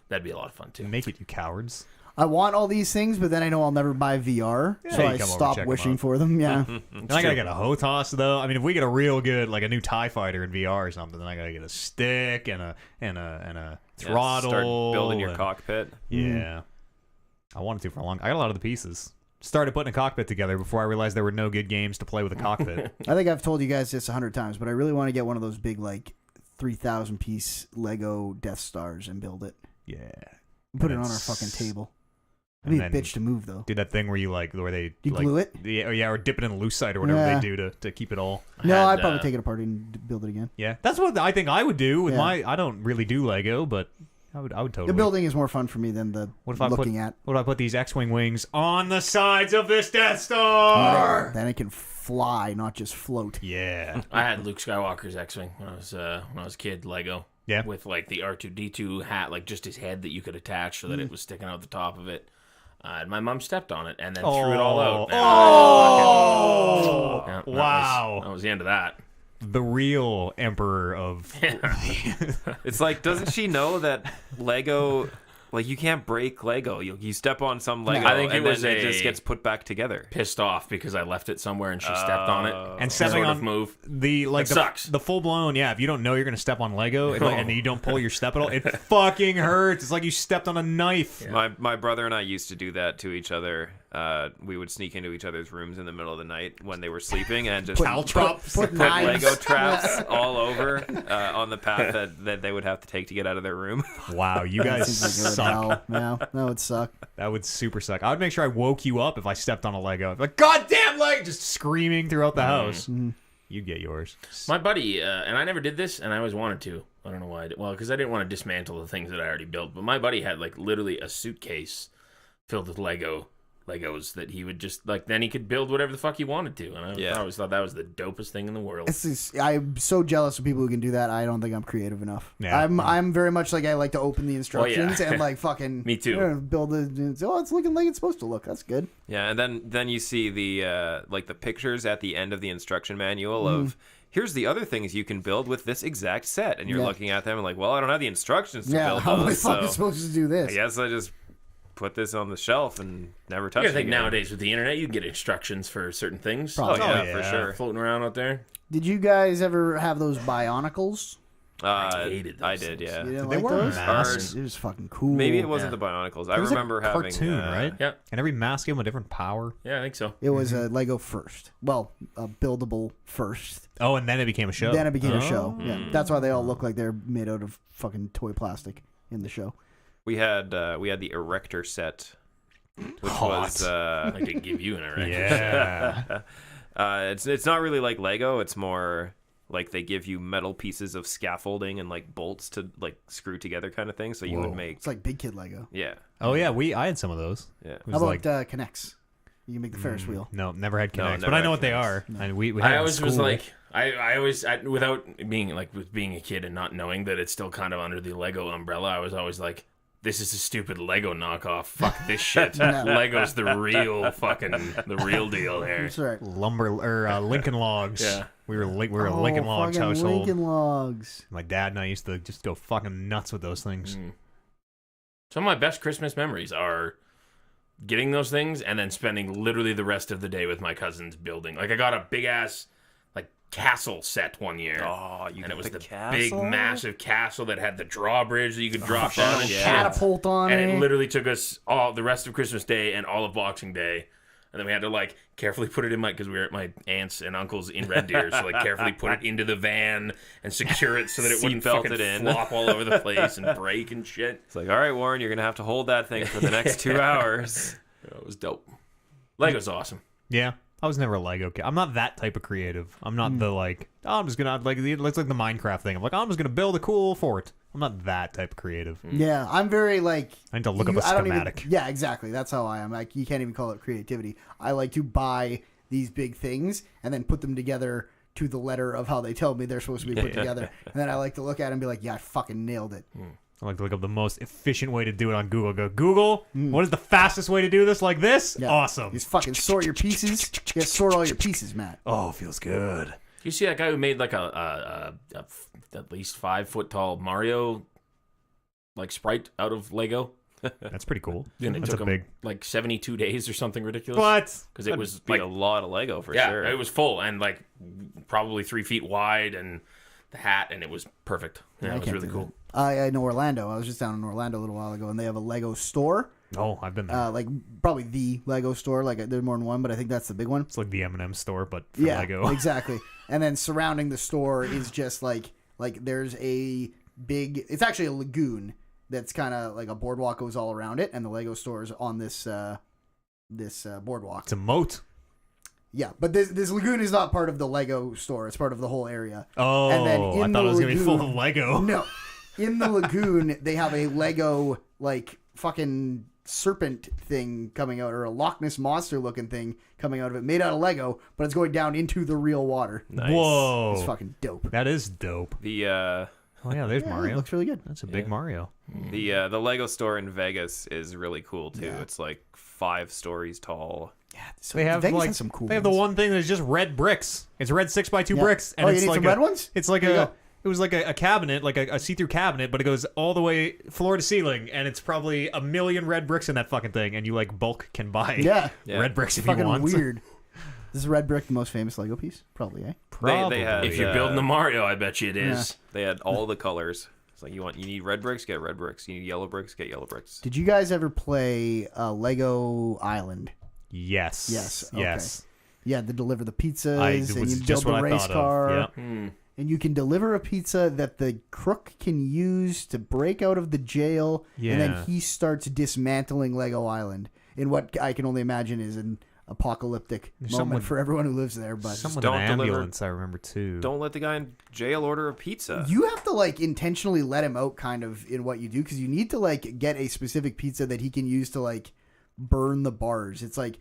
Speaker 3: That'd be a lot of fun too.
Speaker 1: Make it, you cowards.
Speaker 4: I want all these things, but then I know I'll never buy VR, so
Speaker 1: you
Speaker 4: I
Speaker 1: come over,
Speaker 4: stop
Speaker 1: check 'em
Speaker 4: wishing
Speaker 1: out.
Speaker 4: for them. Yeah.
Speaker 1: And I gotta get a HOTAS though. I mean, if we get a real good, like a new TIE fighter in VR or something, then I gotta get a stick and a throttle.
Speaker 2: Start building your
Speaker 1: and-
Speaker 2: cockpit.
Speaker 1: Yeah, I wanted to for a long. I got a lot of the pieces. Started putting a cockpit together before I realized there were no good games to play with a cockpit.
Speaker 4: I think I've told you guys this 100 times, but I really want to get one of those big, like, 3,000 piece Lego Death Stars and build it.
Speaker 1: Yeah,
Speaker 4: Put it
Speaker 1: And
Speaker 4: on our
Speaker 1: then
Speaker 4: fucking table.
Speaker 1: and
Speaker 4: It'd be a
Speaker 1: then-
Speaker 4: bitch to move, though.
Speaker 1: do that thing where you
Speaker 4: You glue it?
Speaker 1: Yeah, or dip it in lucite or whatever
Speaker 4: Yeah.
Speaker 1: they do to keep it all.
Speaker 4: No,
Speaker 3: had,
Speaker 4: I'd probably take it apart and build it again.
Speaker 1: Yeah, that's what I think I would do with
Speaker 4: Yeah.
Speaker 1: I don't really do Lego, but I would totally.
Speaker 4: The building is more fun for me than the
Speaker 1: What if I
Speaker 4: looking at.
Speaker 1: What if I put these X-wing wings on the sides of this Death Star?
Speaker 4: Then it can fly, not just float.
Speaker 1: Yeah.
Speaker 3: I had Luke Skywalker's X-wing when I was a kid, Lego.
Speaker 1: Yeah.
Speaker 3: With like the R2D2 hat, like just his head that you could attach so that it was sticking out the top of it. And my mom stepped on it and then threw it all out. And
Speaker 1: Oh!
Speaker 3: yeah,
Speaker 1: Wow.
Speaker 3: That was the end of that.
Speaker 1: The real emperor of.
Speaker 2: It's like, doesn't she know that Lego, like you can't break Lego? You step on some Lego,
Speaker 3: I think
Speaker 2: and
Speaker 3: it was
Speaker 2: then it
Speaker 3: a-
Speaker 2: just gets put back together.
Speaker 3: Pissed off because I left it somewhere and she stepped on it.
Speaker 1: And stepping
Speaker 3: sort
Speaker 1: on
Speaker 3: of move.
Speaker 1: the like
Speaker 3: That
Speaker 1: the,
Speaker 3: sucks.
Speaker 1: the full blown. Yeah, if you don't know you're gonna step on Lego and you don't pull your step at all, it fucking hurts. It's like you stepped on a knife.
Speaker 2: My brother and I used to do that to each other. We would sneak into each other's rooms in the middle of the night when they were sleeping and just
Speaker 1: Caltrops.
Speaker 4: Put
Speaker 2: put
Speaker 4: knives.
Speaker 2: Lego traps all over on the path that they would have to take to get out of their room.
Speaker 1: Wow, you guys
Speaker 4: Seems like it would
Speaker 1: suck.
Speaker 4: hell. Yeah, that would suck.
Speaker 1: That would super suck. I would make sure I woke you up if I stepped on a Lego. I'd be like, goddamn Lego! Just screaming throughout the house. You'd get yours.
Speaker 3: My buddy, and I never did this, and I always wanted to. I don't know why. Well, because I didn't want to dismantle the things that I already built. But my buddy had like literally a suitcase filled with Legos that he would just like. Then he could build whatever the fuck he wanted to, and I always thought that was the dopest thing in the world.
Speaker 4: I'm so jealous of people who can do that. I don't think I'm creative enough.
Speaker 1: Yeah.
Speaker 4: I'm very much like I like to open the instructions and like fucking
Speaker 3: Me too.
Speaker 4: Build it. Oh, it's looking like it's supposed to look. That's good.
Speaker 2: Yeah, and then you see the like the pictures at the end of the instruction manual of here's the other things you can build with this exact set, and you're
Speaker 4: Yeah.
Speaker 2: looking at them and like, well, I don't have the instructions to
Speaker 4: Yeah,
Speaker 2: build
Speaker 4: how am I
Speaker 2: those,
Speaker 4: fucking
Speaker 2: so
Speaker 4: supposed to do this?
Speaker 2: I guess I just put this on the shelf and never
Speaker 3: You
Speaker 2: touch
Speaker 3: gotta
Speaker 2: it
Speaker 3: think
Speaker 2: again.
Speaker 3: nowadays with the internet, you'd get instructions for certain things
Speaker 2: Oh
Speaker 4: Probably.
Speaker 2: yeah,
Speaker 1: Oh,
Speaker 2: for
Speaker 1: yeah.
Speaker 2: sure.
Speaker 3: floating around out there.
Speaker 4: Did you guys ever have those Bionicles?
Speaker 3: I hated those
Speaker 2: I did,
Speaker 3: things.
Speaker 2: yeah.
Speaker 4: You didn't
Speaker 1: They
Speaker 4: like
Speaker 1: were
Speaker 4: those?
Speaker 1: masks.
Speaker 4: It was fucking cool.
Speaker 2: Maybe it wasn't
Speaker 3: Yeah.
Speaker 2: the Bionicles. I
Speaker 1: It was a
Speaker 2: remember having
Speaker 1: cartoon, right?
Speaker 3: Yeah.
Speaker 1: And every mask gave him a different power.
Speaker 3: Yeah, I think so.
Speaker 4: It was a Lego first. Well, a buildable first.
Speaker 1: Oh, and then it became a show.
Speaker 4: Then it became a show.
Speaker 1: Oh.
Speaker 4: Yeah, that's why they all look like they're made out of fucking toy plastic in the show.
Speaker 2: We had the Erector set, which
Speaker 1: Hot.
Speaker 2: was
Speaker 3: I could give you an erection.
Speaker 1: Yeah.
Speaker 2: it's not really like Lego. It's more like they give you metal pieces of scaffolding and like bolts to like screw together kind of thing. So you would make
Speaker 4: It's like Big Kid Lego.
Speaker 2: yeah.
Speaker 1: Oh yeah, I had some of those.
Speaker 2: Yeah.
Speaker 1: It
Speaker 4: How
Speaker 1: was
Speaker 4: about
Speaker 1: like
Speaker 4: Connects? You can make the Ferris wheel.
Speaker 1: no, never had
Speaker 2: No,
Speaker 1: Kinects,
Speaker 2: never
Speaker 1: but I know
Speaker 2: had
Speaker 1: what they
Speaker 2: Kinects.
Speaker 1: are. And we had
Speaker 3: I
Speaker 1: them in
Speaker 3: always was
Speaker 1: school.
Speaker 3: like, I always, without being like, with being a kid and not knowing that it's still kind of under the Lego umbrella, I was always like, this is a stupid Lego knockoff. Fuck this shit. Lego's the real deal here.
Speaker 4: That's right.
Speaker 1: lumber or Lincoln Logs.
Speaker 3: Yeah.
Speaker 1: we were a Lincoln Logs
Speaker 4: fucking
Speaker 1: household.
Speaker 4: Lincoln Logs.
Speaker 1: My dad and I used to just go fucking nuts with those things.
Speaker 3: Some of my best Christmas memories are getting those things and then spending literally the rest of the day with my cousins building. Like I got a big ass like castle set one year.
Speaker 2: Oh, you
Speaker 3: and
Speaker 2: got
Speaker 3: it was the
Speaker 2: castle?
Speaker 3: big massive castle that had the drawbridge that you could drop down and shit.
Speaker 4: Catapult on
Speaker 3: And
Speaker 4: it.
Speaker 3: it literally took us all the rest of Christmas Day and all of Boxing Day. And then we had to like carefully put it in because we were at my aunt's and uncle's in Red Deer, so like carefully put it into the van and secure it so that it wouldn't
Speaker 2: Seatbelt
Speaker 3: fucking
Speaker 2: it in.
Speaker 3: flop all over the place and break and shit.
Speaker 2: It's like, all right, Warren, you're gonna have to hold that thing for the next 2 hours.
Speaker 3: It was dope. Lego's awesome.
Speaker 1: Yeah, I was never a Lego kid. I'm not that type of creative. I'm not the like. Oh, I'm just gonna like. It's like the Minecraft thing. I'm like, I'm just gonna build a cool fort. I'm not that type of creative.
Speaker 4: Yeah, I'm very like.
Speaker 1: I need to look up a
Speaker 4: I don't even-
Speaker 1: schematic.
Speaker 4: yeah, exactly. That's how I am. Like, you can't even call it creativity. I like to buy these big things and then put them together to the letter of how they tell me they're supposed to be put together. And then I like to look at it and be like, yeah, I fucking nailed it.
Speaker 1: I like to look up the most efficient way to do it on Google. Go, Google, what is the fastest way to do this like this?
Speaker 4: Yeah.
Speaker 1: Awesome.
Speaker 4: Just fucking sort your pieces. You gotta sort all your pieces, Matt.
Speaker 1: Oh, feels good.
Speaker 3: You see that guy who made like a at least 5 foot tall Mario like sprite out of Lego?
Speaker 1: That's pretty cool.
Speaker 3: And it
Speaker 1: That's
Speaker 3: took
Speaker 1: a
Speaker 3: him
Speaker 1: big.
Speaker 3: like 72 days or something ridiculous.
Speaker 1: What?
Speaker 3: Because it was
Speaker 2: Be
Speaker 3: like
Speaker 2: a lot of Lego for
Speaker 3: yeah,
Speaker 2: sure.
Speaker 3: it was full and like probably 3 feet wide and the hat and it was perfect. Yeah,
Speaker 4: I
Speaker 3: it was
Speaker 4: can't
Speaker 3: really
Speaker 4: do
Speaker 3: cool.
Speaker 4: that. I know Orlando. I was just down in Orlando a little while ago, and they have a Lego store.
Speaker 1: Oh, I've been there.
Speaker 4: Like probably the Lego store. Like there's more than one, but I think that's the big one.
Speaker 1: It's like the M&M store, but for
Speaker 4: Yeah,
Speaker 1: Lego.
Speaker 4: exactly. And then surrounding the store is just like there's a big. It's actually a lagoon that's kind of like a boardwalk goes all around it, and the Lego store is on this boardwalk.
Speaker 1: It's a moat.
Speaker 4: Yeah, but this lagoon is not part of the Lego store. It's part of the whole area.
Speaker 1: Oh,
Speaker 4: And then
Speaker 1: I
Speaker 4: in
Speaker 1: thought
Speaker 4: the
Speaker 1: it was going to be full of
Speaker 4: lagoon-
Speaker 1: Lego.
Speaker 4: No, in the lagoon they have a Lego like fucking serpent thing coming out, or a Loch Ness monster looking thing coming out of it, made out of Lego, but it's going down into the real water.
Speaker 2: Nice.
Speaker 1: Whoa.
Speaker 4: It's fucking dope.
Speaker 1: That is dope.
Speaker 2: The
Speaker 1: Oh, yeah, there's
Speaker 4: Yeah,
Speaker 1: Mario.
Speaker 4: it looks really good.
Speaker 1: That's a big Mario.
Speaker 2: the Lego store in Vegas is really cool too.
Speaker 4: Yeah.
Speaker 2: It's like 5 stories tall.
Speaker 4: So
Speaker 1: They have
Speaker 4: Vegas
Speaker 1: like
Speaker 4: has some cool.
Speaker 1: they have the
Speaker 4: ones.
Speaker 1: one thing that's just red bricks. It's red 6x2
Speaker 4: Yeah.
Speaker 1: bricks, and
Speaker 4: Oh, you
Speaker 1: it's
Speaker 4: need
Speaker 1: like
Speaker 4: some red ones?
Speaker 1: It's like
Speaker 4: There you
Speaker 1: a.
Speaker 4: go.
Speaker 1: It was like a cabinet, like a see-through cabinet, but it goes all the way floor to ceiling, and it's probably 1 million red bricks in that fucking thing, and you like bulk can buy
Speaker 4: Yeah,
Speaker 2: Yeah.
Speaker 1: red bricks if you
Speaker 4: fucking
Speaker 1: want.
Speaker 4: weird. Is red brick the most famous Lego piece? Probably, eh?
Speaker 1: Probably.
Speaker 2: They had,
Speaker 3: If you're building a Mario, I bet you it is.
Speaker 2: They had all the colors. It's like you need red bricks, get red bricks. You need yellow bricks, get yellow bricks.
Speaker 4: Did you guys ever play Lego Island?
Speaker 1: Yes.
Speaker 4: Yes, okay.
Speaker 1: Yes.
Speaker 4: You had to deliver the pizzas,
Speaker 1: I
Speaker 4: and
Speaker 1: was
Speaker 4: you
Speaker 1: just
Speaker 4: build
Speaker 1: what
Speaker 4: the
Speaker 1: I
Speaker 4: race
Speaker 1: thought
Speaker 4: car,
Speaker 1: of. Yeah.
Speaker 4: and you can deliver a pizza that the crook can use to break out of the jail, and
Speaker 1: Yeah.
Speaker 4: then he starts dismantling Lego Island in what I can only imagine is an apocalyptic moment
Speaker 1: someone-
Speaker 4: for everyone who lives there. But
Speaker 1: Someone
Speaker 2: don't
Speaker 1: in an
Speaker 2: deliver-
Speaker 1: ambulance, I remember too.
Speaker 2: Don't let the guy in jail order a pizza.
Speaker 4: you have to like intentionally let him out kind of in what you do, because you need to like get a specific pizza that he can use to like burn the bars. It's like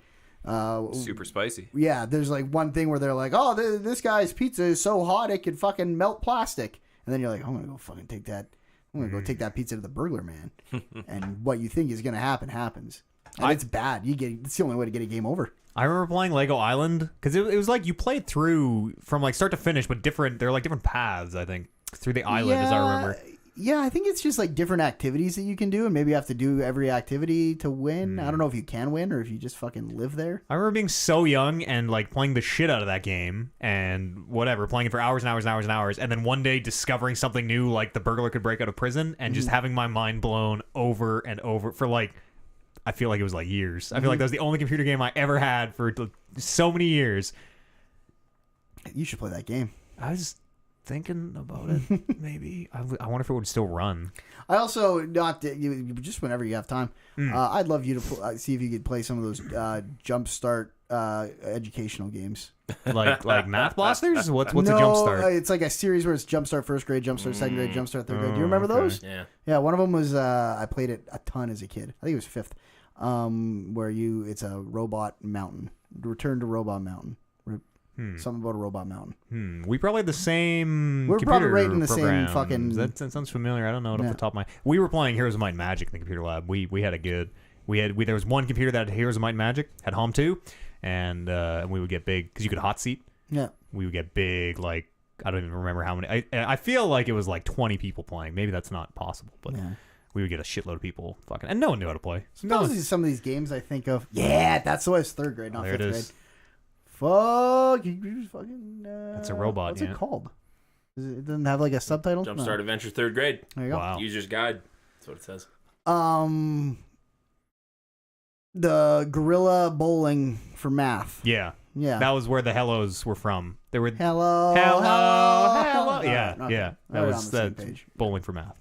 Speaker 2: Super spicy.
Speaker 4: yeah, there's like one thing where they're like, oh, this guy's pizza is so hot it could fucking melt plastic, and then you're like, I'm gonna go fucking take that. I'm gonna go take that pizza to the burglar man, and what you think is gonna happen happens, and it's bad. It's the only way to get a game over.
Speaker 1: I remember playing Lego Island because it was like you played through from like start to finish, but different. They're like different paths. I think through the island, as I remember.
Speaker 4: Yeah, I think it's just like different activities that you can do, and maybe you have to do every activity to win. I don't know if you can win or if you just fucking live there.
Speaker 1: I remember being so young and like playing the shit out of that game and whatever, playing it for hours and hours and hours and hours, and then one day discovering something new, like the burglar could break out of prison, and just having my mind blown over and over for like, I feel like it was like years. I feel like that was the only computer game I ever had for so many years.
Speaker 4: You should play that game.
Speaker 1: I was thinking about it. Maybe I wonder if it would still run.
Speaker 4: I also just whenever you have time. I'd love you to see if you could play some of those jumpstart educational games.
Speaker 1: like Math Blasters. What's a
Speaker 4: no,
Speaker 1: jumpstart?
Speaker 4: It's like a series where it's jumpstart first grade, jumpstart second grade, jumpstart third grade. Do you remember those?
Speaker 3: Yeah.
Speaker 4: Yeah, one of them was I played it a ton as a kid. I think it was fifth. Where it's a robot mountain. Return to Robot Mountain. Something about a robot mountain.
Speaker 1: We probably had the same.
Speaker 4: We're probably right in the
Speaker 1: program.
Speaker 4: same fucking.
Speaker 1: That sounds familiar. I don't know it off the top of my. We were playing Heroes of Might and Magic in the computer lab. We had a good. There was one computer that had Heroes of Might and Magic, had Home 2, and we would get big because you could hot seat.
Speaker 4: Yeah.
Speaker 1: We would get big, like I don't even remember how many. I feel like it was like 20 people playing. Maybe that's not possible, but. Yeah. We would get a shitload of people fucking, and no one knew how to play.
Speaker 4: Some of these games I think of. Yeah, that's why it's third grade, not
Speaker 1: there
Speaker 4: fifth
Speaker 1: it
Speaker 4: grade.
Speaker 1: is.
Speaker 4: Fuck, you just fucking.
Speaker 1: It's a robot.
Speaker 4: What's it called? It doesn't have like a subtitle.
Speaker 3: Jumpstart Adventure third grade.
Speaker 4: There you go.
Speaker 1: Wow.
Speaker 3: User's guide. That's what it says.
Speaker 4: The gorilla bowling for math.
Speaker 1: Yeah.
Speaker 4: Yeah.
Speaker 1: That was where the hellos were from. They were
Speaker 4: hello.
Speaker 1: Yeah,
Speaker 4: Okay.
Speaker 1: yeah. That
Speaker 4: We're
Speaker 1: was
Speaker 4: on the same page.
Speaker 1: bowling for math.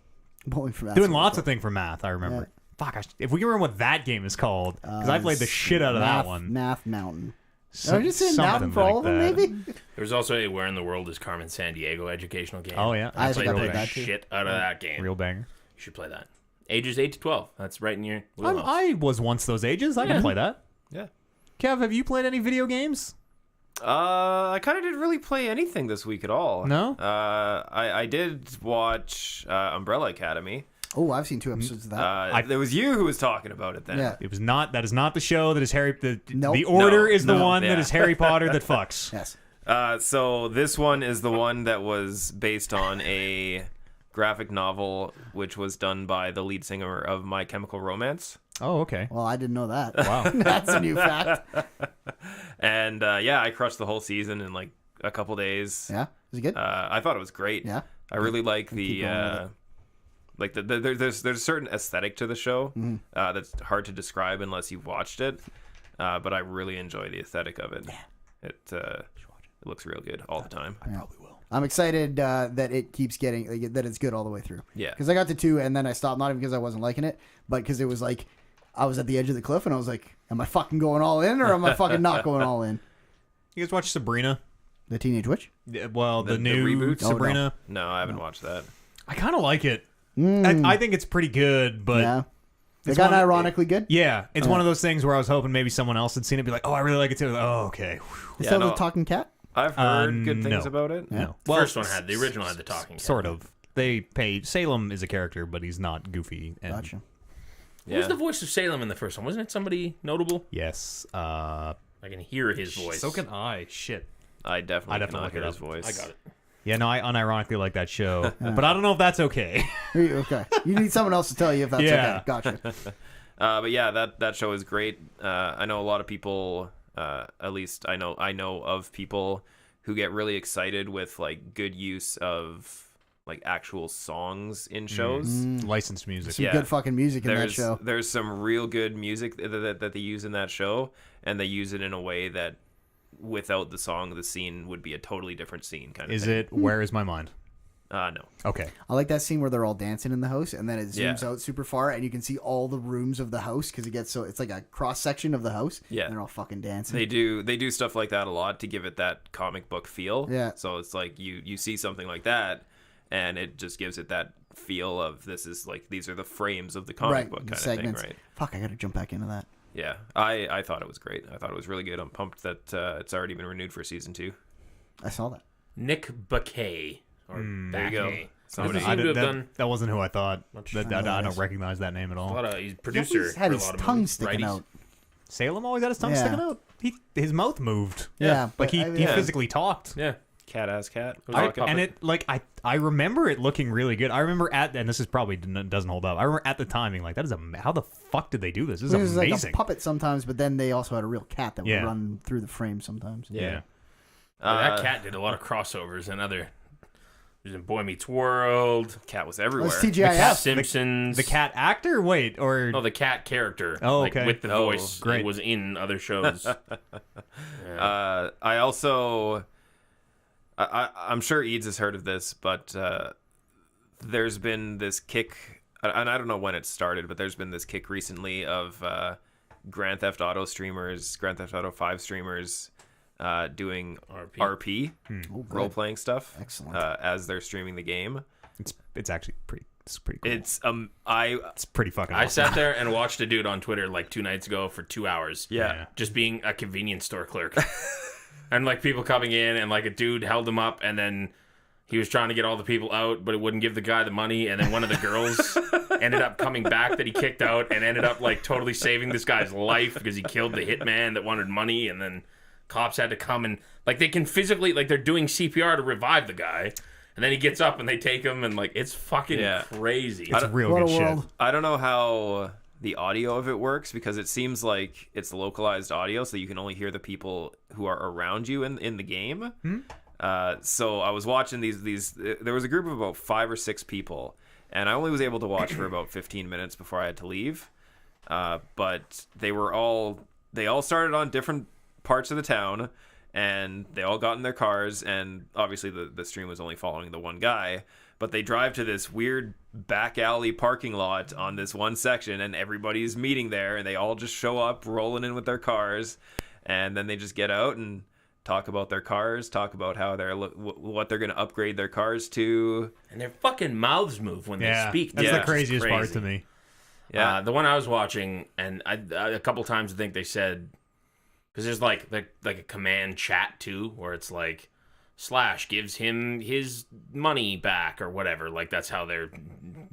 Speaker 4: Bowling for math.
Speaker 1: Doing lots of things for math. I remember.
Speaker 4: Yeah.
Speaker 1: Fuck, if we can remember what that game is called, because I played the shit out of that one.
Speaker 4: Math Mountain.
Speaker 1: So,
Speaker 4: I just say math for all of them, maybe.
Speaker 3: There was also a Where in the World is Carmen Sandiego educational game.
Speaker 1: Oh yeah,
Speaker 3: I
Speaker 4: think I
Speaker 3: played
Speaker 4: played
Speaker 3: the
Speaker 4: that too.
Speaker 3: shit out of that game.
Speaker 1: Real banger.
Speaker 3: You should play that. Ages 8 to 12. That's right in your wheelhouse.
Speaker 1: I was once those ages. I can play that.
Speaker 2: Yeah.
Speaker 1: Kev, have you played any video games?
Speaker 2: I kind of didn't really play anything this week at all.
Speaker 1: No?
Speaker 2: I did watch Umbrella Academy.
Speaker 4: Oh, I've seen 2 episodes of that.
Speaker 2: It was you who was talking about it then.
Speaker 4: Yeah.
Speaker 1: It was not. That is not the show that is Harry.
Speaker 4: Nope.
Speaker 1: The Order is the
Speaker 2: No,
Speaker 1: one
Speaker 2: yeah.
Speaker 1: that is Harry Potter that fucks.
Speaker 4: Yes.
Speaker 2: So this one is the one that was based on a graphic novel, which was done by the lead singer of My Chemical Romance.
Speaker 1: Oh, okay.
Speaker 4: Well, I didn't know that.
Speaker 1: Wow.
Speaker 4: That's a new fact.
Speaker 2: And I crushed the whole season in like a couple days.
Speaker 4: Yeah. Is it good?
Speaker 2: I thought it was great.
Speaker 4: Yeah.
Speaker 2: I really like
Speaker 4: keep going with
Speaker 2: there's a certain aesthetic to the show that's hard to describe unless you've watched it. But I really enjoy the aesthetic of it. Yeah. It looks real good all the time.
Speaker 4: I probably will. I'm excited that it keeps getting that it's good all the way through.
Speaker 2: Yeah.
Speaker 4: Because I got to 2 and then I stopped, not even because I wasn't liking it, but because it was like I was at the edge of the cliff and I was like, am I fucking going all in or am I fucking not going all in?
Speaker 1: You guys watch Sabrina?
Speaker 4: The Teenage Witch?
Speaker 1: Yeah, well, the new
Speaker 2: reboot?
Speaker 1: Sabrina.
Speaker 2: No, I haven't watched that.
Speaker 1: I kind of like it. I think it's pretty good, but
Speaker 4: Yeah. It
Speaker 1: it's
Speaker 4: got
Speaker 1: one-
Speaker 4: ironically good?
Speaker 1: yeah, it's one of those things where I was hoping maybe someone else had seen it, be like, "Oh, I really like it too." Oh, okay.
Speaker 4: Is
Speaker 2: Yeah,
Speaker 4: that
Speaker 2: no.
Speaker 4: the talking cat?
Speaker 2: I've heard good things
Speaker 1: no.
Speaker 2: about it.
Speaker 1: No.
Speaker 3: The first one had. The original had the talking cat.
Speaker 1: Sort of. They pay Salem is a character, but he's not goofy. And
Speaker 4: Gotcha.
Speaker 3: Who was the voice of Salem in the first one? Wasn't it somebody notable?
Speaker 1: Yes.
Speaker 3: I can hear his voice.
Speaker 1: So can I. Shit.
Speaker 2: I definitely
Speaker 1: look
Speaker 2: cannot
Speaker 1: it
Speaker 2: hear his
Speaker 1: up.
Speaker 2: voice.
Speaker 3: I got it.
Speaker 1: Yeah, no, I unironically like that show, but I don't know if that's okay.
Speaker 4: Okay. You need someone else to tell you if that's
Speaker 1: Yeah.
Speaker 4: okay. Gotcha.
Speaker 2: But yeah, that show is great. I know a lot of people. At least I know of people who get really excited with like good use of like actual songs in shows.
Speaker 1: Licensed music.
Speaker 4: Some good fucking music in that show.
Speaker 2: There's some real good music that they use in that show, and they use it in a way that without the song, the scene would be a totally different scene. Kind of.
Speaker 1: Is
Speaker 2: thing.
Speaker 1: it Where Is My Mind?
Speaker 2: No.
Speaker 1: Okay.
Speaker 4: I like that scene where they're all dancing in the house, and then it zooms
Speaker 2: Yeah.
Speaker 4: out super far, and you can see all the rooms of the house because it gets so it's like a cross section of the house.
Speaker 2: Yeah.
Speaker 4: and they're all fucking dancing.
Speaker 2: They do stuff like that a lot to give it that comic book feel.
Speaker 4: Yeah.
Speaker 2: So it's like you see something like that, and it just gives it that feel of this is like these are the frames of the comic book kind
Speaker 4: segments.
Speaker 2: of thing, right?
Speaker 4: Fuck, I gotta jump back into that.
Speaker 2: Yeah, I thought it was great. I thought it was really good. I'm pumped that it's already been renewed for season 2.
Speaker 4: I saw that.
Speaker 3: Nick Bakay. Or
Speaker 2: There you go.
Speaker 3: Bakay.
Speaker 2: Somebody-
Speaker 3: Doesn't seem to have done
Speaker 1: that wasn't who I thought.
Speaker 3: Much-
Speaker 1: I don't recognize that name at
Speaker 3: a
Speaker 1: all.
Speaker 3: lot of. He's a
Speaker 4: He
Speaker 3: producer.
Speaker 4: always had
Speaker 3: for
Speaker 4: his
Speaker 3: a lot of
Speaker 4: tongue
Speaker 3: movies.
Speaker 4: sticking
Speaker 3: Righties.
Speaker 4: out.
Speaker 1: Salem always had his tongue
Speaker 4: Yeah.
Speaker 1: sticking out. His mouth moved.
Speaker 3: Yeah.
Speaker 1: Like he
Speaker 4: I mean,
Speaker 1: physically talked.
Speaker 3: Yeah.
Speaker 2: Cat ass cat.
Speaker 1: And it like I remember it looking really good. I remember and this is probably doesn't hold up. I remember at the time being like, that is how the fuck did they do this? This is
Speaker 4: It was
Speaker 1: amazing.
Speaker 4: like a puppet sometimes, but then they also had a real cat that would
Speaker 1: Yeah.
Speaker 4: run through the frame sometimes.
Speaker 1: Yeah.
Speaker 3: That cat did a lot of crossovers and other. There's in Boy Meets World,
Speaker 2: Cat was
Speaker 4: Well,
Speaker 2: everywhere.
Speaker 4: it's TGIF.
Speaker 3: Simpsons.
Speaker 1: The cat actor? Wait, or
Speaker 3: No, the cat character.
Speaker 1: Oh,
Speaker 3: like,
Speaker 1: okay.
Speaker 3: with the voice.
Speaker 1: great.
Speaker 3: It was in other shows.
Speaker 2: I also, I'm sure Eads has heard of this, but there's been this kick, and I don't know when it started, but there's been this kick recently of Grand Theft Auto streamers, Grand Theft Auto 5 streamers doing RP
Speaker 4: Oh, good.
Speaker 2: role-playing stuff.
Speaker 4: Excellent.
Speaker 2: As they're streaming the game.
Speaker 1: it's actually pretty cool.
Speaker 2: It's
Speaker 1: pretty fucking
Speaker 3: I
Speaker 1: awesome.
Speaker 3: sat there and watched a dude on Twitter like 2 nights ago for 2 hours.
Speaker 2: Yeah.
Speaker 3: Just being a convenience store clerk. And like people coming in and like a dude held him up and then he was trying to get all the people out, but it wouldn't give the guy the money. And then one of the girls ended up coming back that he kicked out and ended up like totally saving this guy's life because he killed the hitman that wanted money. And then cops had to come and like they can physically, like they're doing CPR to revive the guy. And then he gets up and they take him and like it's fucking crazy.
Speaker 1: It's real
Speaker 4: What
Speaker 1: good
Speaker 4: a
Speaker 1: shit.
Speaker 4: world.
Speaker 2: I don't know how the audio of it works because it seems like it's localized audio, so you can only hear the people who are around you in the game. So I was watching these. There was a group of about 5 or 6 people, and I only was able to watch for about 15 minutes before I had to leave. But they all started on different parts of the town. And they all got in their cars, and obviously the stream was only following the one guy. But they drive to this weird back alley parking lot on this one section, and everybody's meeting there, and they all just show up, rolling in with their cars, and then they just get out and talk about their cars, talk about how what they're going to upgrade their cars to.
Speaker 3: And their fucking mouths move when they speak.
Speaker 1: That's
Speaker 3: Yeah.
Speaker 1: the craziest part
Speaker 3: Crazy.
Speaker 1: to me.
Speaker 2: Yeah.
Speaker 3: The one I was watching, and I a couple times I think they said, because there's like a command chat too, where it's like Slash gives him his money back or whatever. Like that's how they're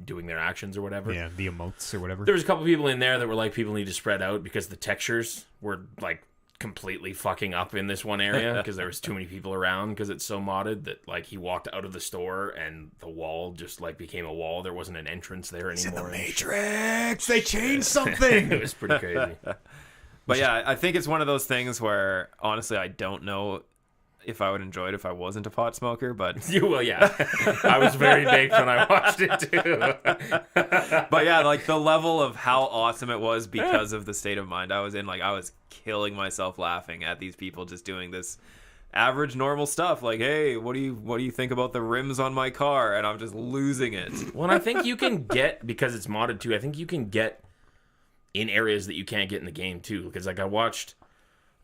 Speaker 3: doing their actions or whatever.
Speaker 1: Yeah, the emotes or whatever.
Speaker 3: There was a couple people in there that were like, people need to spread out because the textures were like completely fucking up in this one area because there was too many people around because it's so modded that like he walked out of the store and the wall just like became a wall. There wasn't an entrance there anymore.
Speaker 1: Matrix! They changed something!
Speaker 3: It was pretty crazy.
Speaker 2: But yeah, I think it's one of those things where, honestly, I don't know if I would enjoy it if I wasn't a pot smoker, but...
Speaker 3: Well, yeah. I was very baked when I watched it, too.
Speaker 2: But yeah, like, the level of how awesome it was because of the state of mind I was in, like, I was killing myself laughing at these people just doing this average, normal stuff. Like, hey, what do you think about the rims on my car? And I'm just losing it.
Speaker 3: Well, I think you can get, because it's modded, too, I think you can get in areas that you can't get in the game, too. Because, like, I watched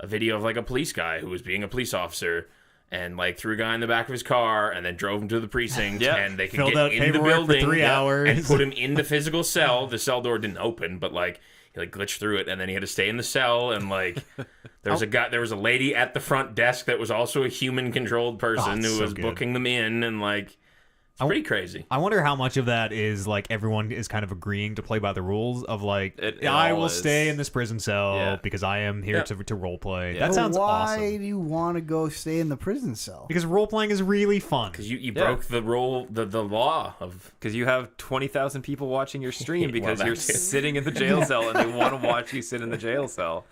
Speaker 3: a video of, like, a police guy who was being a police officer and, like, threw a guy in the back of his car and then drove him to the precinct.
Speaker 2: Yeah.
Speaker 3: And they could
Speaker 1: Filled
Speaker 3: get
Speaker 1: out
Speaker 3: in the
Speaker 1: paperwork for
Speaker 3: building
Speaker 1: 3 hours.
Speaker 3: and put him in the physical cell. The cell door didn't open, but, like, he, like, glitched through it. And then he had to stay in the cell. And, like, there was a lady at the front desk that was also a human-controlled person
Speaker 1: it's
Speaker 3: who
Speaker 1: so
Speaker 3: was
Speaker 1: good.
Speaker 3: booking them in. And, like... It's pretty crazy.
Speaker 1: I wonder how much of that is like everyone is kind of agreeing to play by the rules of like
Speaker 2: It
Speaker 1: I
Speaker 2: all
Speaker 1: will
Speaker 2: is.
Speaker 1: stay in this prison cell
Speaker 2: Yeah.
Speaker 1: because I am here to role play.
Speaker 2: Yeah.
Speaker 1: That
Speaker 2: But
Speaker 1: sounds
Speaker 4: Why
Speaker 1: awesome.
Speaker 4: do you want to go stay in the prison cell?
Speaker 1: Because role playing is really fun.
Speaker 3: Because you broke the rule, the law of...
Speaker 2: Because you have 20,000 people watching your stream because
Speaker 3: Well,
Speaker 2: you're
Speaker 3: that too.
Speaker 2: sitting in the jail cell and they want to watch you sit in the jail cell.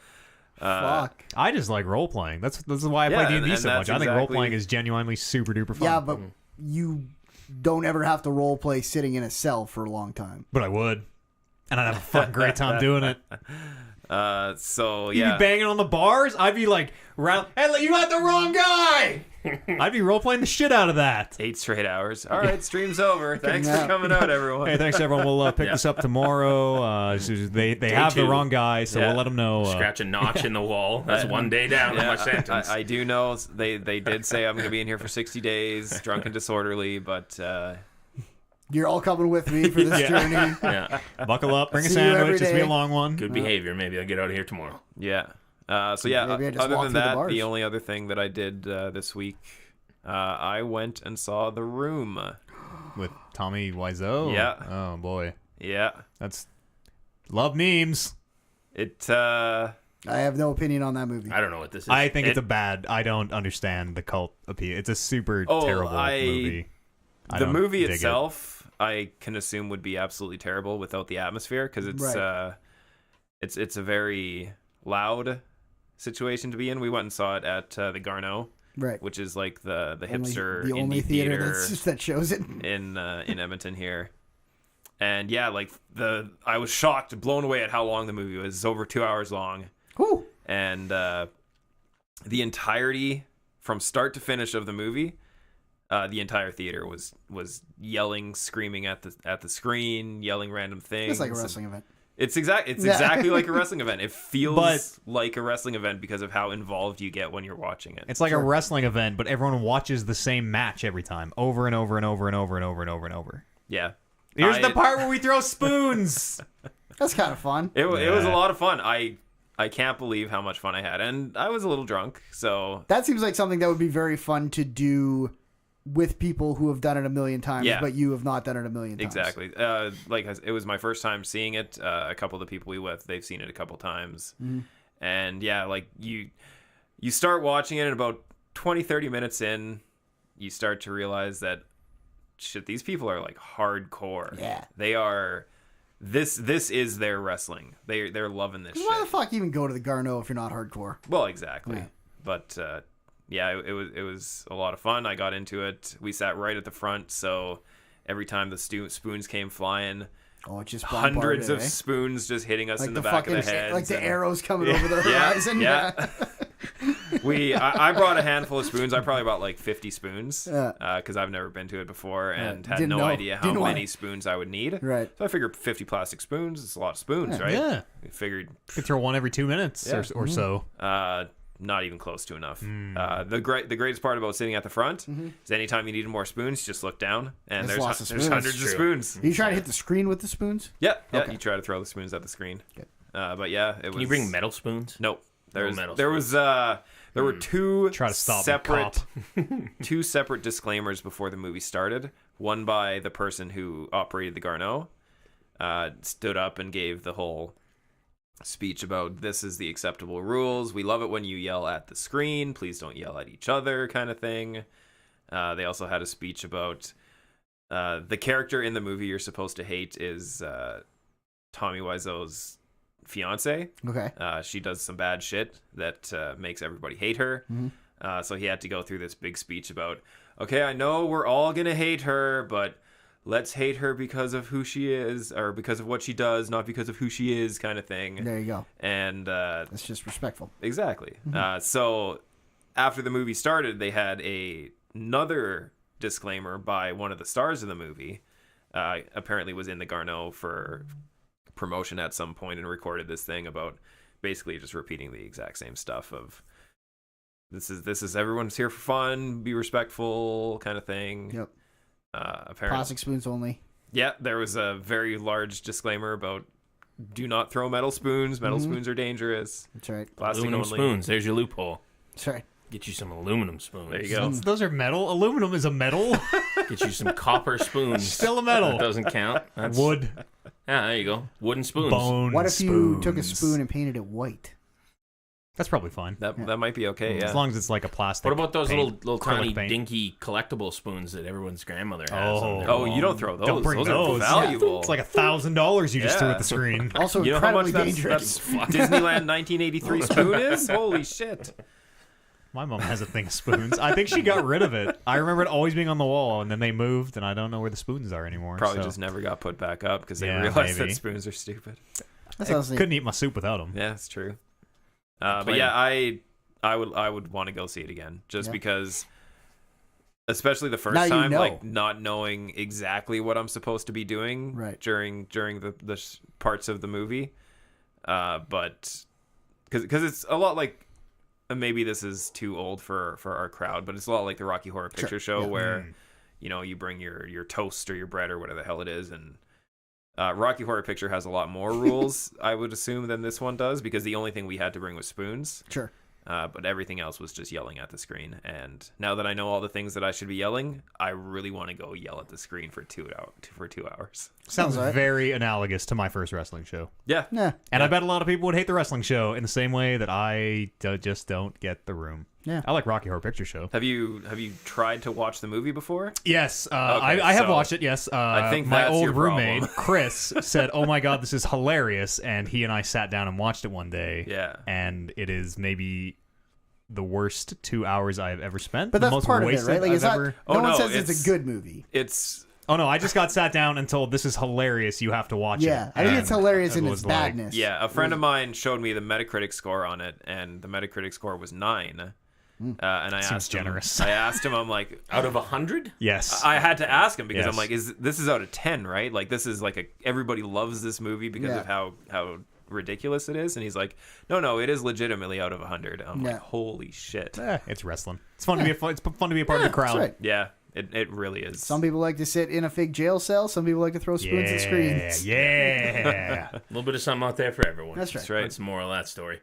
Speaker 4: Fuck.
Speaker 1: I just like role playing. That's why I
Speaker 2: Yeah,
Speaker 1: play D&D
Speaker 2: and
Speaker 1: so much.
Speaker 2: that's
Speaker 1: I think role
Speaker 2: exactly-
Speaker 1: playing is genuinely super duper fun.
Speaker 4: Yeah, but you don't ever have to role play sitting in a cell for a long time.
Speaker 1: But I would, and I'd have a fucking great time doing it.
Speaker 2: So
Speaker 1: You'd
Speaker 2: yeah,
Speaker 1: be banging on the bars. I'd be like, hey, you got the wrong guy. I'd be role playing the shit out of that.
Speaker 2: 8 straight hours. All right, stream's over. Thanks for
Speaker 4: nap.
Speaker 2: coming out, everyone.
Speaker 1: Hey, thanks everyone. We'll pick this up tomorrow. They have the
Speaker 3: 2.
Speaker 1: wrong guy, so
Speaker 2: Yeah.
Speaker 1: we'll let them know.
Speaker 3: Scratch a notch in the wall. That's one day down on my sentence.
Speaker 2: I do know they did say I'm going to be in here for 60 days, drunk and disorderly, but
Speaker 4: You're all coming with me for this journey.
Speaker 3: Yeah.
Speaker 1: Buckle up, bring a
Speaker 4: See you every
Speaker 1: sandwich. It's be a
Speaker 4: day.
Speaker 1: long one.
Speaker 3: Good behavior. Maybe I'll get out of here tomorrow.
Speaker 2: yeah. So yeah,
Speaker 4: Maybe I just
Speaker 2: other
Speaker 4: walk
Speaker 2: than
Speaker 4: through the
Speaker 2: that,
Speaker 4: bars.
Speaker 2: the only other thing that I did this week, I went and saw The Room.
Speaker 1: With Tommy Wiseau.
Speaker 2: Yeah.
Speaker 1: Oh boy,
Speaker 2: Yeah.
Speaker 1: that's love memes.
Speaker 2: It
Speaker 4: I have no opinion on that movie.
Speaker 3: I don't know what this is.
Speaker 1: I think it's a bad. I don't understand the cult appeal. It's a super terrible movie. I
Speaker 2: The
Speaker 1: don't
Speaker 2: movie
Speaker 1: dig it.
Speaker 2: itself, I can assume, would be absolutely terrible without the atmosphere because it's a very loud situation to be in. We went and saw it at the Garneau,
Speaker 4: Right.
Speaker 2: which is like the hipster
Speaker 4: the only
Speaker 2: indie
Speaker 4: theater that shows it.
Speaker 2: in Edmonton here. And yeah, like I was shocked, blown away at how long the movie was. It's over 2 hours long.
Speaker 4: Whew.
Speaker 2: And the entirety from start to finish of the movie, the entire theater was yelling, screaming at the screen, yelling random things.
Speaker 4: It's like a wrestling event.
Speaker 2: It's exactly like a wrestling event. It feels like a wrestling event because of how involved you get when you're watching it.
Speaker 1: It's like a wrestling event, but everyone watches the same match every time, over and over and over and over and over and over and over.
Speaker 2: Yeah.
Speaker 1: Here's the part where we throw spoons.
Speaker 4: That's kind of fun.
Speaker 2: It was a lot of fun. I can't believe how much fun I had, and I was a little drunk, so
Speaker 4: That seems like something that would be very fun to do with people who have done it a million times, but you have not done it a million times.
Speaker 2: exactly. Like it was my first time seeing it. A couple of the people we with, they've seen it a couple times, and yeah, like you start watching it, and about 20-30 minutes in, you start to realize that shit, these people are like hardcore.
Speaker 4: Yeah,
Speaker 2: they are. This is their wrestling. They're loving this shit.
Speaker 4: Why the fuck even go to the Garneau if you're not hardcore?
Speaker 2: Well, exactly.
Speaker 4: Yeah.
Speaker 2: But yeah, it was a lot of fun. I got into it. We sat right at the front, so every time the spoons came flying,
Speaker 4: it just
Speaker 2: hundreds of
Speaker 4: bombarded,
Speaker 2: spoons just hitting us
Speaker 4: like
Speaker 2: in the back of the head,
Speaker 4: like the arrows coming over the horizon.
Speaker 2: Yeah. I brought a handful of spoons. I probably brought like 50 spoons because I've never been to it before and had no idea how many spoons I would need.
Speaker 4: Right.
Speaker 2: So I figured 50 plastic spoons. It's a lot of spoons, right?
Speaker 1: Yeah.
Speaker 2: I figured
Speaker 1: You could throw one every 2 minutes or so.
Speaker 2: not even close to enough. The greatest part about sitting at the front is anytime you needed more spoons, just look down and there's hundreds of spoons.
Speaker 4: Are you trying to hit the screen with the spoons?
Speaker 2: Yeah.
Speaker 4: Okay.
Speaker 2: You try to throw the spoons at the screen.
Speaker 4: Good.
Speaker 2: But yeah, it was.
Speaker 3: Can you bring metal spoons?
Speaker 2: Nope. There were two
Speaker 1: Try to stop
Speaker 2: separate two separate disclaimers before the movie started. One by the person who operated the Garneau, stood up and gave the whole speech about this is the acceptable rules. We love it when you yell at the screen. Please don't yell at each other, kind of thing. They also had a speech about the character in the movie you're supposed to hate is Tommy Wiseau's fiance.
Speaker 4: Okay.
Speaker 2: She does some bad shit that makes everybody hate her. So he had to go through this big speech about, okay, I know we're all gonna hate her, but let's hate her because of who she is or because of what she does, not because of who she is, kind of thing.
Speaker 4: There you go.
Speaker 2: And
Speaker 4: That's just respectful.
Speaker 2: exactly. So after the movie started, they had another disclaimer by one of the stars of the movie. Apparently was in the Garneau for promotion at some point and recorded this thing about basically just repeating the exact same stuff of this is everyone's here for fun, be respectful, kind of thing.
Speaker 4: Yep.
Speaker 2: Apparently,
Speaker 4: Plastic spoons only.
Speaker 2: yeah, there was a very large disclaimer about do not throw metal spoons. Metal spoons are dangerous.
Speaker 4: That's right.
Speaker 2: Plastic
Speaker 3: Aluminum
Speaker 2: only.
Speaker 3: spoons. There's your loophole.
Speaker 4: That's right.
Speaker 3: Get you some aluminum spoons.
Speaker 2: There you go.
Speaker 1: Those are metal. Aluminum is a metal.
Speaker 3: Get you some copper spoons.
Speaker 1: Still a metal.
Speaker 3: That doesn't count. That's,
Speaker 1: Wood.
Speaker 3: Yeah, there you go. Wooden spoons.
Speaker 1: Bone.
Speaker 4: What if you took a
Speaker 1: spoons.
Speaker 4: spoon and painted it white?
Speaker 1: That's probably fine.
Speaker 2: That might be okay. Yeah.
Speaker 1: As long as it's like a plastic.
Speaker 3: What about those
Speaker 1: paint,
Speaker 3: little
Speaker 1: acrylic
Speaker 3: tiny
Speaker 1: paint.
Speaker 3: dinky collectible spoons that everyone's grandmother has? on their
Speaker 2: Oh, you don't throw those.
Speaker 1: Don't bring
Speaker 2: those
Speaker 1: those.
Speaker 2: are valuable.
Speaker 1: It's like $1,000 you just threw
Speaker 2: Yeah.
Speaker 1: at the screen.
Speaker 4: Also
Speaker 2: You know how much
Speaker 4: incredibly
Speaker 2: that's
Speaker 4: dangerous.
Speaker 2: Disneyland 1983 spoon is? Holy shit.
Speaker 1: My mom has a thing of spoons. I think she got rid of it. I remember it always being on the wall, and then they moved, and I don't know where the spoons are anymore.
Speaker 2: Probably
Speaker 1: so.
Speaker 2: just never got put back up because they
Speaker 1: Yeah,
Speaker 2: realized
Speaker 1: maybe.
Speaker 2: that spoons are stupid.
Speaker 4: That
Speaker 1: I
Speaker 4: sounds neat.
Speaker 1: couldn't eat my soup without them.
Speaker 2: Yeah, it's true. But yeah, I would want to go see it again just because, especially the first
Speaker 4: Now you
Speaker 2: time,
Speaker 4: know.
Speaker 2: like not knowing exactly what I'm supposed to be doing during the parts of the movie, but because it's a lot like. Maybe this is too old for our crowd, but it's a lot like the Rocky Horror Picture Show where, you know, you bring your toast or your bread or whatever the hell it is. And Rocky Horror Picture has a lot more rules, I would assume, than this one does because the only thing we had to bring was spoons.
Speaker 4: Sure.
Speaker 2: But everything else was just yelling at the screen. And now that I know all the things that I should be yelling, I really want to go yell at the screen for 2 hours.
Speaker 1: Sounds
Speaker 4: right.
Speaker 1: very analogous to my first wrestling show.
Speaker 2: Yeah.
Speaker 4: Yeah.
Speaker 1: And I bet a lot of people would hate the wrestling show in the same way that I just don't get the room.
Speaker 4: Yeah.
Speaker 1: I like Rocky Horror Picture Show.
Speaker 2: Have you tried to watch the movie before?
Speaker 1: Yes,
Speaker 2: Okay,
Speaker 1: I have
Speaker 2: so
Speaker 1: watched it. Yes,
Speaker 2: I think
Speaker 1: my
Speaker 2: that's
Speaker 1: old
Speaker 2: your
Speaker 1: roommate
Speaker 2: problem.
Speaker 1: Chris said, "Oh my god, this is hilarious," and he and I sat down and watched it one day.
Speaker 2: Yeah.
Speaker 1: and it is maybe the worst 2 hours I have ever spent.
Speaker 4: But
Speaker 1: the
Speaker 4: that's
Speaker 1: most
Speaker 4: part of it,
Speaker 1: wasted
Speaker 4: right? Like,
Speaker 1: I've
Speaker 4: it's not.
Speaker 1: ever.
Speaker 4: No
Speaker 2: Oh,
Speaker 4: one
Speaker 2: no,
Speaker 4: says it's
Speaker 2: it's-
Speaker 4: a good movie.
Speaker 2: It's
Speaker 1: Oh no, I just got sat down and told this is hilarious. You have to watch it.
Speaker 4: Yeah, I think it's
Speaker 1: And
Speaker 4: hilarious
Speaker 1: it
Speaker 4: in its
Speaker 1: was like,
Speaker 4: badness.
Speaker 2: yeah. A friend of mine showed me the Metacritic score on it, and the Metacritic score was 9. And I
Speaker 1: Seems
Speaker 2: asked him,
Speaker 1: generous.
Speaker 2: I asked him, I'm like,
Speaker 3: Out of 100?
Speaker 1: Yes,
Speaker 2: I had to ask him because
Speaker 1: Yes.
Speaker 2: I'm like, this is out of 10, right? Like this is like everybody loves this movie because
Speaker 4: Yeah.
Speaker 2: of how ridiculous it is, and he's like, no, it is legitimately out of 100. I'm
Speaker 4: Yeah.
Speaker 2: like, holy shit.
Speaker 1: It's wrestling. It's fun to be a it's fun to be a part of the
Speaker 4: That's
Speaker 1: crowd.
Speaker 4: right.
Speaker 2: Yeah, it really is.
Speaker 4: Some people like to sit in a fake jail cell. Some people like to throw spoons at screens.
Speaker 1: Yeah.
Speaker 3: A little bit of something out there for everyone.
Speaker 4: That's right.
Speaker 2: That's right.
Speaker 3: That's the moral of that story.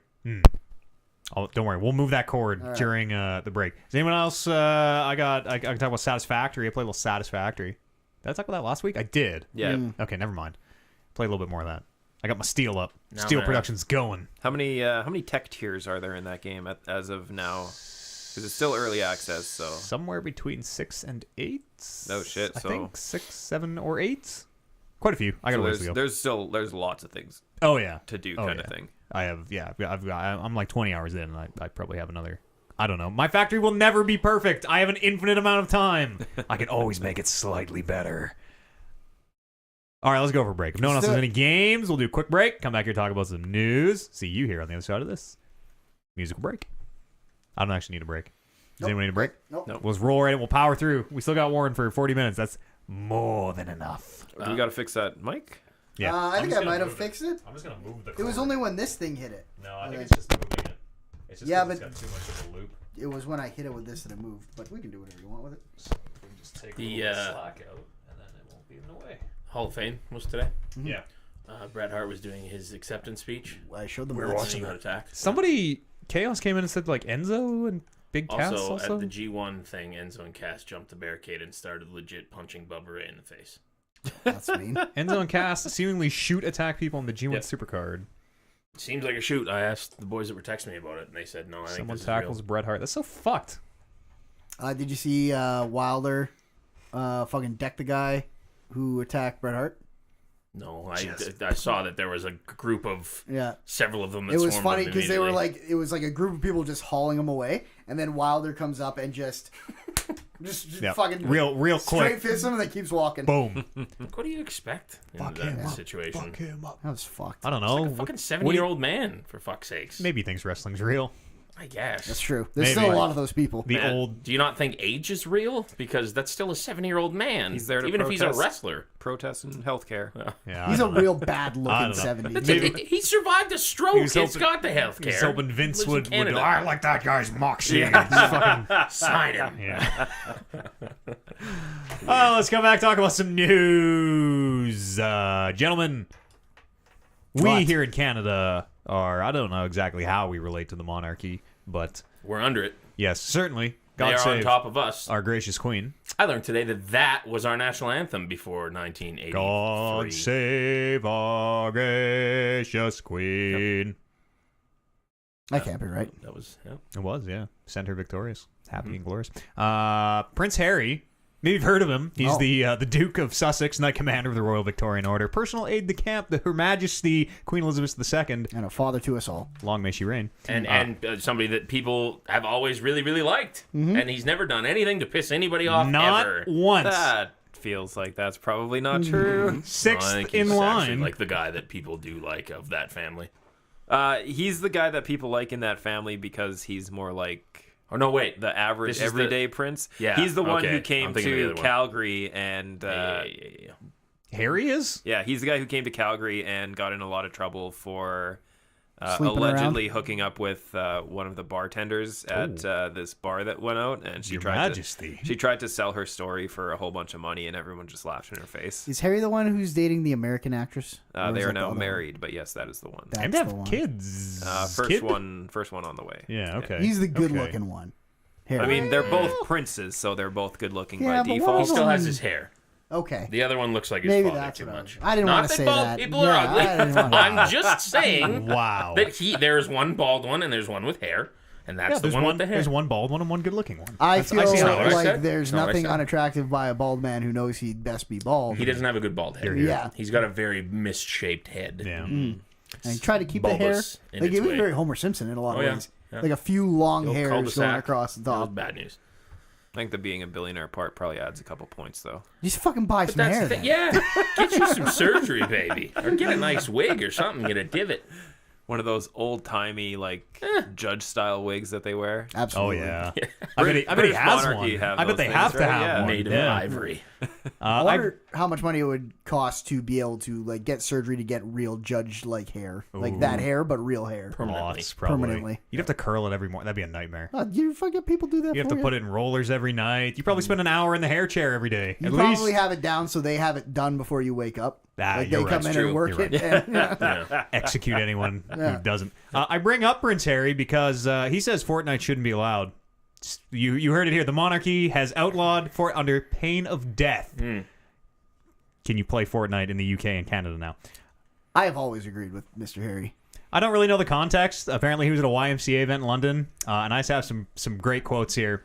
Speaker 1: Oh, don't worry. We'll move that cord during the break. Is anyone else? I can talk about Satisfactory. I played a little Satisfactory. Did I talk about that last week? I did.
Speaker 2: Yeah.
Speaker 1: Okay, never mind. Play a little bit more of that. I got my steel up.
Speaker 3: No,
Speaker 1: Steel
Speaker 3: man.
Speaker 1: production's going.
Speaker 2: How many tech tiers are there in that game as of now? Because it's still early access, so
Speaker 1: Somewhere between 6 and 8.
Speaker 2: No shit,
Speaker 1: I
Speaker 2: so-
Speaker 1: think 6, 7, or 8. Quite a few. I got a ways to go.
Speaker 2: there's lots of things
Speaker 1: Oh yeah.
Speaker 2: to do,
Speaker 1: Oh,
Speaker 2: kind
Speaker 1: yeah.
Speaker 2: of thing.
Speaker 1: I have. Yeah. I'm like 20 hours in, and I probably have another. I don't know. My factory will never be perfect. I have an infinite amount of time. I can always make it slightly better. All right, let's go for a break. If no one else
Speaker 4: Let's
Speaker 1: has
Speaker 4: do
Speaker 1: any games, we'll do a quick break. Come back here, talk about some news. See you here on the other side of this musical break. I don't actually need a break. Does anyone need a break?
Speaker 4: Nope.
Speaker 1: We'll just roll right in. We'll power through. We still got Warren for 40 minutes. That's more than enough.
Speaker 2: Do we got to fix that mic?
Speaker 1: Yeah.
Speaker 4: I think I might have fixed it.
Speaker 1: I'm just gonna move the.
Speaker 4: It was only when this thing hit it.
Speaker 1: No, I
Speaker 4: think
Speaker 1: it's just moving it. It's just
Speaker 4: Yeah,
Speaker 1: it's
Speaker 4: but-
Speaker 1: got too much of a loop.
Speaker 4: It was when I hit it with this that it moved. But we can do whatever you want with it.
Speaker 1: So we can just take
Speaker 3: The,
Speaker 1: a little slack out, and then it won't be in the way.
Speaker 3: Hall of Fame was today.
Speaker 1: Yeah.
Speaker 3: Bret Hart was doing his acceptance speech.
Speaker 4: I showed them.
Speaker 3: We were
Speaker 4: this.
Speaker 3: watching got attacked.
Speaker 1: Somebody, Chaos came in and said like Enzo and Big Cass
Speaker 3: Also,
Speaker 1: also.
Speaker 3: at the G1 thing, Enzo and Cass jumped the barricade and started legit punching Bubba Ray in the face.
Speaker 4: That's mean.
Speaker 1: Enzo and Cass seemingly attack people on the G1
Speaker 3: Yep.
Speaker 1: Supercard.
Speaker 3: Seems like a shoot. I asked the boys that were texting me about it, and they said no. I think
Speaker 1: Someone
Speaker 3: this
Speaker 1: tackles
Speaker 3: is real.
Speaker 1: Bret Hart. That's so fucked.
Speaker 4: Did you see Wilder fucking deck the guy who attacked Bret Hart?
Speaker 3: No, I saw that there was a group of
Speaker 4: Yeah.
Speaker 3: several of them. That
Speaker 4: It was
Speaker 3: swarmed
Speaker 4: funny
Speaker 3: him
Speaker 4: because they were
Speaker 3: immediately.
Speaker 4: like, it was like a group of people just hauling him away, and then Wilder comes up and just
Speaker 1: Yeah.
Speaker 4: fucking
Speaker 1: Real
Speaker 4: straight
Speaker 1: quick.
Speaker 4: fist him, and then keeps walking.
Speaker 1: Boom.
Speaker 3: What do you expect in
Speaker 1: Fuck
Speaker 3: that
Speaker 1: him up.
Speaker 3: situation?
Speaker 1: Fuck him up.
Speaker 4: That was fucked.
Speaker 1: I don't know.
Speaker 3: Like a fucking
Speaker 1: What-
Speaker 3: 70-year-old man, for fuck's sakes.
Speaker 1: Maybe he thinks wrestling's real.
Speaker 3: I guess.
Speaker 4: That's true. There's
Speaker 1: Maybe.
Speaker 4: still a lot of those people.
Speaker 1: The
Speaker 3: Man,
Speaker 1: old.
Speaker 3: Do you not think age is real? Because that's still a 70-year-old man.
Speaker 2: He's there to
Speaker 3: even if he's a
Speaker 2: protest.
Speaker 3: wresler.
Speaker 2: Protesting healthcare.
Speaker 1: Yeah,
Speaker 4: He's
Speaker 1: I
Speaker 4: a
Speaker 1: don't know.
Speaker 4: real bad
Speaker 1: I
Speaker 4: looking
Speaker 1: don't know.
Speaker 4: 70s.
Speaker 1: Maybe-
Speaker 3: He survived a stroke.
Speaker 1: He was
Speaker 3: He's
Speaker 1: hoping-
Speaker 3: got the health care.
Speaker 1: He's hoping Vince
Speaker 3: Lives in
Speaker 1: would
Speaker 3: Canada.
Speaker 1: I like that guy's moxie. Just fucking
Speaker 3: Sign him.
Speaker 1: Yeah. Oh, let's come back talk about some news, gentlemen. We
Speaker 4: What?
Speaker 1: here in Canada are. I don't know exactly how we relate to the monarchy, but
Speaker 3: We're under it.
Speaker 1: yes, certainly.
Speaker 3: They
Speaker 1: God
Speaker 3: are on
Speaker 1: save
Speaker 3: top of us.
Speaker 1: our gracious queen.
Speaker 3: I learned today that was our national anthem before 1983.
Speaker 1: God save our gracious queen.
Speaker 4: That can't be right.
Speaker 3: That was, yeah.
Speaker 1: It was, yeah. Sent her victorious, happy
Speaker 3: Mm-hmm.
Speaker 1: and glorious. Prince Harry. Maybe you've heard of him. He's
Speaker 4: Oh.
Speaker 1: the Duke of Sussex, Knight Commander of the Royal Victorian Order, personal aide de camp to Her Majesty Queen Elizabeth II.
Speaker 4: And a father to us all.
Speaker 1: Long may she reign.
Speaker 3: And somebody that people have always really, really liked. And he's never done anything to piss anybody off
Speaker 1: Not
Speaker 3: ever.
Speaker 1: once.
Speaker 2: That feels like that's probably not true.
Speaker 3: I
Speaker 1: Sixth
Speaker 3: think
Speaker 1: in
Speaker 3: he's actually
Speaker 1: line.
Speaker 3: like the guy that people do like of that family.
Speaker 2: He's the guy that people like in that family because he's more like
Speaker 3: Or no, wait.
Speaker 2: the average
Speaker 3: This is
Speaker 2: everyday prince.
Speaker 3: Yeah,
Speaker 2: He's the one
Speaker 3: okay.
Speaker 2: who came
Speaker 3: I'm thinking of the
Speaker 2: to
Speaker 3: other one.
Speaker 2: Calgary and
Speaker 3: Yeah.
Speaker 1: Harry is?
Speaker 2: yeah, he's the guy who came to Calgary and got in a lot of trouble for
Speaker 4: Sleeping
Speaker 2: allegedly hooking up with one of the bartenders at this bar that went out, and she
Speaker 1: Your
Speaker 2: tried
Speaker 1: Majesty.
Speaker 2: to sell her story for a whole bunch of money, and everyone just laughed in her face.
Speaker 4: Is Harry the one who's dating the American actress? Or
Speaker 2: They
Speaker 4: is
Speaker 2: are
Speaker 4: that the
Speaker 2: now
Speaker 4: other
Speaker 2: married, but yes, that is the one.
Speaker 4: That's
Speaker 1: And they
Speaker 4: the
Speaker 1: have
Speaker 4: one.
Speaker 1: kids.
Speaker 2: First one on the way.
Speaker 1: Yeah, okay.
Speaker 4: He's the good-looking one. Harry.
Speaker 2: I mean, they're both princes, so they're both good looking
Speaker 4: Yeah,
Speaker 2: by
Speaker 4: but
Speaker 2: default.
Speaker 3: He still has his hair.
Speaker 4: okay.
Speaker 3: The other one looks like his
Speaker 4: Maybe
Speaker 3: father
Speaker 4: that's
Speaker 3: too
Speaker 4: what
Speaker 3: much.
Speaker 4: I didn't
Speaker 3: Not
Speaker 4: want to say
Speaker 3: bald
Speaker 4: that.
Speaker 3: people are
Speaker 4: Yeah,
Speaker 3: ugly.
Speaker 4: I didn't wanna-
Speaker 3: I'm just saying
Speaker 1: Wow.
Speaker 3: that there's one bald one and there's one with hair, and that's
Speaker 1: Yeah,
Speaker 3: the
Speaker 1: there's
Speaker 3: one
Speaker 1: one.
Speaker 3: with the hair.
Speaker 1: There's one bald one and one good-looking one.
Speaker 4: I
Speaker 1: That's-
Speaker 4: feel
Speaker 1: see how it works.
Speaker 3: what I
Speaker 4: like
Speaker 3: said?
Speaker 4: there's
Speaker 3: Know what I
Speaker 4: nothing
Speaker 3: said?
Speaker 4: unattractive by a bald man who knows he'd best be bald.
Speaker 3: He doesn't have a good bald head.
Speaker 4: Yeah.
Speaker 3: He's got a very misshaped head.
Speaker 1: Yeah.
Speaker 4: And try to keep the hair.
Speaker 3: Bulbous in
Speaker 4: Like
Speaker 3: its
Speaker 4: it was
Speaker 3: way.
Speaker 4: very Homer Simpson in a lot of
Speaker 3: Oh, yeah.
Speaker 4: ways.
Speaker 3: Yeah.
Speaker 4: Like a few long
Speaker 3: Little
Speaker 4: hairs going
Speaker 3: cul-de-sac.
Speaker 4: across the
Speaker 3: That was
Speaker 4: top.
Speaker 3: bad news.
Speaker 2: I think the being a billionaire part probably adds a couple points, though.
Speaker 4: Just fucking buy
Speaker 3: But
Speaker 4: some
Speaker 3: that's
Speaker 4: hair.
Speaker 3: the thing.
Speaker 4: then.
Speaker 3: Yeah, get you some surgery, baby, or get a nice wig or something. Get a divot.
Speaker 2: One of those old timey judge style wigs that they wear.
Speaker 1: Oh
Speaker 4: Absolutely.
Speaker 1: yeah. I bet he
Speaker 2: British
Speaker 1: has
Speaker 2: Monarchy
Speaker 1: one.
Speaker 2: have
Speaker 1: I bet
Speaker 2: those
Speaker 1: they
Speaker 2: things,
Speaker 1: have to
Speaker 2: right?
Speaker 1: have
Speaker 2: Yeah.
Speaker 1: one.
Speaker 3: Made of
Speaker 1: Yeah.
Speaker 3: ivory.
Speaker 4: I wonder how much money it would cost to be able to like get surgery to get real judge like hair, like that hair, but real hair.
Speaker 3: Permanently.
Speaker 1: Lots, probably.
Speaker 4: Permanently.
Speaker 1: You'd have to curl it every morning. That'd be a nightmare.
Speaker 4: You fucking people do that.
Speaker 1: You have
Speaker 4: for
Speaker 1: to put it in rollers every night. You probably spend an hour in the hair chair every day.
Speaker 4: You
Speaker 1: At
Speaker 4: probably
Speaker 1: least
Speaker 4: have it down so they have it done before you wake up. Like they
Speaker 1: you're
Speaker 4: come
Speaker 1: right.
Speaker 4: in
Speaker 2: It's true.
Speaker 4: and work
Speaker 1: You're
Speaker 4: it. And,
Speaker 3: Yeah.
Speaker 1: execute anyone
Speaker 4: Yeah.
Speaker 1: who doesn't. I bring up Prince Harry because he says Fortnite shouldn't be allowed. You heard it here. The monarchy has outlawed Fort under pain of death. Can you play Fortnite in the UK and Canada now?
Speaker 4: I have always agreed with Mr. Harry.
Speaker 1: I don't really know the context. Apparently, he was at a YMCA event in London, and I just have some great quotes here.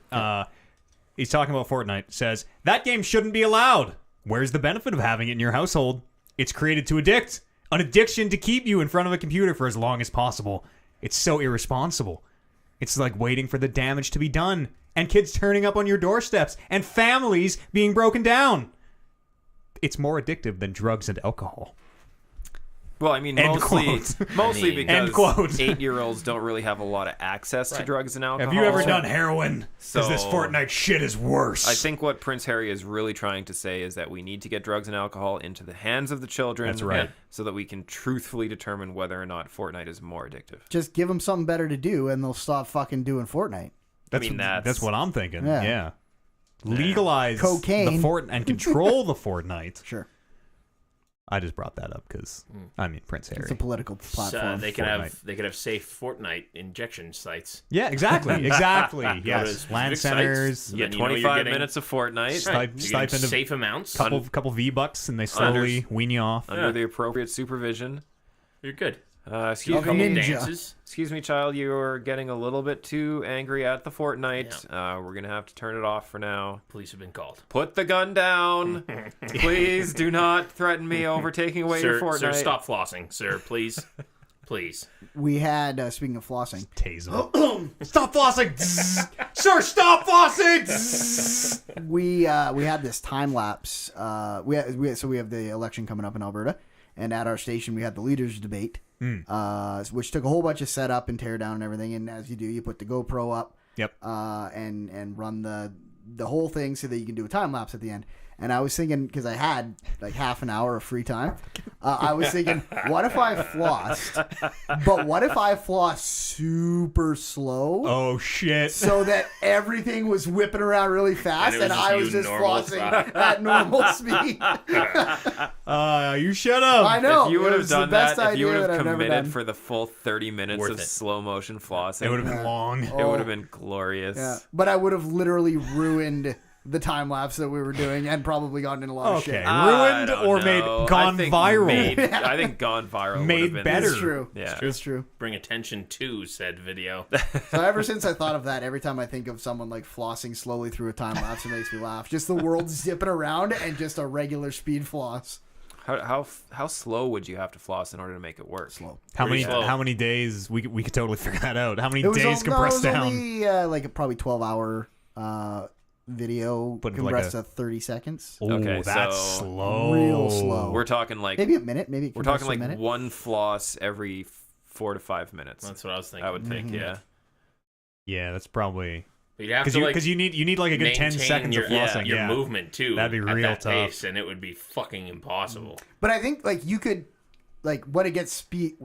Speaker 1: He's talking about Fortnite. Says, that game shouldn't be allowed. Where's the benefit of having it in your household? It's created to addict. An addiction to keep you in front of a computer for as long as possible. It's so irresponsible. It's like waiting for the damage to be done, and kids turning up on your doorsteps, and families being broken down. It's more addictive than drugs and alcohol.
Speaker 2: Well, I mean,
Speaker 1: End
Speaker 2: mostly
Speaker 1: End quote.
Speaker 2: because 8-year-olds don't really have a lot of access to drugs and alcohol.
Speaker 1: Have you ever done heroin? Because this
Speaker 2: So-
Speaker 1: Fortnite shit is worse.
Speaker 2: I think what Prince Harry is really trying to say is that we need to get drugs and alcohol into the hands of the children.
Speaker 1: That's right.
Speaker 2: So that we can truthfully determine whether or not Fortnite is more addictive.
Speaker 4: Just give them something better to do, and they'll stop fucking doing Fortnite.
Speaker 1: That's what I'm thinking.
Speaker 4: Yeah.
Speaker 1: Yeah. Legalize
Speaker 4: Cocaine.
Speaker 1: the Fort and control the Fortnite.
Speaker 4: Sure,
Speaker 1: I just brought that up because I mean Prince Harry.
Speaker 4: it's a political platform.
Speaker 3: They could
Speaker 1: Fortnite.
Speaker 3: have safe Fortnite injection sites.
Speaker 1: Yeah, exactly. Exactly.
Speaker 3: Go to
Speaker 1: yes.
Speaker 3: specific
Speaker 1: Land
Speaker 3: sites.
Speaker 1: centers.
Speaker 2: You get
Speaker 3: then you know you're
Speaker 2: 25
Speaker 3: getting-
Speaker 2: minutes of Fortnite
Speaker 3: Right.
Speaker 1: Stip-
Speaker 3: You're getting
Speaker 1: stipend of
Speaker 3: safe amounts.
Speaker 1: couple V-bucks, and they slowly wean you off.
Speaker 2: under the appropriate supervision.
Speaker 3: You're good.
Speaker 2: Excuse
Speaker 4: Of a
Speaker 2: me,
Speaker 4: ninja.
Speaker 3: Dances.
Speaker 2: excuse me, child. You're getting a little bit too angry at the Fortnite. We're gonna have to turn it off for now.
Speaker 3: Police have been called.
Speaker 2: Put the gun down. Please do not threaten me over taking away your
Speaker 3: Sir,
Speaker 2: Fortnite.
Speaker 3: sir, stop flossing, sir. Please, please.
Speaker 4: We had speaking of flossing,
Speaker 1: Tase him. Stop flossing, sir. Stop flossing.
Speaker 4: we had this time lapse. So we have the election coming up in Alberta, and at our station we had the leaders debate, which took a whole bunch of setup and tear down and everything. And as you do, you put the GoPro up,
Speaker 1: Yep.
Speaker 4: and run the whole thing so that you can do a time lapse at the end. And I was thinking, because I had like half an hour of free time, I was thinking, what if I flossed? But what if I flossed super slow?
Speaker 1: Oh shit.
Speaker 4: So that everything was whipping around really fast,
Speaker 3: And it
Speaker 4: and
Speaker 3: was
Speaker 4: I
Speaker 3: just
Speaker 4: was
Speaker 3: you
Speaker 4: just
Speaker 3: normal
Speaker 4: flossing at normal speed.
Speaker 1: You should have.
Speaker 4: I know.
Speaker 2: If you would
Speaker 4: it
Speaker 2: have
Speaker 4: was
Speaker 2: done
Speaker 4: the best
Speaker 2: that, if you
Speaker 4: idea
Speaker 2: would
Speaker 4: that
Speaker 2: have
Speaker 4: I've never
Speaker 2: committed
Speaker 4: done.
Speaker 2: for the full 30 minutes
Speaker 3: Worth
Speaker 2: of
Speaker 3: it.
Speaker 2: slow motion flossing,
Speaker 1: It would have been long.
Speaker 2: it would have been glorious.
Speaker 4: Yeah, but I would have literally ruined the time lapse that we were doing, and probably gotten in a lot of
Speaker 1: Okay.
Speaker 4: shit.
Speaker 2: I
Speaker 1: Ruined
Speaker 2: don't
Speaker 1: or
Speaker 2: know.
Speaker 1: made
Speaker 2: I
Speaker 1: gone
Speaker 2: think
Speaker 1: viral.
Speaker 2: I think gone viral would
Speaker 1: Made
Speaker 2: have been
Speaker 1: better.
Speaker 4: It's true.
Speaker 2: Yeah.
Speaker 4: It's true.
Speaker 3: Bring attention to said video.
Speaker 4: So ever since I thought of that, every time I think of someone like flossing slowly through a time lapse, it makes me laugh. Just the world zipping around and just a regular speed floss.
Speaker 2: How slow would you have to floss in order to make it work?
Speaker 4: Slow.
Speaker 1: How
Speaker 3: Pretty
Speaker 1: many
Speaker 3: slow.
Speaker 1: how many days we could totally figure that out? How many
Speaker 4: It was
Speaker 1: days
Speaker 4: no,
Speaker 1: compressed
Speaker 4: it was
Speaker 1: down?
Speaker 4: only like a probably 12-hour video
Speaker 1: But like
Speaker 4: compressed
Speaker 1: a-
Speaker 4: to 30 seconds.
Speaker 1: Oh,
Speaker 2: Okay,
Speaker 1: that's
Speaker 2: so-
Speaker 1: slow.
Speaker 4: Real slow.
Speaker 2: We're talking like
Speaker 4: Maybe a minute. Maybe
Speaker 2: we're talking
Speaker 4: a
Speaker 2: like
Speaker 4: minute.
Speaker 2: one floss every 4 to 5 minutes.
Speaker 3: That's what I was thinking.
Speaker 2: I would think, yeah.
Speaker 1: Yeah, that's probably
Speaker 3: But you'd have
Speaker 1: because
Speaker 3: to
Speaker 1: you
Speaker 3: like
Speaker 1: because you need like a good 10
Speaker 3: maintain
Speaker 1: seconds
Speaker 3: your,
Speaker 1: of flossing.
Speaker 3: your
Speaker 1: Yeah,
Speaker 3: movement too.
Speaker 1: That'd be
Speaker 3: at
Speaker 1: real
Speaker 3: that
Speaker 1: tough.
Speaker 3: pace, and it would be fucking impossible.
Speaker 4: But I think like you could, like when it gets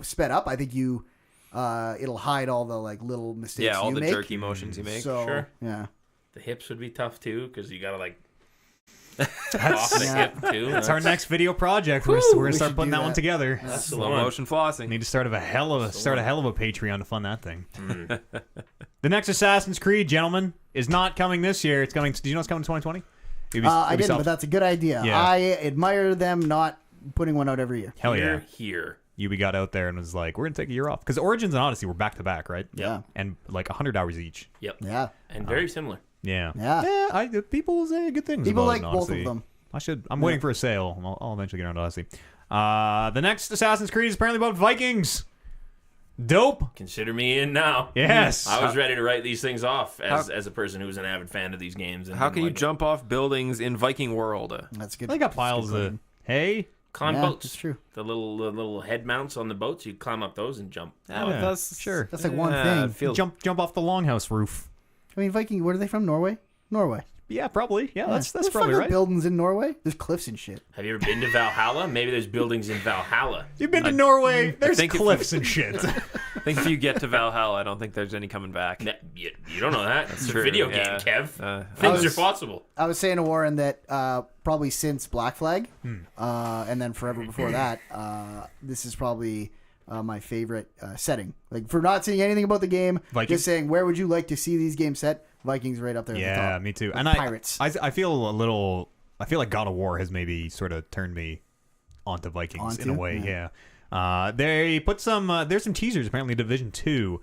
Speaker 4: sped up, I think you it'll hide all the like little mistakes.
Speaker 2: Yeah, all
Speaker 4: you
Speaker 2: the
Speaker 4: make.
Speaker 2: jerky motions you make.
Speaker 4: So
Speaker 3: Sure.
Speaker 4: yeah,
Speaker 3: The hips would be tough too, because you gotta like off
Speaker 1: That's,
Speaker 3: the hip too.
Speaker 1: that's our next video project. We're gonna
Speaker 4: we
Speaker 1: start
Speaker 4: should
Speaker 1: putting
Speaker 4: do
Speaker 1: that one
Speaker 4: that.
Speaker 1: together.
Speaker 3: That's the
Speaker 2: Slow
Speaker 3: one.
Speaker 2: motion flossing.
Speaker 1: Need to start a hell of a Patreon to fund that thing.
Speaker 3: Mm.
Speaker 1: The next Assassin's Creed, gentlemen, is not coming this year. It's coming. Do you know it's coming in 2020?
Speaker 4: I didn't, but that's a good idea.
Speaker 1: Yeah.
Speaker 4: I admire them not putting one out every year.
Speaker 1: hell yeah.
Speaker 3: Here.
Speaker 1: Ubi got out there and was like, "We're gonna take a year off," because Origins and Odyssey were back to back, right?
Speaker 4: Yeah,
Speaker 1: And like 100 hours each.
Speaker 3: Yep.
Speaker 4: yeah,
Speaker 3: And very similar.
Speaker 1: Yeah.
Speaker 4: Yeah.
Speaker 1: People say good things.
Speaker 4: people
Speaker 1: about
Speaker 4: like
Speaker 1: it,
Speaker 4: both
Speaker 1: Odyssey.
Speaker 4: of them.
Speaker 1: I'm waiting for a sale. I'll eventually get around to Odyssey. The next Assassin's Creed is apparently about Vikings. Dope.
Speaker 3: Consider me in now.
Speaker 1: Yes.
Speaker 3: I was ready to write these things off as a person who's an avid fan of these games. And
Speaker 2: How can you
Speaker 3: like,
Speaker 2: jump off buildings in Viking world?
Speaker 4: That's good.
Speaker 1: They got piles of hay.
Speaker 3: climb
Speaker 4: Yeah,
Speaker 3: boats?
Speaker 4: that's true.
Speaker 3: The little head mounts on the boats. You climb up those and jump.
Speaker 2: Yeah,
Speaker 1: yeah,
Speaker 2: that's
Speaker 1: sure.
Speaker 4: That's like one
Speaker 2: yeah,
Speaker 4: thing.
Speaker 2: it feels-
Speaker 1: Jump off the longhouse roof.
Speaker 4: I mean, Viking. Where are they from? Norway. Norway.
Speaker 1: Yeah, probably. Yeah, that's
Speaker 4: There's
Speaker 1: probably
Speaker 4: fucking
Speaker 1: right.
Speaker 4: buildings in Norway. There's cliffs and shit.
Speaker 3: Have you ever been to Valhalla? Maybe there's buildings in Valhalla.
Speaker 1: You've been to Norway. There's
Speaker 2: think if
Speaker 1: cliffs and shit.
Speaker 2: I think if you get to Valhalla, I don't think there's any coming back.
Speaker 3: You don't know that. It's
Speaker 2: true,
Speaker 3: a video
Speaker 2: yeah.
Speaker 3: game, Kev.
Speaker 2: I
Speaker 3: Things
Speaker 4: was-
Speaker 3: are possible.
Speaker 4: I was saying to Warren that probably since Black Flag, and then forever before that, this is probably my favorite setting. Like, for not saying anything about the game,
Speaker 1: Vikings?
Speaker 4: just saying where would you like to see these games set? Vikings right up there at the
Speaker 1: Yeah,
Speaker 4: top.
Speaker 1: me too.
Speaker 4: With
Speaker 1: And
Speaker 4: Pirates.
Speaker 1: I feel a little. I feel like God of War has maybe sort of turned me onto Vikings in a
Speaker 4: Onto?
Speaker 1: way.
Speaker 4: Yeah.
Speaker 1: Yeah. They put some. There's some teasers apparently. Division 2.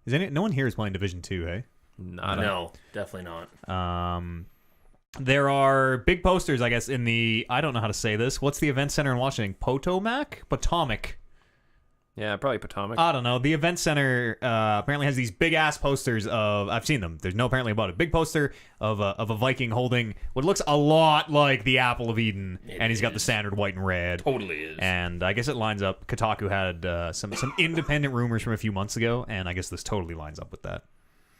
Speaker 1: No one here is playing Division 2, hey?
Speaker 3: No, definitely not.
Speaker 1: There are big posters, I guess, in the. I don't know how to say this. What's the event center in Washington? Potomac.
Speaker 2: Yeah, probably Potomac.
Speaker 1: I don't know. The event center apparently has these big ass posters of. I've seen them. There's no apparently about it. Big poster of a Viking holding what looks a lot like the Apple of Eden, and he's got the standard white and red.
Speaker 3: Totally is.
Speaker 1: And I guess it lines up. Kotaku had some independent rumors from a few months ago, and I guess this totally lines up with that.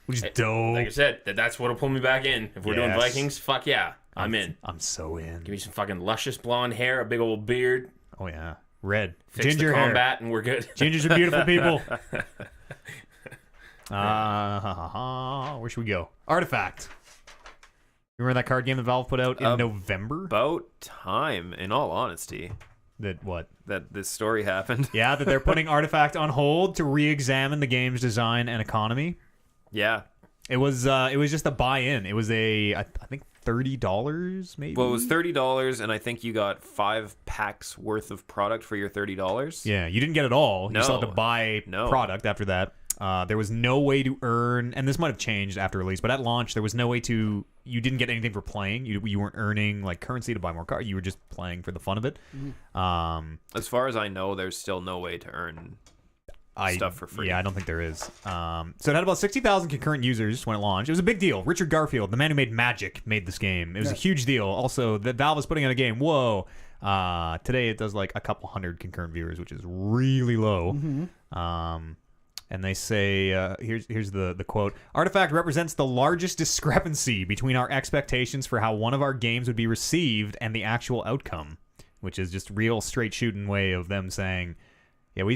Speaker 1: Which is dope.
Speaker 3: Like I said, that's what'll pull me back in. If we're doing
Speaker 1: Yes.
Speaker 3: Vikings, fuck yeah, I'm in.
Speaker 1: I'm so in.
Speaker 3: Give me some fucking luscious blonde hair, a big old beard,
Speaker 1: Oh yeah, red
Speaker 3: fix
Speaker 1: ginger
Speaker 3: the
Speaker 1: hair.
Speaker 3: combat, and we're good.
Speaker 1: Gingers are beautiful people. Where should we go? Artifact. Remember that card game that Valve put out in November?
Speaker 2: About time, in all honesty,
Speaker 1: That what?
Speaker 2: that this story happened.
Speaker 1: Yeah, that they're putting Artifact on hold to re-examine the game's design and economy.
Speaker 2: Yeah.
Speaker 1: It was just a buy-in. It was I think $30 maybe.
Speaker 2: Well, it was $30, and I think you got 5 packs worth of product for your $30.
Speaker 1: Yeah, you didn't get it all. You still had to
Speaker 2: No.
Speaker 1: buy
Speaker 2: No.
Speaker 1: product after that. There was no way to earn, and this might have changed after release, but at launch there was no way to. You didn't get anything for playing. You weren't earning like currency to buy more cards. You were just playing for the fun of it.
Speaker 2: As far as I know, there's still no way to earn stuff for free.
Speaker 1: Yeah, I don't think there is. So it had about 60,000 concurrent users when it launched. It was a big deal. Richard Garfield, the man who made Magic, made this game. It was a huge deal. Also, that Valve is putting out a game. Whoa. Today it does like a couple hundred concurrent viewers, which is really low. And they say, here's the quote. Artifact represents the largest discrepancy between our expectations for how one of our games would be received and the actual outcome, which is just real straight shooting way of them saying, yeah, we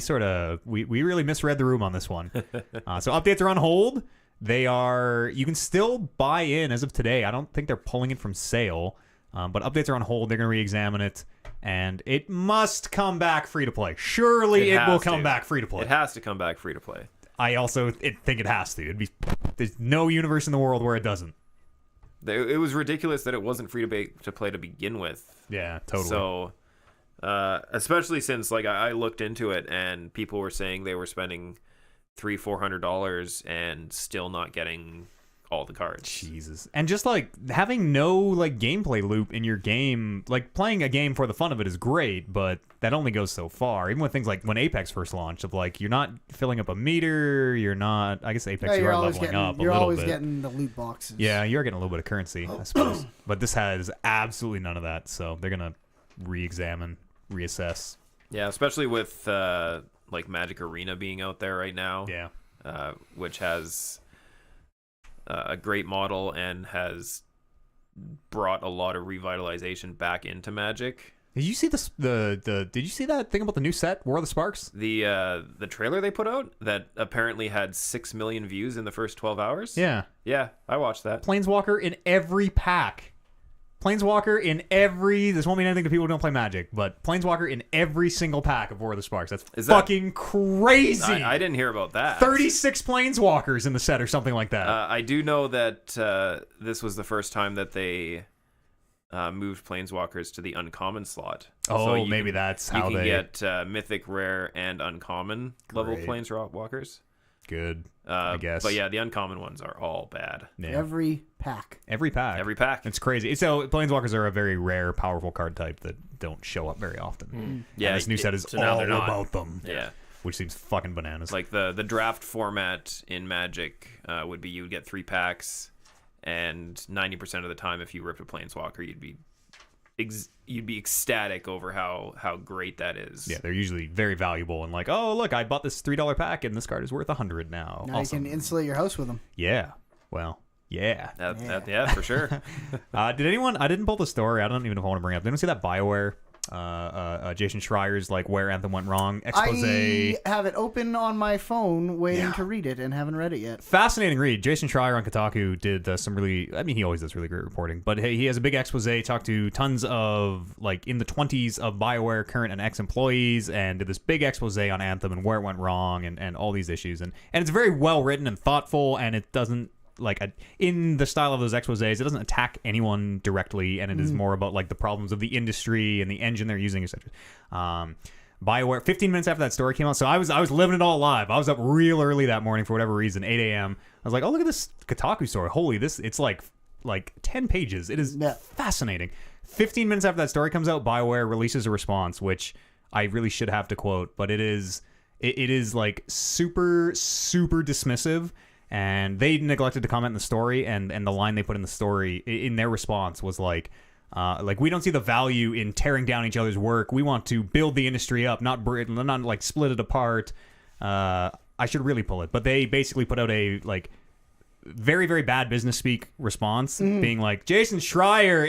Speaker 1: really misread the room on this one. So updates are on hold. You can still buy in as of today. I don't think they're pulling it from sale, but updates are on hold. They're going to re-examine it, and it must come back free to play. Surely it will
Speaker 2: has
Speaker 1: come
Speaker 2: to.
Speaker 1: back free to play.
Speaker 2: It has to come back free to play.
Speaker 1: I also think it has to. There's no universe in the world where it doesn't.
Speaker 2: It was ridiculous that it wasn't free to play to begin with.
Speaker 1: Yeah, totally.
Speaker 2: So, especially since like I looked into it and people were saying they were spending $300-$400 and still not getting all the cards.
Speaker 1: Jesus. And just like having no like gameplay loop in your game, like playing a game for the fun of it is great, but that only goes so far. Even with things like when Apex first launched, of like you're not filling up a meter, you're not. I guess Apex you
Speaker 4: you're
Speaker 1: are
Speaker 4: always
Speaker 1: leveling
Speaker 4: getting,
Speaker 1: up a
Speaker 4: you're
Speaker 1: little
Speaker 4: always
Speaker 1: bit.
Speaker 4: getting the loot boxes.
Speaker 1: Yeah, you're getting a little bit of currency, I suppose. But this has absolutely none of that, so they're gonna re-examine, reassess.
Speaker 2: Yeah, especially with like Magic Arena being out there right now.
Speaker 1: Yeah.
Speaker 2: Which has a great model and has brought a lot of revitalization back into Magic.
Speaker 1: Did you see Did you see that thing about the new set, War of the Sparks?
Speaker 2: The trailer they put out that apparently had 6 million views in the first 12 hours.
Speaker 1: Yeah.
Speaker 2: Yeah, I watched that.
Speaker 1: Planeswalker in every pack. Planeswalker in every... This won't mean anything to people who don't play Magic, but Planeswalker in every single pack of War of the Sparks. That's fucking crazy.
Speaker 2: I didn't hear about that.
Speaker 1: 36 Planeswalkers in the set or something like that.
Speaker 2: I do know that this was the first time that they moved Planeswalkers to the uncommon slot.
Speaker 1: Oh, maybe that's how
Speaker 2: you can
Speaker 1: they...
Speaker 2: get mythic, rare, and uncommon level Planeswalkers.
Speaker 1: Good, I guess.
Speaker 2: But yeah, the uncommon ones are all bad.
Speaker 1: Yeah.
Speaker 4: Every pack.
Speaker 2: Every pack.
Speaker 1: It's crazy. So Planeswalkers are a very rare, powerful card type that don't show up very often.
Speaker 2: Yeah,
Speaker 1: and this new set is
Speaker 3: so now
Speaker 1: all
Speaker 3: they're not.
Speaker 1: about them.
Speaker 2: Yeah.
Speaker 1: Which seems fucking bananas.
Speaker 2: Like the draft format in Magic would be you would get 3 packs, and 90% of the time, if you ripped a Planeswalker, you'd be ecstatic over how great that is.
Speaker 1: Yeah, they're usually very valuable and like, oh look, I bought this $3 pack and this card is worth $100 now.
Speaker 4: Now
Speaker 1: awesome.
Speaker 4: you can insulate your house with them.
Speaker 1: Yeah. Well, yeah.
Speaker 2: Yeah, for sure.
Speaker 1: Did anyone? I didn't pull the story. I don't even know if I want to bring it up. Did anyone see that BioWare? Jason Schreier's like where Anthem went wrong expose.
Speaker 4: I have it open on my phone waiting to read it and haven't read it yet.
Speaker 1: Fascinating read. Jason Schreier on Kotaku did some really, I mean, he always does really great reporting, but hey, he has a big expose, talked to tons of like in the 20s of BioWare current and ex-employees, and did this big expose on Anthem and where it went wrong and all these issues, and it's very well written and thoughtful, and it doesn't in the style of those exposés, it doesn't attack anyone directly, and it is more about like the problems of the industry and the engine they're using, etc. BioWare, 15 minutes after that story came out, so I was living it all live. I was up real early that morning for whatever reason, 8 a.m. I was like, oh, look at this Kotaku story. Holy, it's like 10 pages. It is fascinating. 15 minutes after that story comes out, BioWare releases a response, which I really should have to quote, but it is like super, super dismissive. And they neglected to comment in the story, and the line they put in the story in their response was like we don't see the value in tearing down each other's work. We want to build the industry up, not like split it apart. I should really pull it, but they basically put out a like very, very bad business speak response, being like Jason Schreier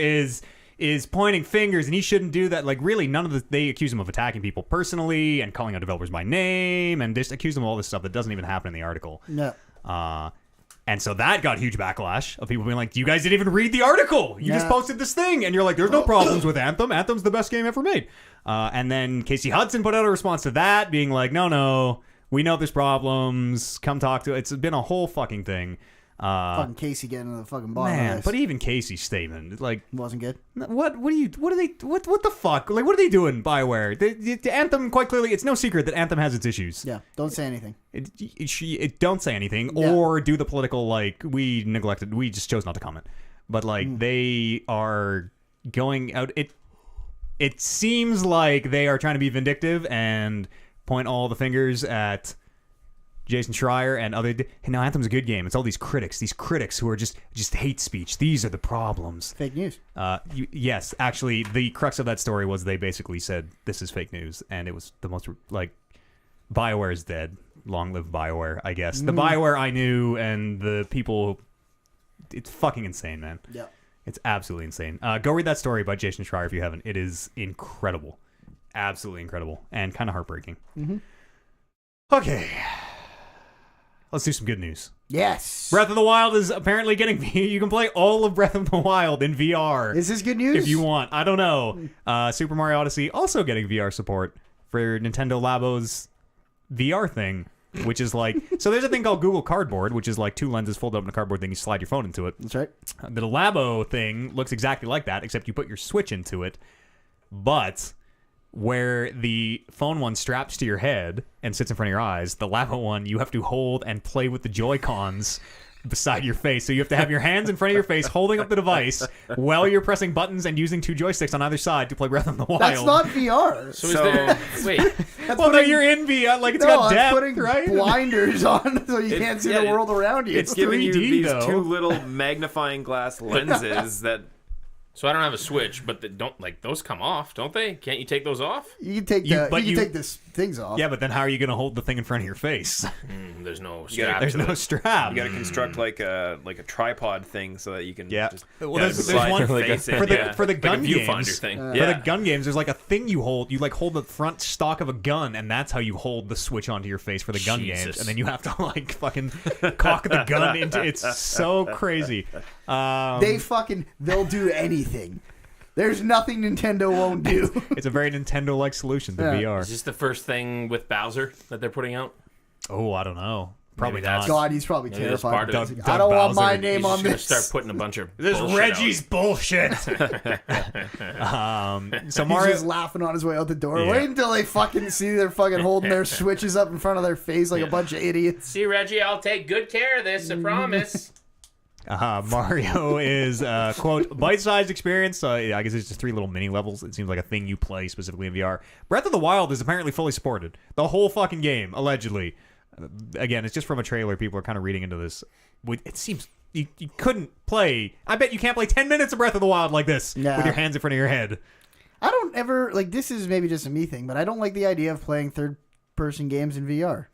Speaker 1: is pointing fingers and he shouldn't do that. Like really, they accuse him of attacking people personally and calling out developers by name and just accuse them of all this stuff that doesn't even happen in the article.
Speaker 4: No.
Speaker 1: And so that got huge backlash of people being like, you guys didn't even read the article. You just posted this thing. And you're like, there's no problems with Anthem. Anthem's the best game ever made. And then Casey Hudson put out a response to that being like, no, we know there's problems. Come talk to it. It's been a whole fucking thing.
Speaker 4: Fucking Casey getting to the fucking bottom of this.
Speaker 1: But even Casey's statement, like,
Speaker 4: wasn't good.
Speaker 1: What the fuck? Like, what are they doing, BioWare? The Anthem, quite clearly, it's no secret that Anthem has its issues.
Speaker 4: Yeah, don't say anything.
Speaker 1: Don't say anything, or do the political, like, we just chose not to comment. But, like, they are going out, it seems like they are trying to be vindictive and point all the fingers at Jason Schreier and other. Hey, now Anthem's a good game. It's all these critics who are just hate speech. These are the problems.
Speaker 4: Fake news.
Speaker 1: Yes, actually, the crux of that story was they basically said this is fake news, and it was the most like BioWare is dead. Long live BioWare, I guess. The BioWare I knew and the people. It's fucking insane, man.
Speaker 4: Yeah,
Speaker 1: it's absolutely insane. Go read that story by Jason Schreier if you haven't. It is incredible, absolutely incredible, and kind of heartbreaking. Okay. Let's do some good news.
Speaker 4: Yes.
Speaker 1: Breath of the Wild is apparently getting... You can play all of Breath of the Wild in VR.
Speaker 4: Is this good news?
Speaker 1: If you want. I don't know. Super Mario Odyssey also getting VR support for Nintendo Labo's VR thing, which is like... So there's a thing called Google Cardboard, which is like 2 lenses folded up in a cardboard thing. You slide your phone into it.
Speaker 4: That's right.
Speaker 1: The Labo thing looks exactly like that, except you put your Switch into it. But... where the phone one straps to your head and sits in front of your eyes, the Labo one you have to hold and play with the Joy-Cons beside your face. So you have to have your hands in front of your face holding up the device while you're pressing buttons and using 2 joysticks on either side to play Breath of the Wild.
Speaker 4: That's not VR.
Speaker 3: So is there... Wait.
Speaker 1: No, you're in VR. Like, it's got depth,
Speaker 4: putting
Speaker 1: right?
Speaker 4: blinders on so you can't see the world around you.
Speaker 2: It's giving you
Speaker 1: 3D,
Speaker 2: these
Speaker 1: though.
Speaker 2: 2 little magnifying glass lenses that
Speaker 3: So I don't have a Switch, but those come off, don't they? Can't you take those off?
Speaker 4: You can take take the things off.
Speaker 1: Yeah, but then how are you going to hold the thing in front of your face?
Speaker 3: There's no
Speaker 2: gotta-
Speaker 3: strap.
Speaker 1: There's
Speaker 3: to
Speaker 1: no
Speaker 3: it.
Speaker 1: strap.
Speaker 2: You got to construct like a tripod thing so that you can.
Speaker 1: Yeah.
Speaker 2: Just,
Speaker 1: Well,
Speaker 2: yeah,
Speaker 1: there's
Speaker 2: slide
Speaker 1: one
Speaker 2: your
Speaker 1: for
Speaker 2: face in,
Speaker 1: for the
Speaker 3: Like a
Speaker 1: gun
Speaker 3: viewfinder
Speaker 1: games.
Speaker 3: thing.
Speaker 1: For
Speaker 2: Yeah.
Speaker 1: the gun games, there's like a thing you hold. You like hold the front stock of a gun, and that's how you hold the Switch onto your face for the gun games.
Speaker 3: Jesus.
Speaker 1: And then you have to like fucking cock the gun into. It's so crazy.
Speaker 4: They'll do anything. There's nothing Nintendo won't do.
Speaker 1: It's a very Nintendo-like solution to
Speaker 4: Yeah.
Speaker 1: VR.
Speaker 3: Is this the first thing with Bowser that they're putting out?
Speaker 1: Oh, I don't know. Probably
Speaker 3: Maybe that's-
Speaker 1: not.
Speaker 4: God, he's probably
Speaker 3: Maybe that's
Speaker 4: terrified.
Speaker 3: part of it.
Speaker 4: I don't want my
Speaker 1: Bowser.
Speaker 4: name
Speaker 3: He's
Speaker 4: on
Speaker 3: just gonna
Speaker 4: this.
Speaker 3: start putting a bunch of
Speaker 1: This is
Speaker 3: bullshit
Speaker 1: Reggie's
Speaker 3: out.
Speaker 1: bullshit. So
Speaker 4: He's
Speaker 1: Mario.
Speaker 4: just laughing on his way out the door.
Speaker 1: Yeah.
Speaker 4: Wait until they fucking see they're fucking holding their Switches up in front of their face like a bunch of idiots.
Speaker 3: See, Reggie, I'll take good care of this. I promise.
Speaker 1: Mario is quote bite-sized experience. I guess it's just 3 little mini levels. It seems like a thing you play specifically in VR. Breath of the Wild is apparently fully supported. The whole fucking game, allegedly. Again, it's just from a trailer. People are kind of reading into this. It seems you couldn't play. I bet you can't play 10 minutes of Breath of the Wild like this
Speaker 4: Nah.
Speaker 1: with your hands in front of your head.
Speaker 4: I don't ever like this is maybe just a me thing, but I don't like the idea of playing third-person games in VR.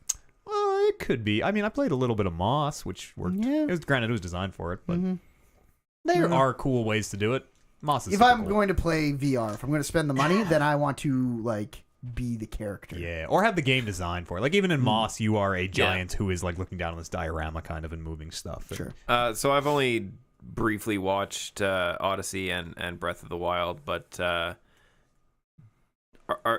Speaker 1: Well, it could be. I mean, I played a little bit of Moss, which worked.
Speaker 4: Yeah.
Speaker 1: Granted, it was designed for it, but there are cool ways to do it. Moss is
Speaker 4: If
Speaker 1: super
Speaker 4: I'm
Speaker 1: cool.
Speaker 4: going to play VR, if I'm going to spend the money, then I want to like be the character.
Speaker 1: Yeah, or have the game designed for it. Like even in Moss, you are a giant who is like looking down on this diorama kind of and moving stuff.
Speaker 4: Sure.
Speaker 2: So I've only briefly watched Odyssey and Breath of the Wild, but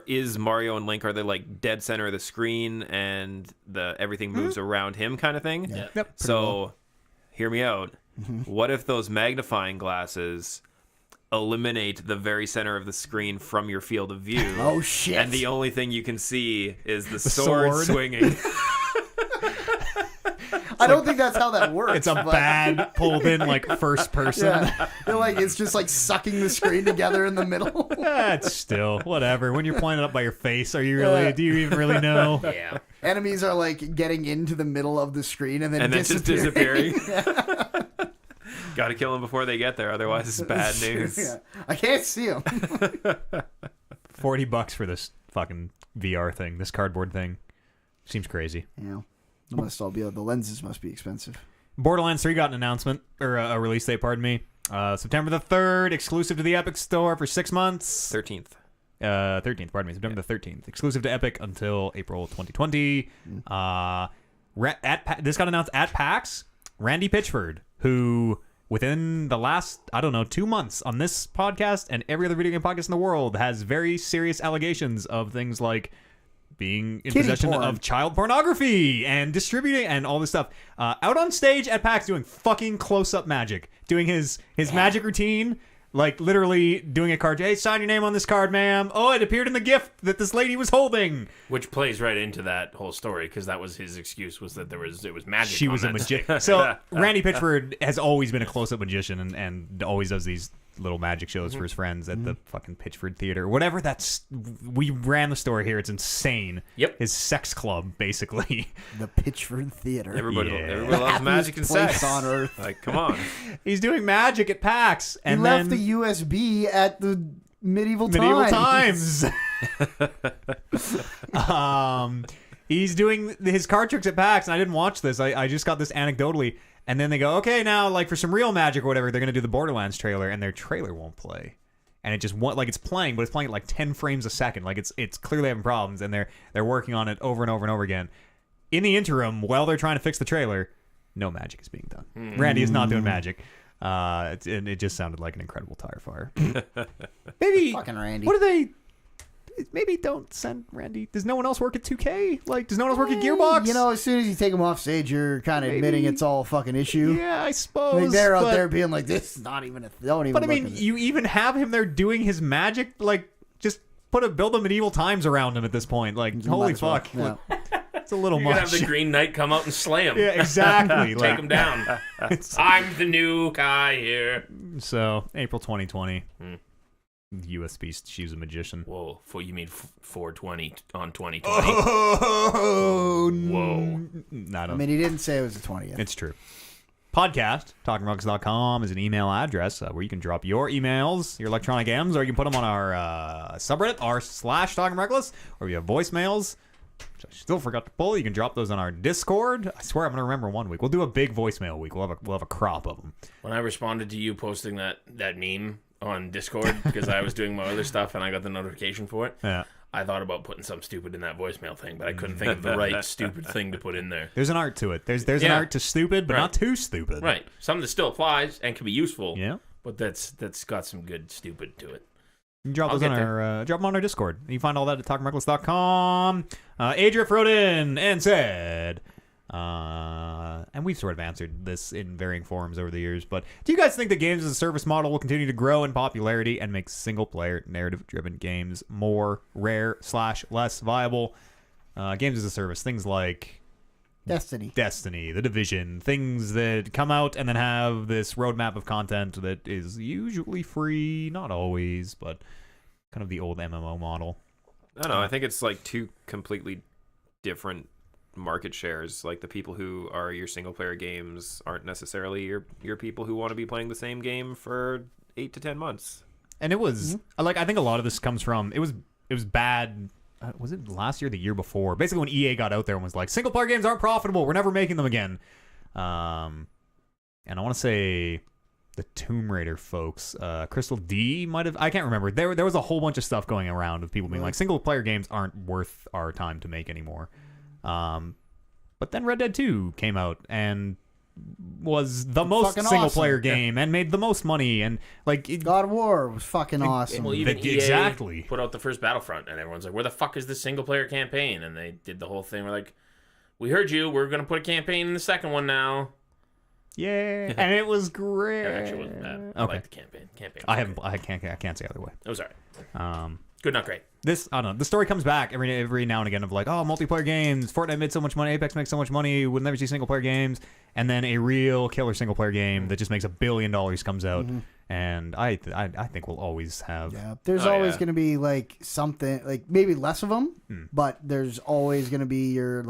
Speaker 2: is Mario and Link, are they like dead center of the screen and everything moves around him kind of thing?
Speaker 3: Yeah.
Speaker 1: Yep.
Speaker 2: So hear me out. What if those magnifying glasses eliminate the very center of the screen from your field of view?
Speaker 4: Oh shit.
Speaker 2: And the only thing you can see is the sword
Speaker 1: sword.
Speaker 2: swinging.
Speaker 4: I don't think that's how that works.
Speaker 1: It's a
Speaker 4: but-
Speaker 1: bad pulled in like first person.
Speaker 4: Yeah. They're like it's just like sucking the screen together in the middle.
Speaker 1: That's still whatever. When you're playing it up by your face, are you really?
Speaker 4: Yeah.
Speaker 1: Do you even really know?
Speaker 3: Yeah.
Speaker 4: Enemies are like getting into the middle of the screen and then
Speaker 2: And then just disappearing.
Speaker 4: Yeah.
Speaker 2: Gotta kill them before they get there, otherwise it's bad news.
Speaker 4: Yeah. I can't see them.
Speaker 1: $40 for this fucking VR thing, this cardboard thing. Seems crazy.
Speaker 4: Yeah. It must all be the lenses must be expensive.
Speaker 1: Borderlands 3 got an announcement, or a release date, pardon me. September the 3rd, exclusive to the Epic Store for 6 months.
Speaker 2: 13th.
Speaker 1: 13th, pardon me, September the 13th. Exclusive to Epic until April 2020. This got announced at PAX. Randy Pitchford, who within the last, 2 months on this podcast and every other video game podcast in the world has very serious allegations of things like being in
Speaker 4: Kitty
Speaker 1: possession
Speaker 4: porn.
Speaker 1: of child pornography and distributing and all this stuff. Out on stage at PAX doing fucking close-up magic. Doing his magic routine. Like, literally doing a card. Hey, sign your name on this card, ma'am. Oh, it appeared in the gift that this lady was holding.
Speaker 3: Which plays right into that whole story because that was his excuse was that it was magic.
Speaker 1: She
Speaker 3: on
Speaker 1: was a
Speaker 3: that
Speaker 1: magician.
Speaker 3: stick.
Speaker 1: So, Randy Pitchford has always been a close-up magician and always does these little magic shows for his friends at the fucking Pitchford Theater. Whatever that's... We ran the story here. It's insane.
Speaker 3: Yep.
Speaker 1: His sex club, basically.
Speaker 4: The Pitchford Theater.
Speaker 2: Everybody
Speaker 1: Yeah.
Speaker 2: loves magic and
Speaker 4: Happiest
Speaker 2: sex.
Speaker 4: place on earth.
Speaker 2: Like, come on.
Speaker 1: He's doing magic at PAX.
Speaker 4: He
Speaker 1: And
Speaker 4: left
Speaker 1: then...
Speaker 4: the USB at the medieval
Speaker 1: times. He's doing his card tricks at PAX, and I didn't watch this. I just got this anecdotally, and then they go, okay, now like for some real magic or whatever, they're gonna do the Borderlands trailer, and their trailer won't play, and it just like it's playing, but it's playing at like 10 frames a second. Like it's clearly having problems, and they're working on it over and over and over again. In the interim, while they're trying to fix the trailer, no magic is being done. Randy is not doing magic. It just sounded like an incredible tire fire. Maybe
Speaker 4: Fucking Randy.
Speaker 1: What do they? Maybe don't send Randy. Does no one else work at 2K? Like, does no one else work at Gearbox?
Speaker 4: You know, as soon as you take him off stage, you're kind of admitting it's all a fucking issue.
Speaker 1: Yeah, I suppose.
Speaker 4: Like they're out
Speaker 1: but,
Speaker 4: there being like, "This is not even a." Don't even.
Speaker 1: But I
Speaker 4: look
Speaker 1: mean,
Speaker 4: at it.
Speaker 1: you even have him there doing his magic. Like, just build a medieval times around him at this point. Like, holy
Speaker 4: Might as well.
Speaker 1: fuck,
Speaker 4: Yeah.
Speaker 1: it's a little
Speaker 3: You
Speaker 1: much.
Speaker 3: can have the Green Knight come out and slay him.
Speaker 1: Yeah, exactly.
Speaker 3: Take him down. I'm the new guy here.
Speaker 1: So April 2020. USB. She's a magician.
Speaker 3: Whoa, you mean 420 on 2020?
Speaker 1: Oh,
Speaker 3: Whoa.
Speaker 1: Not
Speaker 4: I mean, he didn't say it was the 20th.
Speaker 1: It's true. podcast, talkingruckus.com is an email address where you can drop your emails, your electronic M's, or you can put them on our subreddit, r/talkingruckus, or if you have voicemails, which I still forgot to pull, you can drop those on our Discord. I swear I'm going to remember one week. We'll do a big voicemail week. We'll have a crop of them.
Speaker 3: When I responded to you posting that meme on Discord because I was doing my other stuff and I got the notification for it,
Speaker 1: Yeah.
Speaker 3: I thought about putting something stupid in that voicemail thing, but I couldn't think of the right stupid thing to put in there.
Speaker 1: There's an art to it. There's an art to stupid, but not too stupid.
Speaker 3: Right. Something that still applies and can be useful.
Speaker 1: Yeah.
Speaker 3: But that's got some good stupid to it.
Speaker 1: You can drop those on drop them on our Discord. You can find all that at talkingreckless.com. Adriff wrote in and said, and we've sort of answered this in varying forms over the years, but do you guys think the games as a service model will continue to grow in popularity and make single-player narrative-driven games more rare / less viable? Games as a service, things like
Speaker 4: Destiny,
Speaker 1: The Division, things that come out and then have this roadmap of content that is usually free, not always, but kind of the old MMO model.
Speaker 2: I don't know. I think it's like two completely different market shares. Like the people who are your single player games aren't necessarily your people who want to be playing the same game for 8 to 10 months.
Speaker 1: And it was like, I think a lot of this comes from it was bad. Was it last year, the year before? Basically, when EA got out there and was like, single player games aren't profitable. We're never making them again. And I want to say the Tomb Raider folks, Crystal D might have. I can't remember. There was a whole bunch of stuff going around of people being like, single player games aren't worth our time to make anymore. But then Red Dead 2 came out and was the most single player game and made the most money, and like
Speaker 4: God of War was fucking awesome.
Speaker 3: Well, even EA
Speaker 1: exactly
Speaker 3: put out the first Battlefront, and everyone's like, "Where the fuck is this single player campaign?" And they did the whole thing. We're like, "We heard you. We're gonna put a campaign in the second one now."
Speaker 1: Yeah, and it was great.
Speaker 3: It actually wasn't bad. I liked the campaign.
Speaker 1: I can't say either way.
Speaker 3: It was alright. Good, not great.
Speaker 1: This, I don't know. The story comes back every now and again of like, oh, multiplayer games. Fortnite made so much money. Apex makes so much money. We'll never see single player games. And then a real killer single player game that just makes $1 billion comes out. And I think we'll always have.
Speaker 4: Yeah, there's always going to be like something, like maybe less of them, but there's always going to be your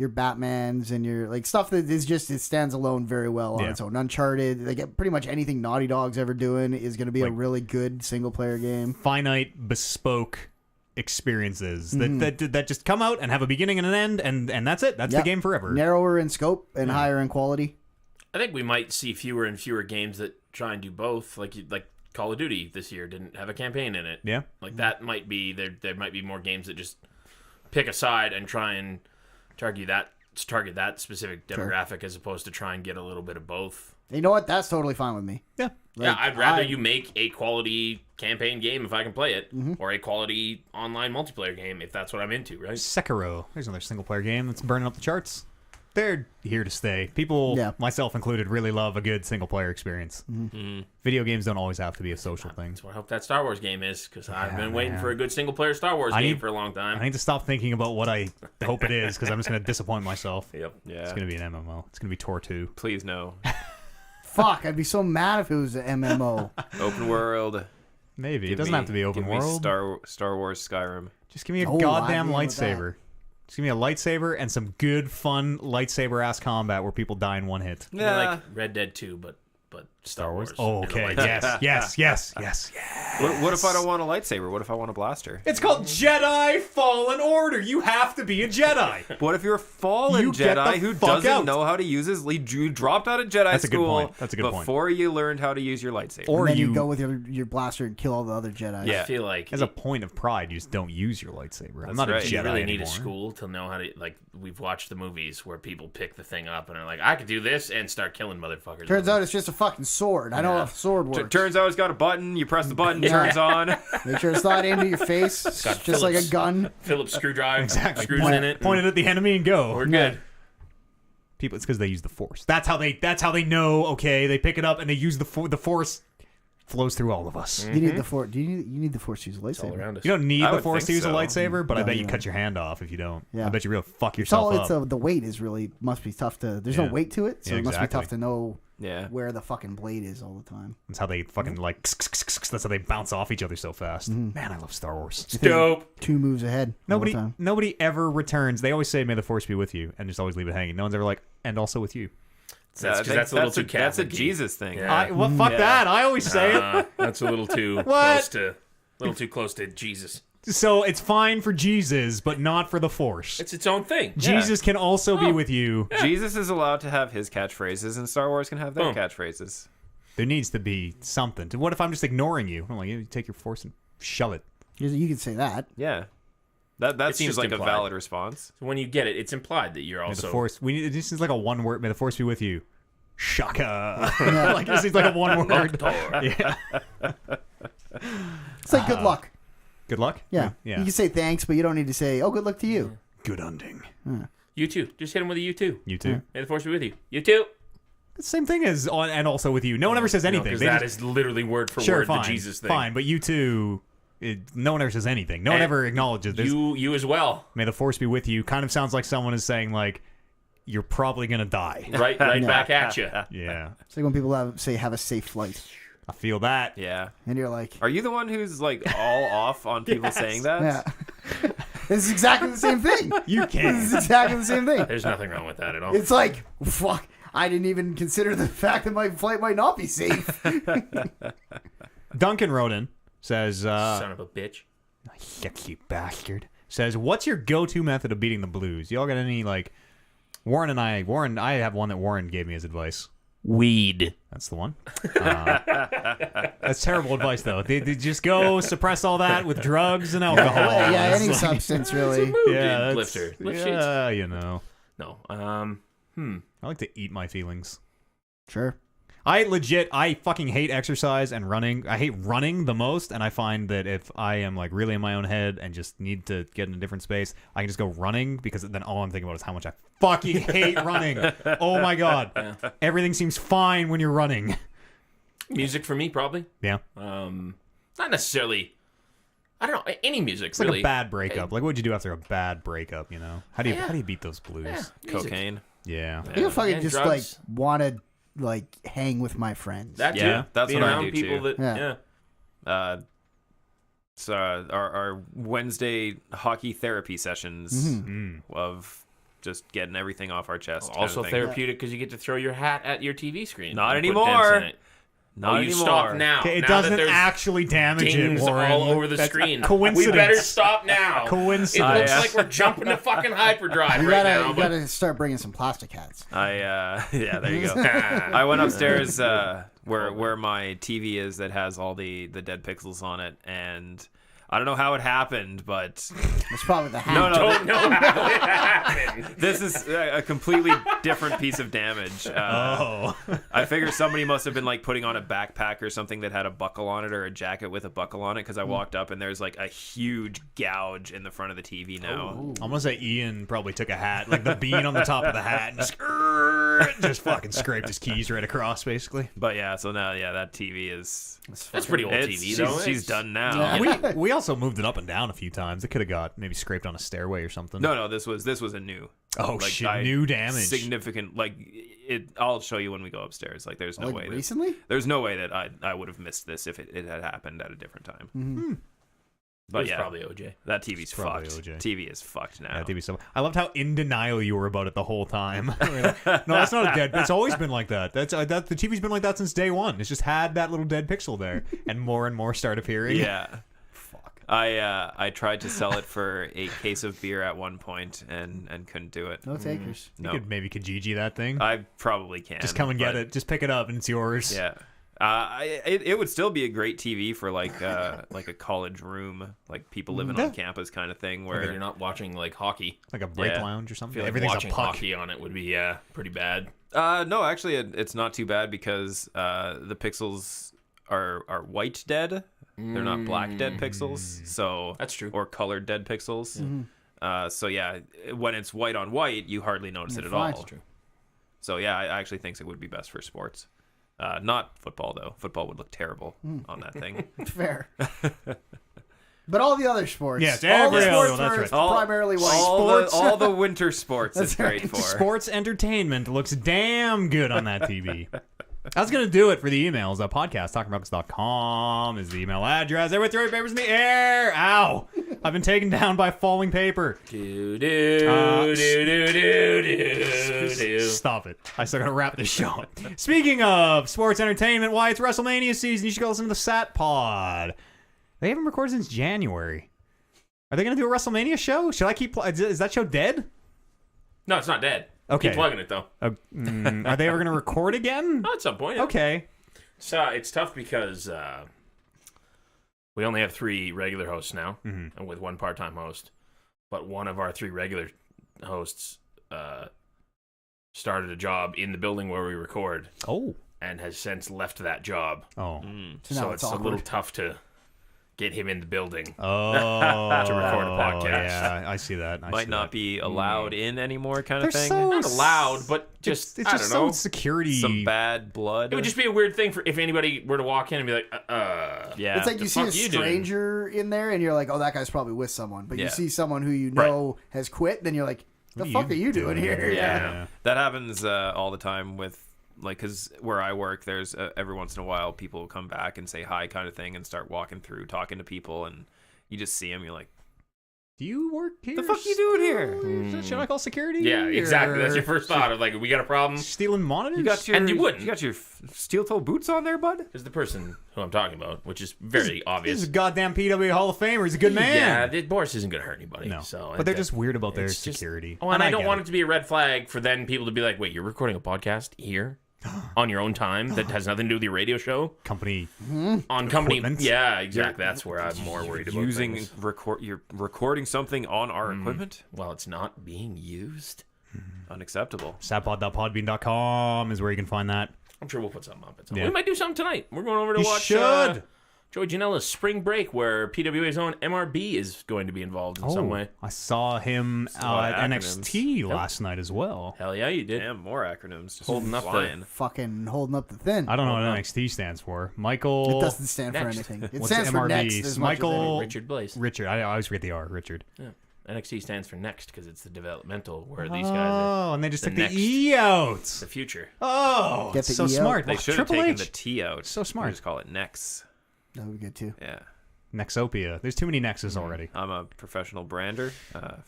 Speaker 4: Batmans and your like stuff that is just, it stands alone very well on its own. Uncharted, like pretty much anything Naughty Dog's ever doing is going to be a really good single player game.
Speaker 1: Finite, bespoke experiences that just come out and have a beginning and an end, and that's it. That's the game forever.
Speaker 4: Narrower in scope and higher in quality.
Speaker 3: I think we might see fewer and fewer games that try and do both. Like Call of Duty this year didn't have a campaign in it.
Speaker 1: Yeah,
Speaker 3: like that might be there might be more games that just pick a side and try and target that specific demographic as opposed to try and get a little bit of both.
Speaker 4: You know what? That's totally fine with me.
Speaker 1: Yeah.
Speaker 3: Like, I'd rather you make a quality campaign game if I can play it, or a quality online multiplayer game if that's what I'm into, right?
Speaker 1: Sekiro. There's another single player game that's burning up the charts. They're here to stay. People, myself included, really love a good single player experience. Video games don't always have to be a social thing.
Speaker 3: That's what I hope that Star Wars game is, because I've been waiting for a good single player Star Wars game for a long time.
Speaker 1: I need to stop thinking about what I hope it is, because I'm just going to disappoint myself.
Speaker 3: Yep.
Speaker 2: Yeah.
Speaker 1: It's going to be an MMO. It's going to be Tor 2.
Speaker 2: Please no.
Speaker 4: Fuck, I'd be so mad if it was an MMO.
Speaker 2: Open world.
Speaker 1: Maybe. It doesn't have to be open world.
Speaker 2: Star Wars Skyrim.
Speaker 1: Just give me a goddamn lightsaber. Just give me a lightsaber and some good, fun lightsaber-ass combat where people die in one hit.
Speaker 3: Yeah, like Red Dead 2, but Star Wars.
Speaker 1: Oh, okay. Yes.
Speaker 2: What if I don't want a lightsaber? What if I want a blaster?
Speaker 1: It's called Jedi Fallen Order. You have to be a Jedi.
Speaker 2: What if you're a fallen Jedi who doesn't know how to use his... You dropped out of Jedi school before you learned how to use your lightsaber.
Speaker 4: Or you go with your blaster and kill all the other Jedi.
Speaker 3: Yeah. I feel like...
Speaker 1: As a point of pride, you just don't use your lightsaber. I'm not a Jedi
Speaker 3: You really
Speaker 1: anymore.
Speaker 3: need a school to know how to... Like, we've watched the movies where people pick the thing up and are like, I could do this, and start killing motherfuckers.
Speaker 4: Turns out it's just a fucking sword. I know how a sword works.
Speaker 2: Turns out it's got a button. You press the button, turns on.
Speaker 4: Make sure it's not into your face. It's just like a gun.
Speaker 3: Phillips screwdriver.
Speaker 1: Exactly.
Speaker 3: Screws in it.
Speaker 1: Point it at the enemy and go.
Speaker 3: We're good.
Speaker 1: People, it's because they use the Force. That's how they know. Okay, they pick it up and they use the Force. Flows through all of us.
Speaker 4: You need the Force. You need the Force to use a lightsaber.
Speaker 3: All around us.
Speaker 1: You don't need the Force to use a
Speaker 2: so.
Speaker 1: lightsaber, but I bet you cut your hand off if you don't.
Speaker 4: Yeah.
Speaker 1: I bet you really fuck yourself up.
Speaker 4: The weight is really must be tough to. There's no weight to it, so it must be tough to know
Speaker 2: Yeah.
Speaker 4: where the fucking blade is all the time.
Speaker 1: That's how they fucking like. That's how they bounce off each other so fast. Man, I love Star Wars.
Speaker 3: It's dope.
Speaker 4: 2 moves ahead. all the time.
Speaker 1: Nobody ever returns. They always say, "May the Force be with you," and just always leave it hanging. No one's ever like, "And also with you."
Speaker 3: That's a little too Catholic.
Speaker 2: That's a Jesus thing.
Speaker 3: Yeah.
Speaker 1: Well, fuck that. I always say it.
Speaker 3: That's a little too
Speaker 1: What?
Speaker 3: close to Jesus.
Speaker 1: So it's fine for Jesus, but not for the Force.
Speaker 3: It's its own thing.
Speaker 1: Jesus can also be with you.
Speaker 2: Jesus is allowed to have his catchphrases, and Star Wars can have their catchphrases.
Speaker 1: There needs to be something. What if I'm just ignoring you? I'm like, you take your Force and shove it.
Speaker 4: You can say that.
Speaker 2: Yeah. That seems
Speaker 3: just
Speaker 2: like
Speaker 3: implied.
Speaker 2: a valid response.
Speaker 3: So when you get it, it's implied that you're
Speaker 1: May the
Speaker 3: also.
Speaker 1: Force. This is like a one word. May the Force be with you. Shaka. Like this is like a one word. Yeah.
Speaker 4: It's like good luck.
Speaker 1: Good luck.
Speaker 4: Yeah.
Speaker 1: Yeah.
Speaker 4: You can say thanks, but you don't need to say, "Oh, good luck to you."
Speaker 1: Good hunting.
Speaker 3: You too. Just hit him with a you too.
Speaker 1: You too.
Speaker 3: May the Force be with you. You too.
Speaker 1: Same thing as on and also with you. No one ever says anything.
Speaker 3: Because
Speaker 1: They
Speaker 3: that
Speaker 1: just-
Speaker 3: is literally word for
Speaker 1: sure,
Speaker 3: word
Speaker 1: fine,
Speaker 3: the Jesus thing.
Speaker 1: Fine, but you too. No one ever says anything. No one
Speaker 3: And
Speaker 1: ever acknowledges this.
Speaker 3: You as well.
Speaker 1: May the Force be with you. Kind of sounds like someone is saying like, you're probably gonna die.
Speaker 3: Right back at you.
Speaker 1: Yeah,
Speaker 4: It's like when people say, "Have a safe flight,"
Speaker 1: I feel that.
Speaker 2: Yeah.
Speaker 4: and you're like,
Speaker 2: Are you the one who's like all off on people saying that?
Speaker 4: "Yeah." It's exactly the same thing.
Speaker 1: You
Speaker 4: It's
Speaker 1: can.
Speaker 4: exactly the same thing.
Speaker 3: There's nothing wrong with that at all.
Speaker 4: It's like, fuck. I didn't even consider the fact that my flight might not be safe.
Speaker 1: Duncan Roden says,
Speaker 3: Son of a bitch.
Speaker 1: "You bastard." Says, "What's your go-to method of beating the blues? Y'all got any like?" Warren, I have one that Warren gave me as advice.
Speaker 3: Weed.
Speaker 1: That's the one. That's terrible advice, though. They just go suppress all that with drugs and alcohol.
Speaker 4: Yeah,
Speaker 1: It's
Speaker 4: any
Speaker 1: like-
Speaker 4: substance really.
Speaker 1: Yeah, that's-
Speaker 3: Lifter. Lift
Speaker 1: yeah, you know.
Speaker 3: No.
Speaker 1: I like to eat my feelings.
Speaker 4: Sure.
Speaker 1: I fucking hate exercise and running. I hate running the most, and I find that if I am like really in my own head and just need to get in a different space, I can just go running because then all I'm thinking about is how much I fucking hate running. Oh my god. Everything seems fine when you're running.
Speaker 3: Music for me, probably.
Speaker 1: Yeah.
Speaker 3: Not necessarily. I don't know. Any music,
Speaker 1: It's like
Speaker 3: really.
Speaker 1: a bad breakup. Like, what'd you do after a bad breakup, you know? How do you beat those blues?
Speaker 3: Yeah, music.
Speaker 2: Cocaine.
Speaker 1: Yeah.
Speaker 4: I think fucking
Speaker 3: And
Speaker 4: just
Speaker 3: drugs.
Speaker 4: like want to like hang with my friends.
Speaker 3: That
Speaker 2: Yeah,
Speaker 3: too.
Speaker 2: that's
Speaker 3: Being
Speaker 2: what I
Speaker 3: around
Speaker 2: do,
Speaker 3: people
Speaker 2: too.
Speaker 3: that.
Speaker 4: Yeah.
Speaker 2: So our Wednesday hockey therapy sessions of just getting everything off our chest. kind
Speaker 3: Also
Speaker 2: of thing.
Speaker 3: therapeutic because you get to throw your hat at your TV screen.
Speaker 2: Not
Speaker 3: and put
Speaker 2: anymore.
Speaker 3: dents in it.
Speaker 2: Not
Speaker 3: You
Speaker 2: anymore.
Speaker 3: stop now.
Speaker 1: Okay, it
Speaker 3: Now
Speaker 1: doesn't
Speaker 3: that there's
Speaker 1: actually damage it,
Speaker 3: dings
Speaker 1: Warren.
Speaker 3: all over the
Speaker 1: That's
Speaker 3: screen.
Speaker 1: Coincidence.
Speaker 3: We better stop now.
Speaker 1: Coincidence.
Speaker 3: It looks
Speaker 2: I,
Speaker 3: like we're jumping to fucking hyperdrive
Speaker 4: You
Speaker 3: right
Speaker 4: gotta,
Speaker 3: now.
Speaker 4: you gotta start bringing some plastic hats.
Speaker 2: Yeah, there you go. I went upstairs where my TV is that has all the dead pixels on it, and I don't know how it happened, but
Speaker 4: It's probably the hat.
Speaker 2: no,
Speaker 3: Don't know how it happened.
Speaker 2: this is a completely different piece of damage. I figure somebody must have been like putting on a backpack or something that had a buckle on it, or a jacket with a buckle on it, because I walked up and there's like a huge gouge in the front of the TV now.
Speaker 1: I'm gonna say Ian probably took a hat, like the bean on the top of the hat, and just fucking scraped his keys right across, basically.
Speaker 2: But yeah, so now that TV is
Speaker 3: That's pretty old TV, though.
Speaker 2: she's done now.
Speaker 4: Yeah.
Speaker 1: We also moved it up and down a few times. It could have got maybe scraped on a stairway or something.
Speaker 2: No, this was a new.
Speaker 1: Oh shit! New damage.
Speaker 2: Significant, like it. I'll show you when we go upstairs. Like, there's no
Speaker 4: Like
Speaker 2: way.
Speaker 4: recently?
Speaker 2: There's no way that I would have missed this if it had happened at a different time. But
Speaker 3: It was
Speaker 2: yeah,
Speaker 3: probably OJ.
Speaker 2: that TV's
Speaker 1: probably
Speaker 2: fucked.
Speaker 1: OJ.
Speaker 2: TV is fucked now.
Speaker 1: Yeah, TV so. I loved how in denial you were about it the whole time. No, that's not a dead. It's always been like that. That's the TV's been like that since day one. It's just had that little dead pixel there, and more start appearing.
Speaker 2: Yeah. Fuck. I tried to sell it for a case of beer at one point and couldn't do it.
Speaker 4: No takers.
Speaker 1: You
Speaker 2: No,
Speaker 1: could maybe Kijiji that thing.
Speaker 2: I probably can.
Speaker 1: Just come and get
Speaker 2: but
Speaker 1: it. Just pick it up and it's yours.
Speaker 2: Yeah. It would still be a great TV for like a college room, like people living on campus kind of thing,
Speaker 3: Where
Speaker 2: where
Speaker 3: you're not watching like hockey.
Speaker 1: Like a break
Speaker 2: Yeah.
Speaker 1: lounge or
Speaker 3: I
Speaker 1: something.
Speaker 3: feel like
Speaker 1: Everything's
Speaker 3: watching
Speaker 1: a puck.
Speaker 3: hockey on it would be pretty bad.
Speaker 2: no, actually it's not too bad because the pixels are white dead. They're not black dead pixels. So
Speaker 3: That's true.
Speaker 2: Or colored dead pixels. So yeah, when it's white on white, you hardly notice it at
Speaker 4: fine.
Speaker 2: all. So yeah, I actually think it would be best for sports. Not football though. Football would look terrible on that thing.
Speaker 4: Fair. But all the other sports.
Speaker 1: Yes,
Speaker 4: all the
Speaker 1: every
Speaker 4: sports
Speaker 1: other- that's
Speaker 4: where
Speaker 1: right.
Speaker 4: it's primarily white.
Speaker 1: Sports.
Speaker 2: all the winter sports it's great for.
Speaker 1: Sports entertainment looks damn good on that TV. That's going to do it for the emails. Podcast, talkingruckus.com is the email address. Everybody throw your papers in the air. Ow. I've been taken down by falling paper. Stop it. I still gotta wrap this show up. Speaking of sports entertainment, why it's WrestleMania season, you should go listen to the Sat Pod. They haven't recorded since January. Are they gonna do a WrestleMania show? Should I keep... Is that show dead?
Speaker 3: No, it's not dead.
Speaker 1: Okay.
Speaker 3: Keep plugging it, though.
Speaker 1: Are they ever gonna record again?
Speaker 3: Oh, at some point. Yeah.
Speaker 1: Okay.
Speaker 3: So it's tough because we only have 3 regular hosts now, and with 1 part-time host. But one of our 3 regular hosts started a job in the building where we record.
Speaker 1: Oh.
Speaker 3: And has since left that job.
Speaker 1: Oh.
Speaker 3: So it's a little tough to get him in the building
Speaker 1: to
Speaker 3: record a podcast.
Speaker 1: Yeah, I see that.
Speaker 2: Might not be allowed in anymore, kind
Speaker 1: They're
Speaker 2: of thing.
Speaker 1: so
Speaker 3: Not allowed, but just
Speaker 1: it's
Speaker 3: I
Speaker 1: just
Speaker 3: don't know.
Speaker 1: so security.
Speaker 2: Some bad blood.
Speaker 3: It would just be a weird thing for if anybody were to walk in and be like,
Speaker 2: Yeah.
Speaker 4: It's like you see a
Speaker 3: fuck you doing?
Speaker 4: stranger in there, and you're like, oh, that guy's probably with someone. But you
Speaker 2: Yeah.
Speaker 4: see someone who you know has quit, then you're like, the fuck are you doing here?
Speaker 2: Yeah. That happens all the time with, like, because where I work, there's every once in a while people will come back and say hi kind of thing and start walking through, talking to people, and you just see them, you're like,
Speaker 1: Do you work here?
Speaker 2: the fuck you doing here?
Speaker 1: Should I call security?
Speaker 3: Yeah, exactly. That's your
Speaker 1: Or
Speaker 3: first thought of like, we got a problem.
Speaker 1: stealing monitors?
Speaker 2: You got your,
Speaker 3: And you wouldn't.
Speaker 2: got your steel-toe boots on there, bud?
Speaker 3: Is the person who I'm talking about, which is very
Speaker 1: He's
Speaker 3: obvious.
Speaker 1: a goddamn PW Hall of Famer. He's a good man.
Speaker 3: Yeah, Boris isn't going to hurt anybody.
Speaker 1: No,
Speaker 3: So,
Speaker 1: but they're just weird about their
Speaker 3: it's just-
Speaker 1: security.
Speaker 3: Oh, and I don't
Speaker 1: get
Speaker 3: want it to be a red flag for then people to be like, wait, you're recording a podcast here? On your own time that has nothing to do with your radio show?
Speaker 1: Company
Speaker 3: On company.
Speaker 1: equipment?
Speaker 3: Yeah, exactly. That's where I'm more worried about
Speaker 2: Using
Speaker 3: things.
Speaker 2: you're recording something on our equipment?
Speaker 3: Well, it's not being used.
Speaker 2: Unacceptable.
Speaker 1: satpod.podbean.com is where you can find that.
Speaker 3: I'm sure we'll put something up.
Speaker 1: Yeah.
Speaker 3: We might do something tonight. We're going over to
Speaker 1: You
Speaker 3: watch
Speaker 1: should.
Speaker 3: Joey Janela's Spring Break, where PWA's own MRB is going to be involved in some way.
Speaker 1: I saw him
Speaker 2: lot
Speaker 1: at
Speaker 2: of
Speaker 1: NXT last night as well.
Speaker 3: Hell yeah, you did.
Speaker 2: Damn, more acronyms. Just
Speaker 3: Holding up the-
Speaker 2: flying.
Speaker 4: Fucking holding up the thin.
Speaker 1: I don't know what NXT stands for. Michael...
Speaker 4: It doesn't stand for
Speaker 3: Next.
Speaker 4: anything. It
Speaker 1: What's
Speaker 4: stands for
Speaker 1: MRB?
Speaker 4: next. As much as
Speaker 1: Michael-
Speaker 4: anything.
Speaker 3: Richard Blaze.
Speaker 1: Richard. I always forget the R. Richard.
Speaker 3: Yeah. NXT stands for next because it's the developmental, where these guys are
Speaker 1: Oh, and they just
Speaker 3: the
Speaker 1: took the
Speaker 3: next.
Speaker 1: E out.
Speaker 3: the future.
Speaker 1: Oh,
Speaker 4: Get the
Speaker 1: so
Speaker 4: E out.
Speaker 1: smart.
Speaker 2: They
Speaker 1: Wow,
Speaker 2: should have
Speaker 1: Triple
Speaker 2: taken
Speaker 1: H.
Speaker 2: the T out.
Speaker 1: So smart.
Speaker 2: Just call it Nex.
Speaker 4: That would be good too.
Speaker 2: Yeah.
Speaker 1: Nexopia. There's too many Nexes already.
Speaker 2: I'm a professional brander.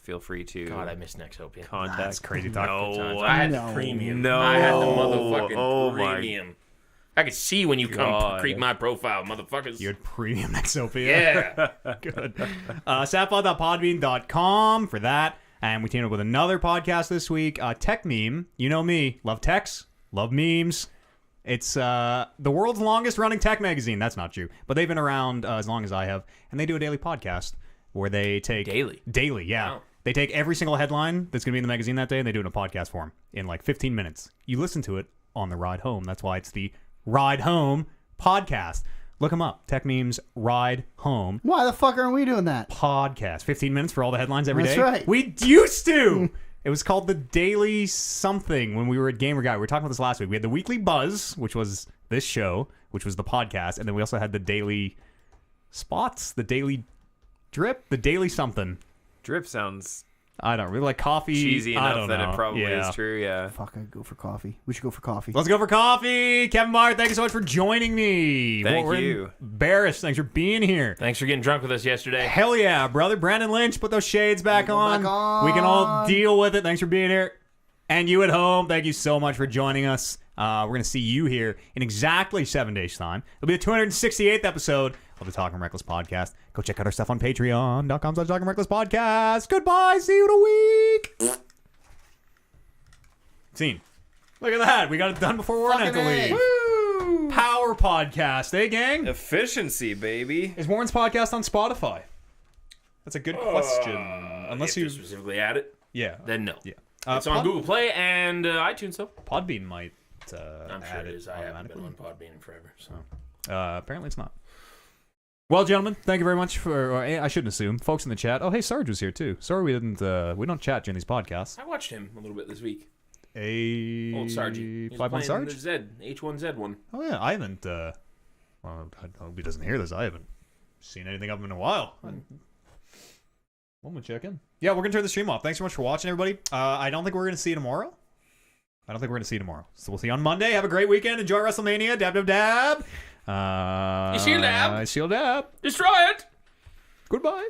Speaker 2: Feel free to
Speaker 3: God, I miss Nexopia.
Speaker 2: contact.
Speaker 1: That's crazy talk.
Speaker 2: No.
Speaker 3: I had
Speaker 4: No.
Speaker 3: the premium.
Speaker 2: No.
Speaker 3: I had the motherfucking
Speaker 2: Oh my
Speaker 3: premium. I could see when you come
Speaker 2: God.
Speaker 3: creep my profile, motherfuckers.
Speaker 1: You had premium Nexopia.
Speaker 3: Yeah.
Speaker 1: Good. Satpod.podbean.com for that. And we teamed up with another podcast this week, Tech Meme. You know me. Love techs. Love memes. It's the world's longest running tech magazine. That's not true. But they've been around as long as I have. And they do a daily podcast where they take...
Speaker 3: Daily?
Speaker 1: Daily, yeah.
Speaker 3: Wow.
Speaker 1: They take every single headline that's going to be in the magazine that day and they do it in a podcast form in like 15 minutes. You listen to it on the ride home. That's why it's the Ride Home podcast. Look them up. Tech Memes Ride Home
Speaker 4: Why the fuck aren't we doing that?
Speaker 1: podcast. 15 minutes for all the headlines every day.
Speaker 4: That's right.
Speaker 1: We used to. It was called the Daily Something when we were at Gamer Guy. We were talking about this last week. We had the Weekly Buzz, which was this show, which was the podcast, and then we also had the Daily Spots, the Daily Drip, the Daily Something.
Speaker 2: Drip sounds
Speaker 1: I don't really like coffee.
Speaker 2: cheesy
Speaker 1: I
Speaker 2: enough
Speaker 1: don't
Speaker 2: that
Speaker 1: know.
Speaker 2: it probably
Speaker 1: Yeah.
Speaker 2: is true. Yeah.
Speaker 4: Fuck, I'd go for coffee. We should go for coffee.
Speaker 1: Let's go for coffee. Kevin Meyer, thank you so much for joining me.
Speaker 2: Thank
Speaker 1: We're
Speaker 2: you.
Speaker 1: Embarrassed. Thanks for being here.
Speaker 3: Thanks for getting drunk with us yesterday.
Speaker 1: Hell yeah, brother. Brandon Lynch, put those shades back
Speaker 4: Go
Speaker 1: on.
Speaker 4: back on.
Speaker 1: We can all deal with it. Thanks for being here. And you at home, thank you so much for joining us. We're going to see you here in exactly 7 days' time. It'll be the 268th episode of the Talking Reckless podcast. Go check out our stuff on patreon.com/Talking Reckless podcast. Goodbye. See you in a week. Scene. Look at that. We got it done before Warren had to
Speaker 4: Fucking
Speaker 1: leave.
Speaker 4: A.
Speaker 1: Power podcast, eh, gang?
Speaker 2: Efficiency, baby.
Speaker 1: Is Warren's podcast on Spotify? That's a good question. Unless
Speaker 3: if
Speaker 1: you...
Speaker 3: you specifically add it,
Speaker 1: Yeah.
Speaker 3: then no.
Speaker 1: Yeah.
Speaker 3: It's on Google Play and iTunes, though.
Speaker 1: Podbean might
Speaker 3: I'm sure
Speaker 1: add
Speaker 3: it is. I haven't
Speaker 1: automatically.
Speaker 3: been on Podbean in forever. So.
Speaker 1: Apparently it's not. Well, gentlemen, thank you very much for... Or, I shouldn't assume. Folks in the chat. Oh, hey, Sarge was here, too. Sorry we didn't... we don't chat during these podcasts.
Speaker 3: I watched him a little bit this week.
Speaker 1: Old
Speaker 3: Sargy.
Speaker 1: 5-1 Sarge?
Speaker 3: The Z, H1Z one.
Speaker 1: Oh, yeah. I haven't... well, I hope he doesn't hear this. I haven't seen anything of him in a while. I'm gonna check in. Yeah, we're gonna turn the stream off. Thanks so much for watching, everybody. I don't think we're gonna see you tomorrow. So we'll see you on Monday. Have a great weekend. Enjoy WrestleMania. Dab, dab, dab.
Speaker 3: You see a dab?
Speaker 1: I see a dab.
Speaker 3: Destroy it!
Speaker 1: Goodbye.